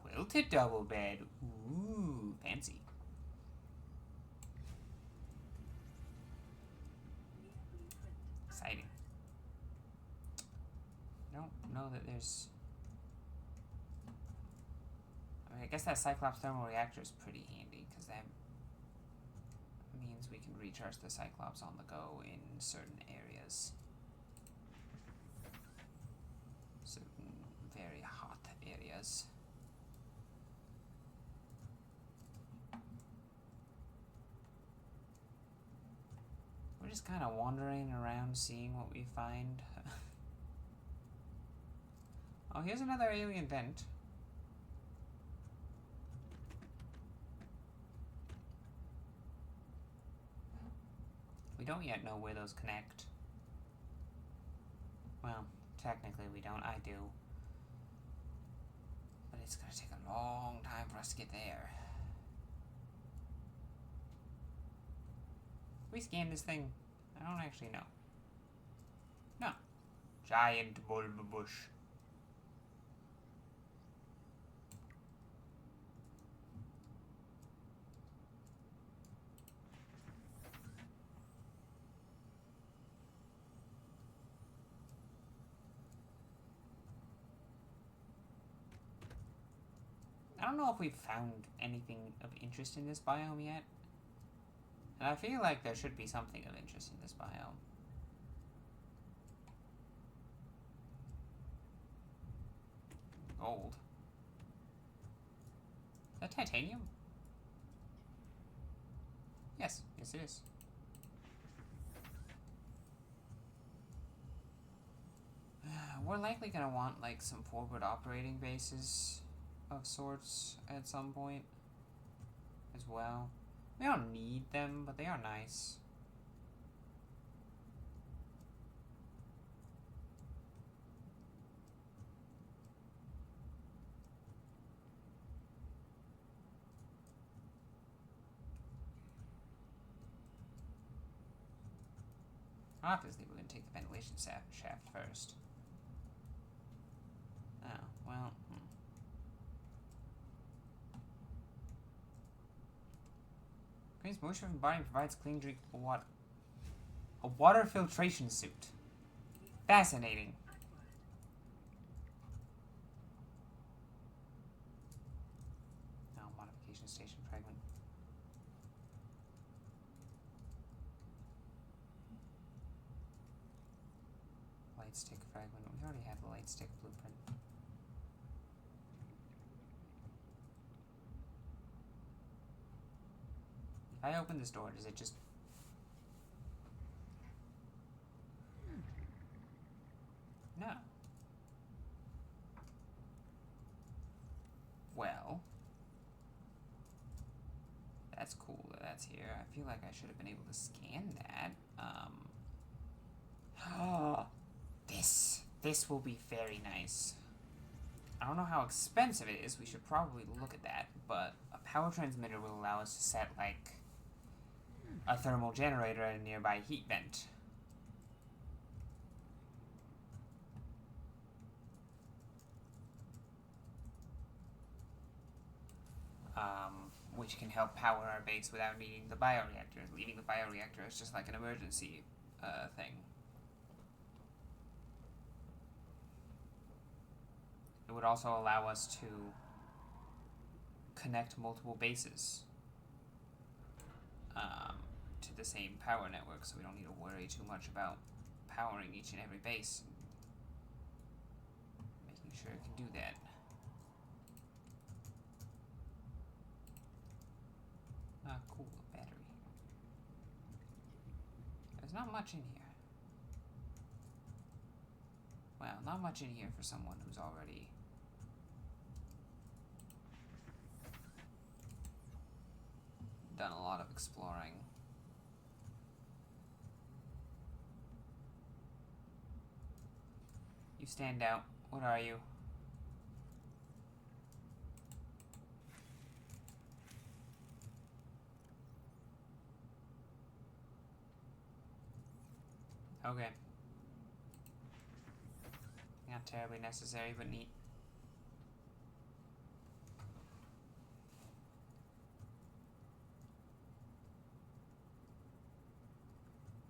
Quilted double bed. Ooh, fancy. Exciting. I don't know that there's... I guess that Cyclops thermal reactor is pretty handy, because that means we can recharge the Cyclops on the go in certain areas. Certain very hot areas. We're just kind of wandering around seeing what we find. Oh, here's another alien vent. We don't yet know where those connect. Well, technically we don't. I do. But it's gonna take a long time for us to get there. We scan this thing? I don't actually know. No. Giant bulb bush. I don't know if we've found anything of interest in this biome yet. And I feel like there should be something of interest in this biome. Gold. Is that titanium? Yes, yes it is. We're likely gonna want like some forward operating bases of sorts at some point as well. We don't need them, but they are nice. Obviously, we're going to take the ventilation shaft first. Oh, well... Cleans moisture from the body and provides clean drinkable water. A water filtration suit. Fascinating. Oh, modification station fragment. Light stick fragment. We already have the light stick blueprint. If I open this door, does it just... No. Well. That's cool that that's here. I feel like I should have been able to scan that. This will be very nice. I don't know how expensive it is. We should probably look at that. But a power transmitter will allow us to set, like, a thermal generator at a nearby heat vent. Which can help power our base without needing the bioreactor. Leaving the bioreactor is just like an emergency thing. It would also allow us to connect multiple bases to the same power network, so we don't need to worry too much about powering each and every base. Making sure it can do that. Ah, cool, a battery. There's not much in here. Well, not much in here for someone who's already done a lot of exploring. You stand out. What are you? Okay. Not terribly necessary, but neat.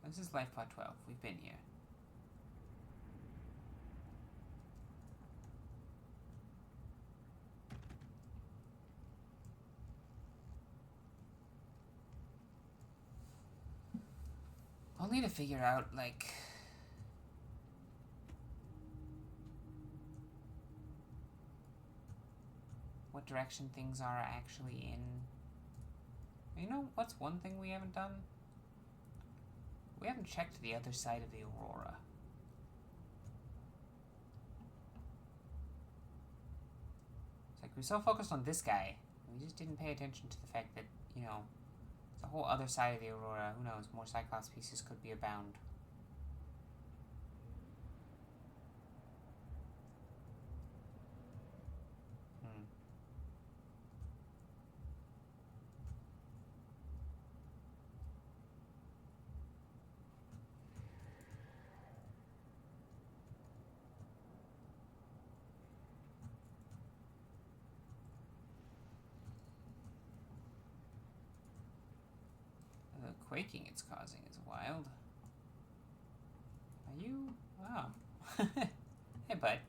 This is Life Pod 12. We've been here. I'll need to figure out, like, what direction things are actually in. You know, what's one thing we haven't done? We haven't checked the other side of the aurora. It's like we're so focused on this guy, we just didn't pay attention to the fact that, you know, the whole other side of the aurora. Who knows? More Cyclops pieces could be abound. The quaking it's causing is wild. Are you? Oh. Hey, bud.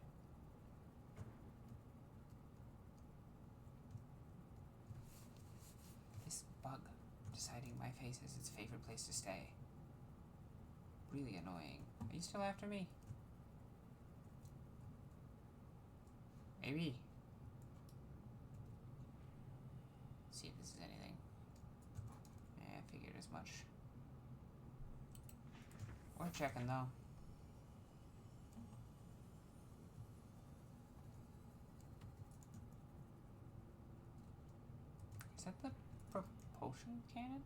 This bug deciding my face is its favorite place to stay. Really annoying. Are you still after me? Maybe. See if this is anything. Yeah, I figured as much. We're checking though. Is that the propulsion cannon?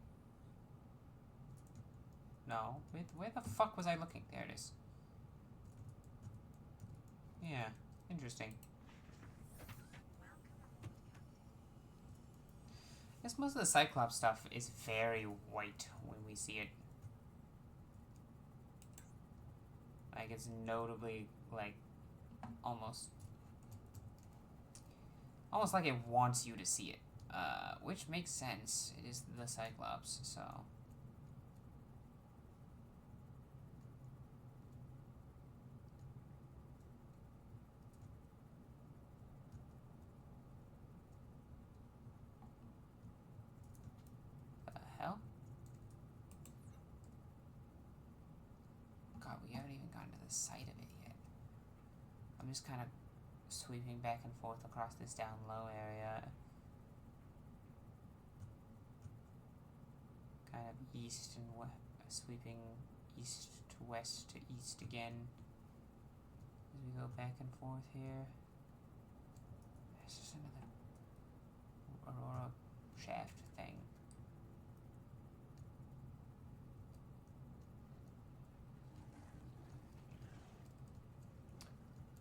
No. Where the fuck was I looking? There it is. Yeah, interesting. I guess most of the Cyclops stuff is very white when we see it. Like, it's notably, like, almost like it wants you to see it. Which makes sense. It is the Cyclops, so... The hell? God, we haven't even gotten to the site of it yet. I'm just kind of sweeping back and forth across this down low area. Kind of east and sweeping east to west to east again as we go back and forth here. There's just another aurora shaft thing.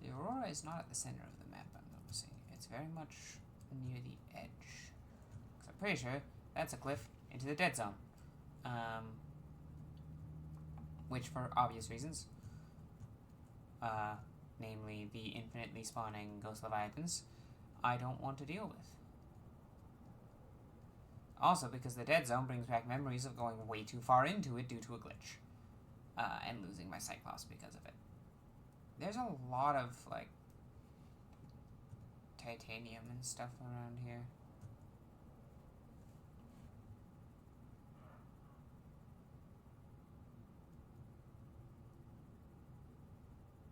The aurora is not at the center of the map, I'm noticing. It's very much near the edge. 'Cause I'm pretty sure that's a cliff into the dead zone. Which, for obvious reasons, namely the infinitely spawning ghost leviathans, I don't want to deal with. Also, because the dead zone brings back memories of going way too far into it due to a glitch. And losing my Cyclops because of it. There's a lot of, like, titanium and stuff around here.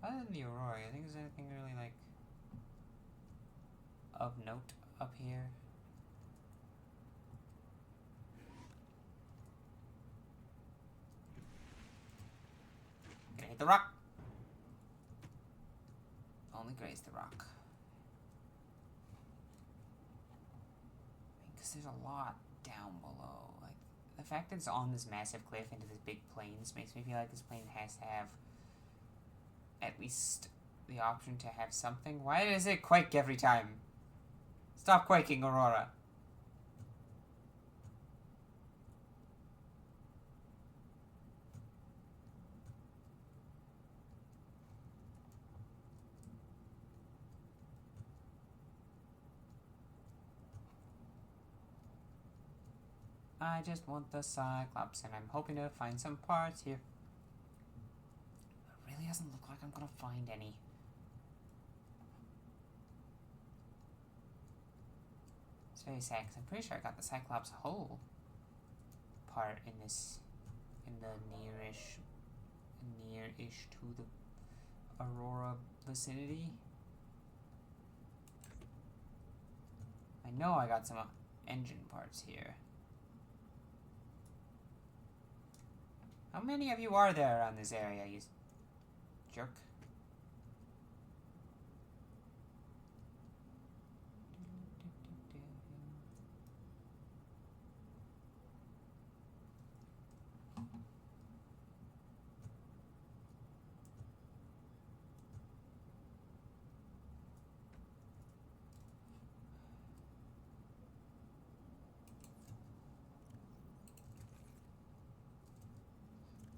Other than the aurora, I think there's anything really like of note up here. Gonna hit the rock. Only graze the rock. Because there's a lot down below. Like the fact that it's on this massive cliff into this big plains makes me feel like this plane has to have at least the option to have something. Why does it quake every time? Stop quaking, Aurora. I just want the Cyclops, and I'm hoping to find some parts here. It really doesn't look like I'm gonna find any. It's very sad, because I'm pretty sure I got the Cyclops hull part in this, in the near-ish to the Aurora vicinity. I know I got some engine parts here. How many of you are there around this area, you jerk?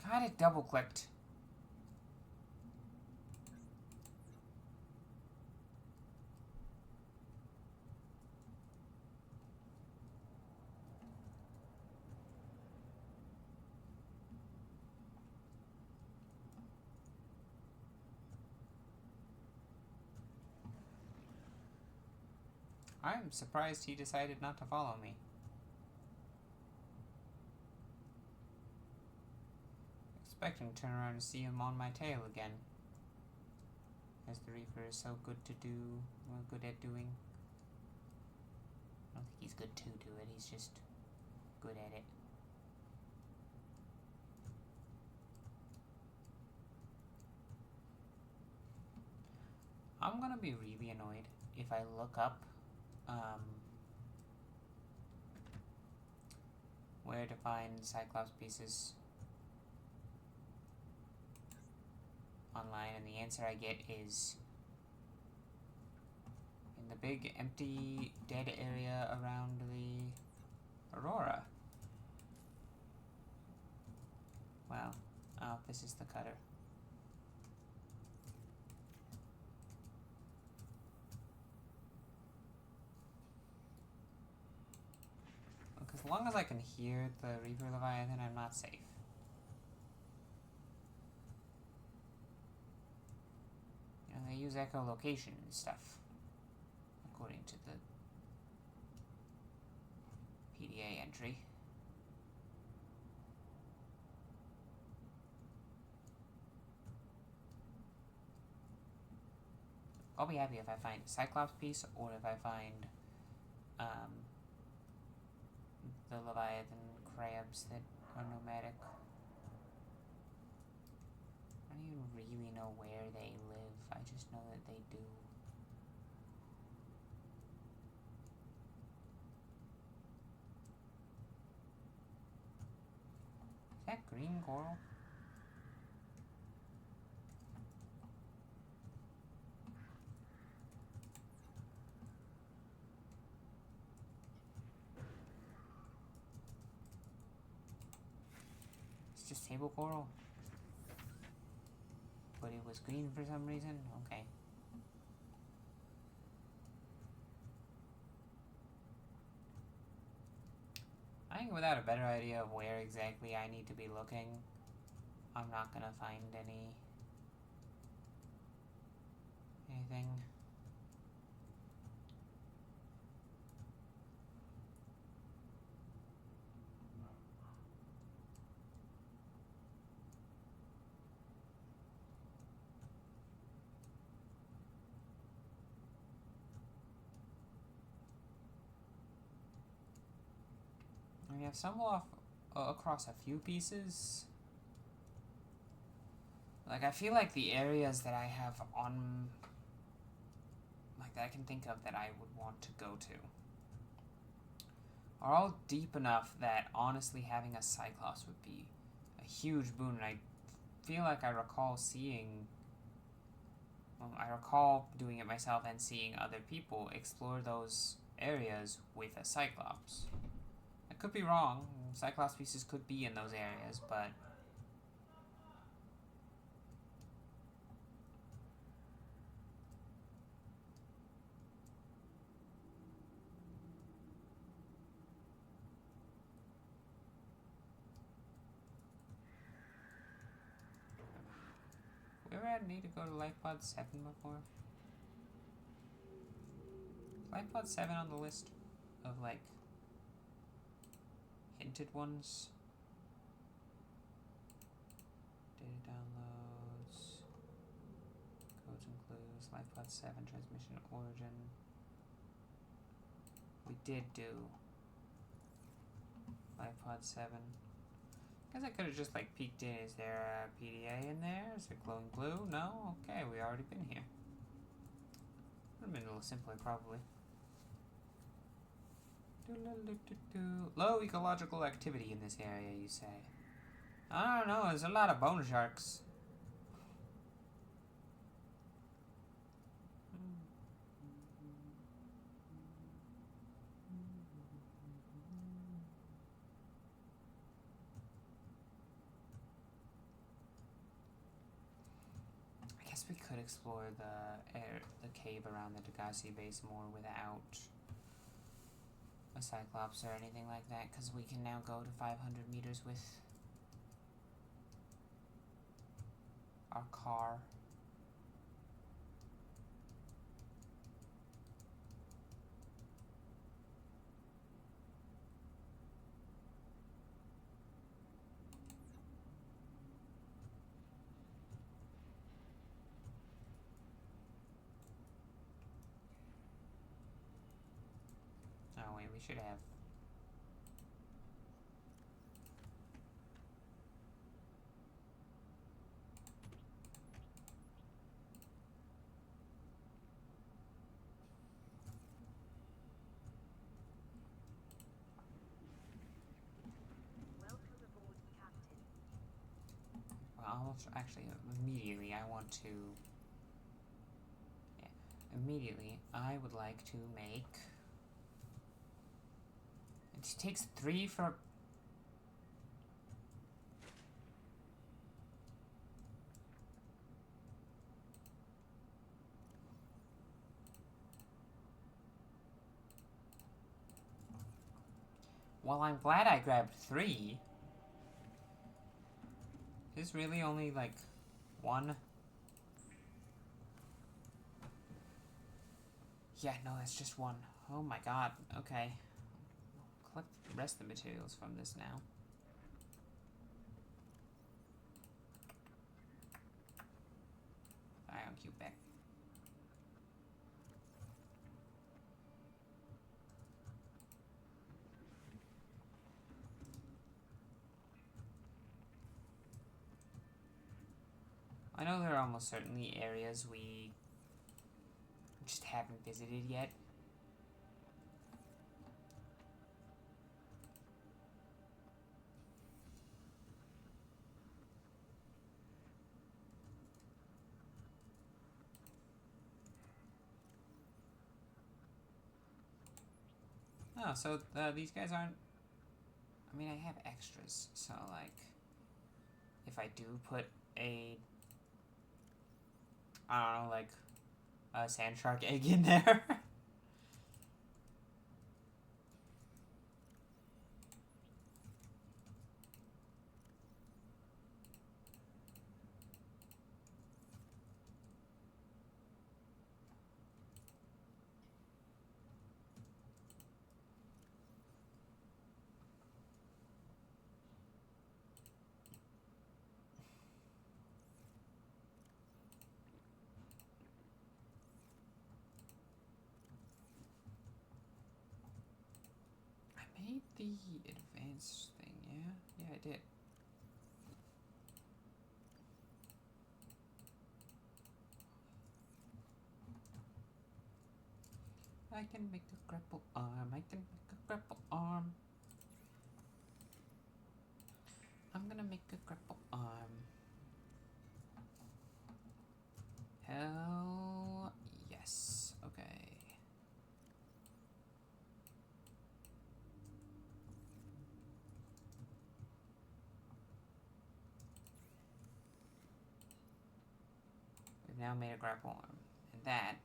God, it double clicked. I'm surprised he decided not to follow me. Expecting to turn around and see him on my tail again. As the Reaper is so good to do, well, good at doing. I don't think he's good to do it, he's just good at it. I'm gonna be really annoyed if I look up where to find Cyclops pieces online, and the answer I get is in the big empty dead area around the Aurora. Wow. Oh, this is the cutter. As long as I can hear the Reaper Leviathan, I'm not safe. You know, they use echolocation and stuff, according to the PDA entry. I'll be happy if I find a Cyclops piece, or if I find the Leviathan crabs that are nomadic. I don't even really know where they live, I just know that they do. Is that green coral? Just table coral? But it was green for some reason? Okay. I think without a better idea of where exactly I need to be looking, I'm not gonna find anything. I've stumbled off across a few pieces. Like, I feel like the areas that I have on, like, that I can think of that I would want to go to are all deep enough that honestly having a Cyclops would be a huge boon. And I feel like I recall seeing, well, I recall doing it myself and seeing other people explore those areas with a Cyclops. I could be wrong. Cyclops pieces could be in those areas, but we ever had need to go to Lifepod 7 before? Is Lifepod 7 on the list of, like, hinted ones? Data downloads, codes and clues, Lifepod 7, transmission origin. We did do Lifepod 7. Guess I could have just, like, peeked in. Is there a PDA in there? Is there glowing blue? No? Okay, we already been here. Would have been a little simpler, probably. Low ecological activity in this area, you say? I don't know, there's a lot of bone sharks. I guess we could explore the cave around the Degassi base more without a Cyclops or anything like that, because we can now go to 500 meters with our car. Oh wait, we should have. Welcome aboard, Captain. Well, actually, immediately I want to. Yeah, immediately I would like to make. It takes 3 for. Well, I'm glad I grabbed 3. Is really only like 1? Yeah, no, it's just 1. Oh my god, okay. Collect the rest of the materials from this now. Ion cube back. I know there are almost certainly areas we just haven't visited yet. Oh, so these guys aren't. I mean, I have extras, so like, if I do put a, I don't know, like, a sand shark egg in there. complete the advanced thing, yeah? Yeah, I did. I can make a grapple arm. I can make a grapple arm. I'm gonna make a grapple arm. Hell yes. Okay. We've now made a grapple arm. And that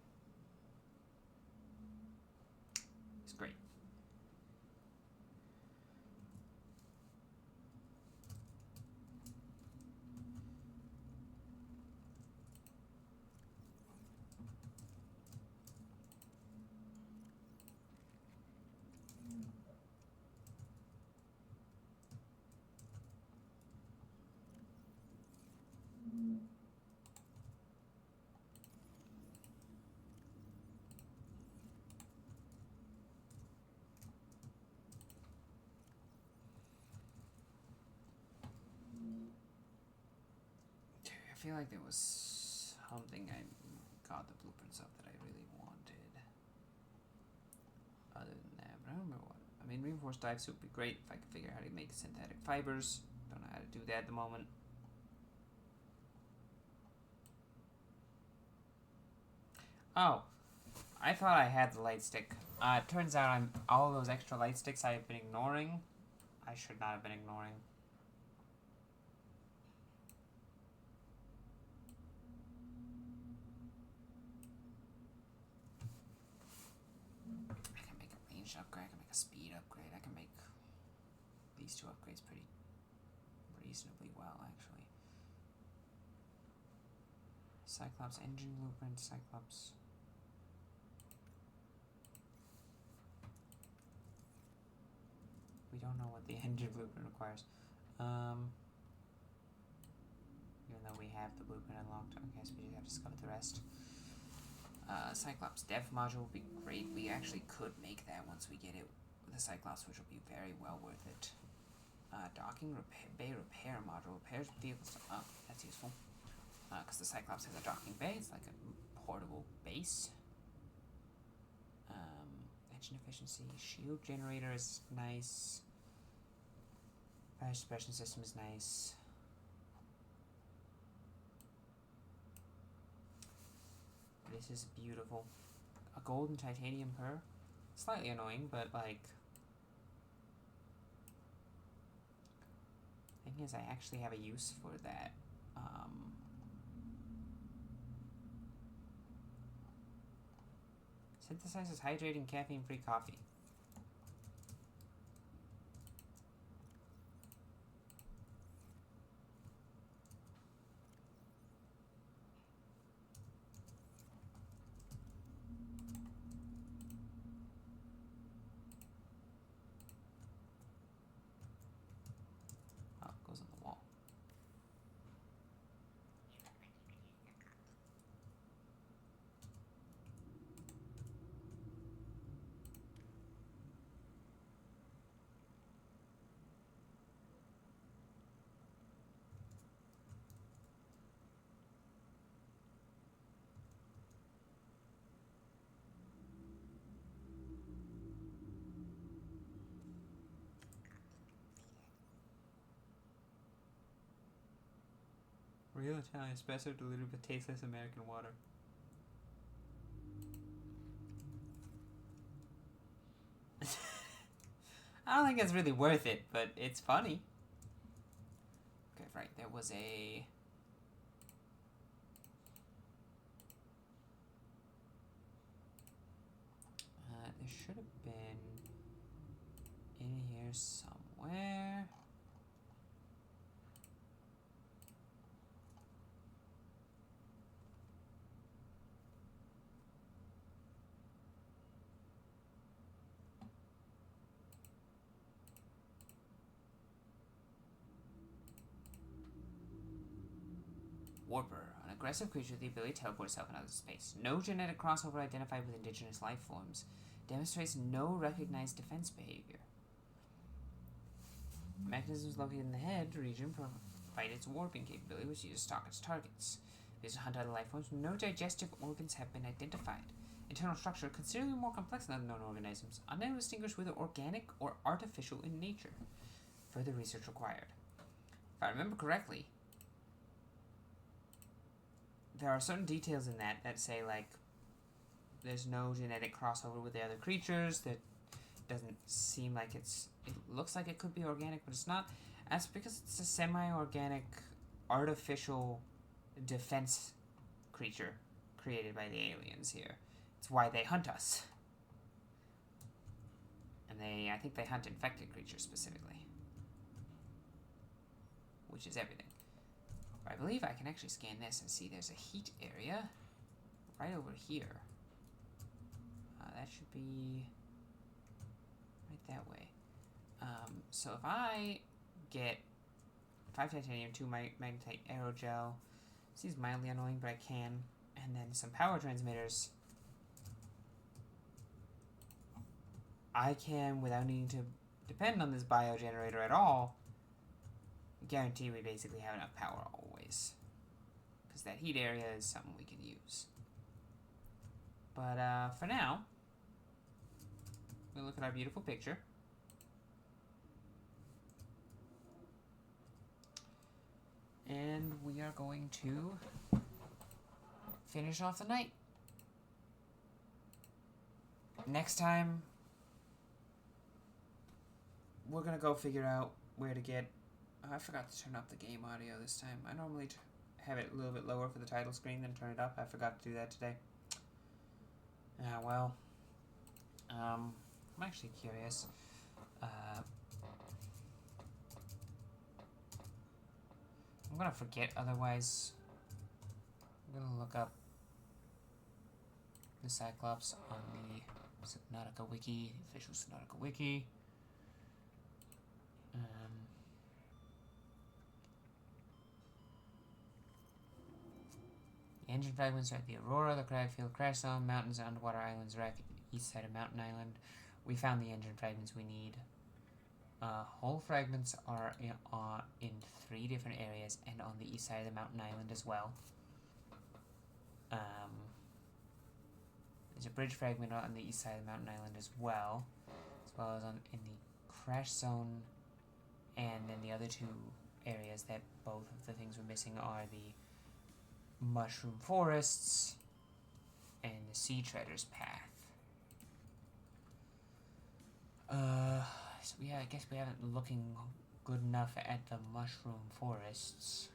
is great. I feel like there was something I got the blueprints of that I really wanted. Other than that, but I don't remember what. I mean, reinforced dive suit would be great if I could figure out how to make synthetic fibers. Don't know how to do that at the moment. Oh, I thought I had the light stick. Turns out all those extra light sticks I've been ignoring. I should not have been ignoring. I can make a range upgrade. I can make a speed upgrade. I can make these two upgrades pretty reasonably well, actually. Cyclops engine blueprint. Cyclops. We don't know what the engine blueprint requires. Even though we have the blueprint unlocked, I guess we just have to discover the rest. Cyclops dev module would be great. We actually could make that once we get it. The Cyclops, which will be very well worth it. Docking bay repair module repairs vehicles. Oh, that's useful. Because the Cyclops has a docking bay. It's like a portable base. Engine efficiency. Shield generator is nice. Fire suppression system is nice. This is beautiful. A gold and titanium pearl. Slightly annoying, but like... Thing is, I actually have a use for that. Synthesizes hydrating caffeine-free coffee. Oh, it goes on the wall. Real Italian espresso diluted with tasteless American water. I don't think it's really worth it, but it's funny. Okay, right, there was a... there should have been in here somewhere. Warper, an aggressive creature with the ability to teleport itself in outer space. No genetic crossover identified with indigenous life forms. Demonstrates no recognized defense behavior. Mechanisms located in the head region provide its warping capability, which uses stalk its targets. These hunt other life forms. No digestive organs have been identified. Internal structure considerably more complex than known organisms, unable to distinguish whether organic or artificial in nature. Further research required. If I remember correctly, there are certain details in that say, like, there's no genetic crossover with the other creatures, that doesn't seem like it looks like it could be organic, but it's not. That's because it's a semi-organic, artificial defense creature created by the aliens here. It's why they hunt us. And I think they hunt infected creatures specifically. Which is everything. I believe I can actually scan this and see there's a heat area right over here. That should be right that way. So if I get 5 titanium, 2 magnetite aerogel, this is mildly annoying, but I can, and then some power transmitters, I can, without needing to depend on this biogenerator at all, guarantee we basically have enough power always. Because that heat area is something we can use. But for now, we'll look at our beautiful picture. And we are going to finish off the night. Next time, we're going to go figure out where to get... I forgot to turn up the game audio this time. I normally have it a little bit lower for the title screen than turn it up. I forgot to do that today. Well, I'm actually curious. I'm gonna forget otherwise. I'm gonna look up the Cyclops on the Subnautica wiki, the official Subnautica wiki. The engine fragments are at the Aurora, the Cragfield, Crash Zone, Mountains, Underwater Islands, Wreck, east side of Mountain Island. We found the engine fragments we need. Hull fragments are in 3 different areas and on the east side of the Mountain Island as well. There's a bridge fragment on the east side of the Mountain Island as well as in the Crash Zone, and then the other 2 areas that both of the things we're missing are the Mushroom Forests and the Sea Treader's Path. So yeah, I guess we haven't looking good enough at the Mushroom Forests.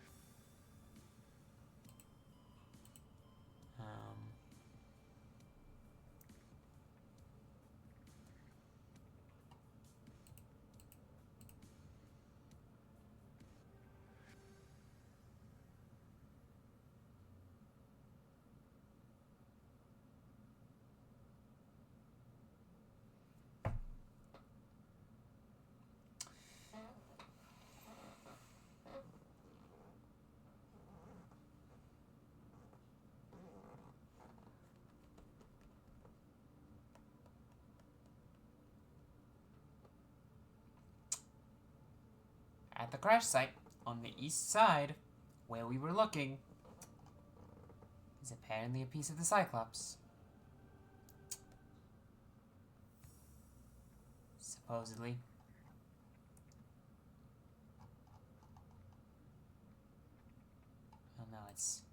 At the crash site, on the east side, where we were looking, is apparently a piece of the Cyclops. Supposedly. Oh no, it's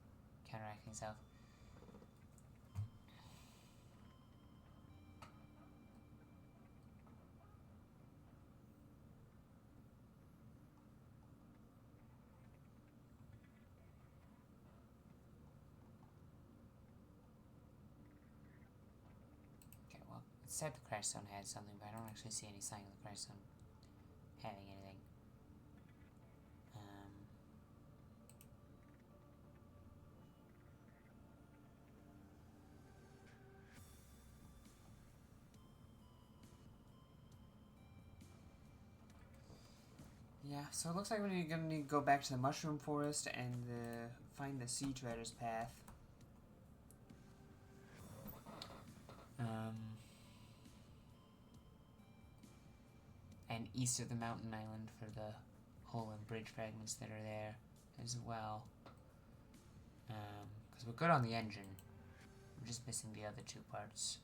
counteracting itself. It said the crash zone had something, but I don't actually see any sign of the crash zone having anything. Yeah, so it looks like we're gonna need to go back to the Mushroom Forest and find the Sea Treader's Path. and east of the mountain island for the hull and bridge fragments that are there as well. Because we're good on the engine. We're just missing the other two parts.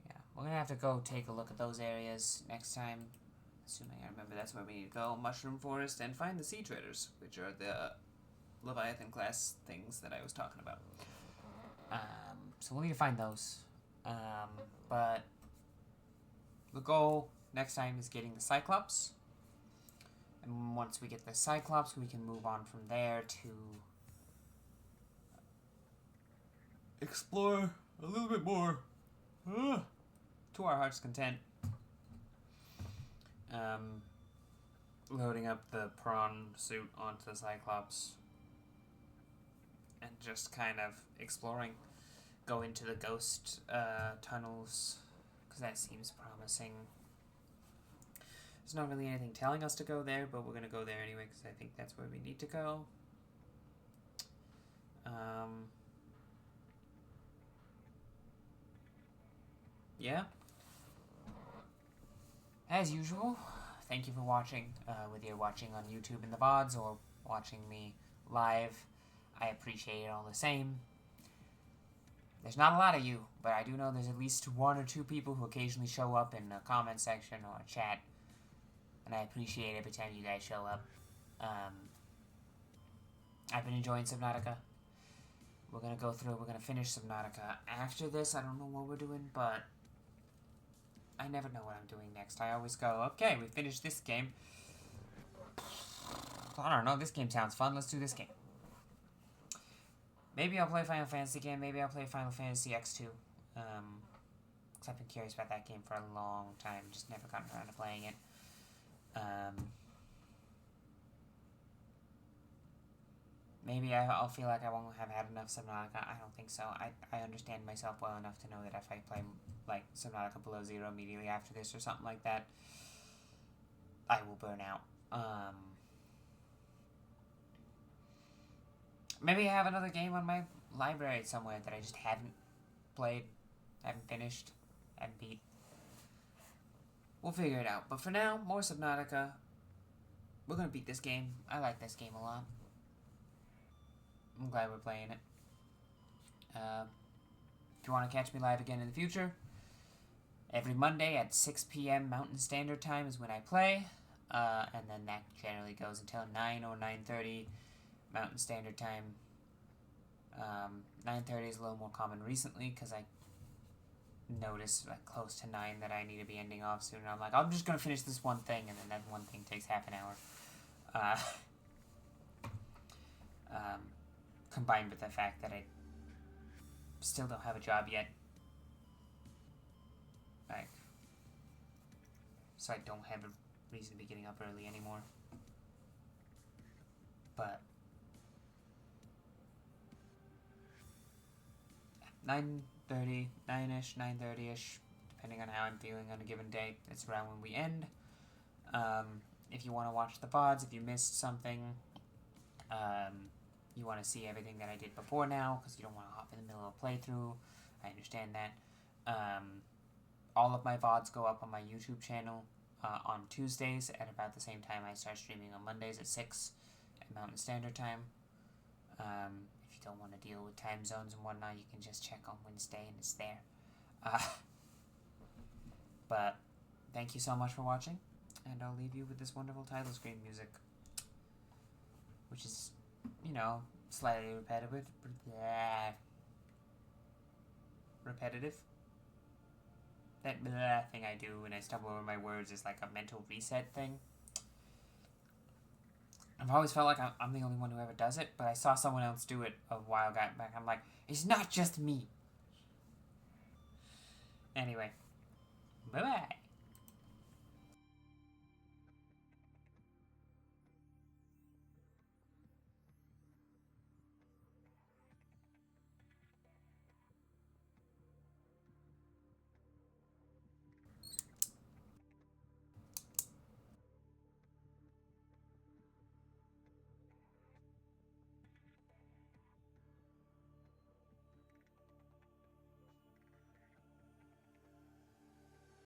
Yeah, we're gonna have to go take a look at those areas next time. Assuming I remember that's where we need to go. Mushroom Forest and find the Sea Traders, which are the Leviathan class things that I was talking about. So we'll need to find those. But the goal next time is getting the Cyclops. And once we get the Cyclops, we can move on from there to explore a little bit more to our heart's content. Loading up the prawn suit onto the Cyclops and just kind of exploring. Go into the ghost tunnels, because that seems promising. There's not really anything telling us to go there, but we're going to go there anyway, because I think that's where we need to go. Yeah. As usual, thank you for watching, whether you're watching on YouTube in the VODs or watching me live. I appreciate it all the same. There's not a lot of you, but I do know there's at least 1 or 2 people who occasionally show up in the comment section or chat, and I appreciate every time you guys show up. I've been enjoying Subnautica. We're gonna go through, we're gonna finish Subnautica. After this, I don't know what we're doing, but I never know what I'm doing next. I always go, okay, we finished this game. I don't know, this game sounds fun, let's do this game. Maybe I'll play Final Fantasy again, maybe I'll play Final Fantasy X2. Because I've been curious about that game for a long time, just never gotten around to playing it. Maybe I'll feel like I won't have had enough Subnautica. I don't think so. I understand myself well enough to know that if I play like Subnautica Below Zero immediately after this or something like that, I will burn out. Maybe I have another game on my library somewhere that I just haven't played, haven't finished, haven't beat. We'll figure it out. But for now, more Subnautica. We're gonna beat this game. I like this game a lot. I'm glad we're playing it. If you want to catch me live again in the future, every Monday at 6 p.m. Mountain Standard Time is when I play. And then that generally goes until 9 or 9:30 Mountain Standard Time. 9:30 is a little more common recently because I noticed like close to 9 that I need to be ending off soon. And I'm like, I'm just going to finish this one thing, and then that one thing takes half an hour. Combined with the fact that I still don't have a job yet. Like, so I don't have a reason to be getting up early anymore. But 9:30, 9-ish, 9:30-ish, depending on how I'm feeling on a given day. It's around when we end. If you want to watch the VODs, if you missed something, you want to see everything that I did before now, because you don't want to hop in the middle of a playthrough. I understand that. All of my VODs go up on my YouTube channel on Tuesdays at about the same time I start streaming on Mondays at 6 at Mountain Standard Time. If you don't want to deal with time zones and whatnot, you can just check on Wednesday and it's there. But thank you so much for watching, and I'll leave you with this wonderful title screen music, which is, you know, slightly repetitive. That blah thing I do when I stumble over my words is like a mental reset thing. I've always felt like I'm the only one who ever does it, but I saw someone else do it a while back. I'm like, it's not just me. Anyway, bye-bye.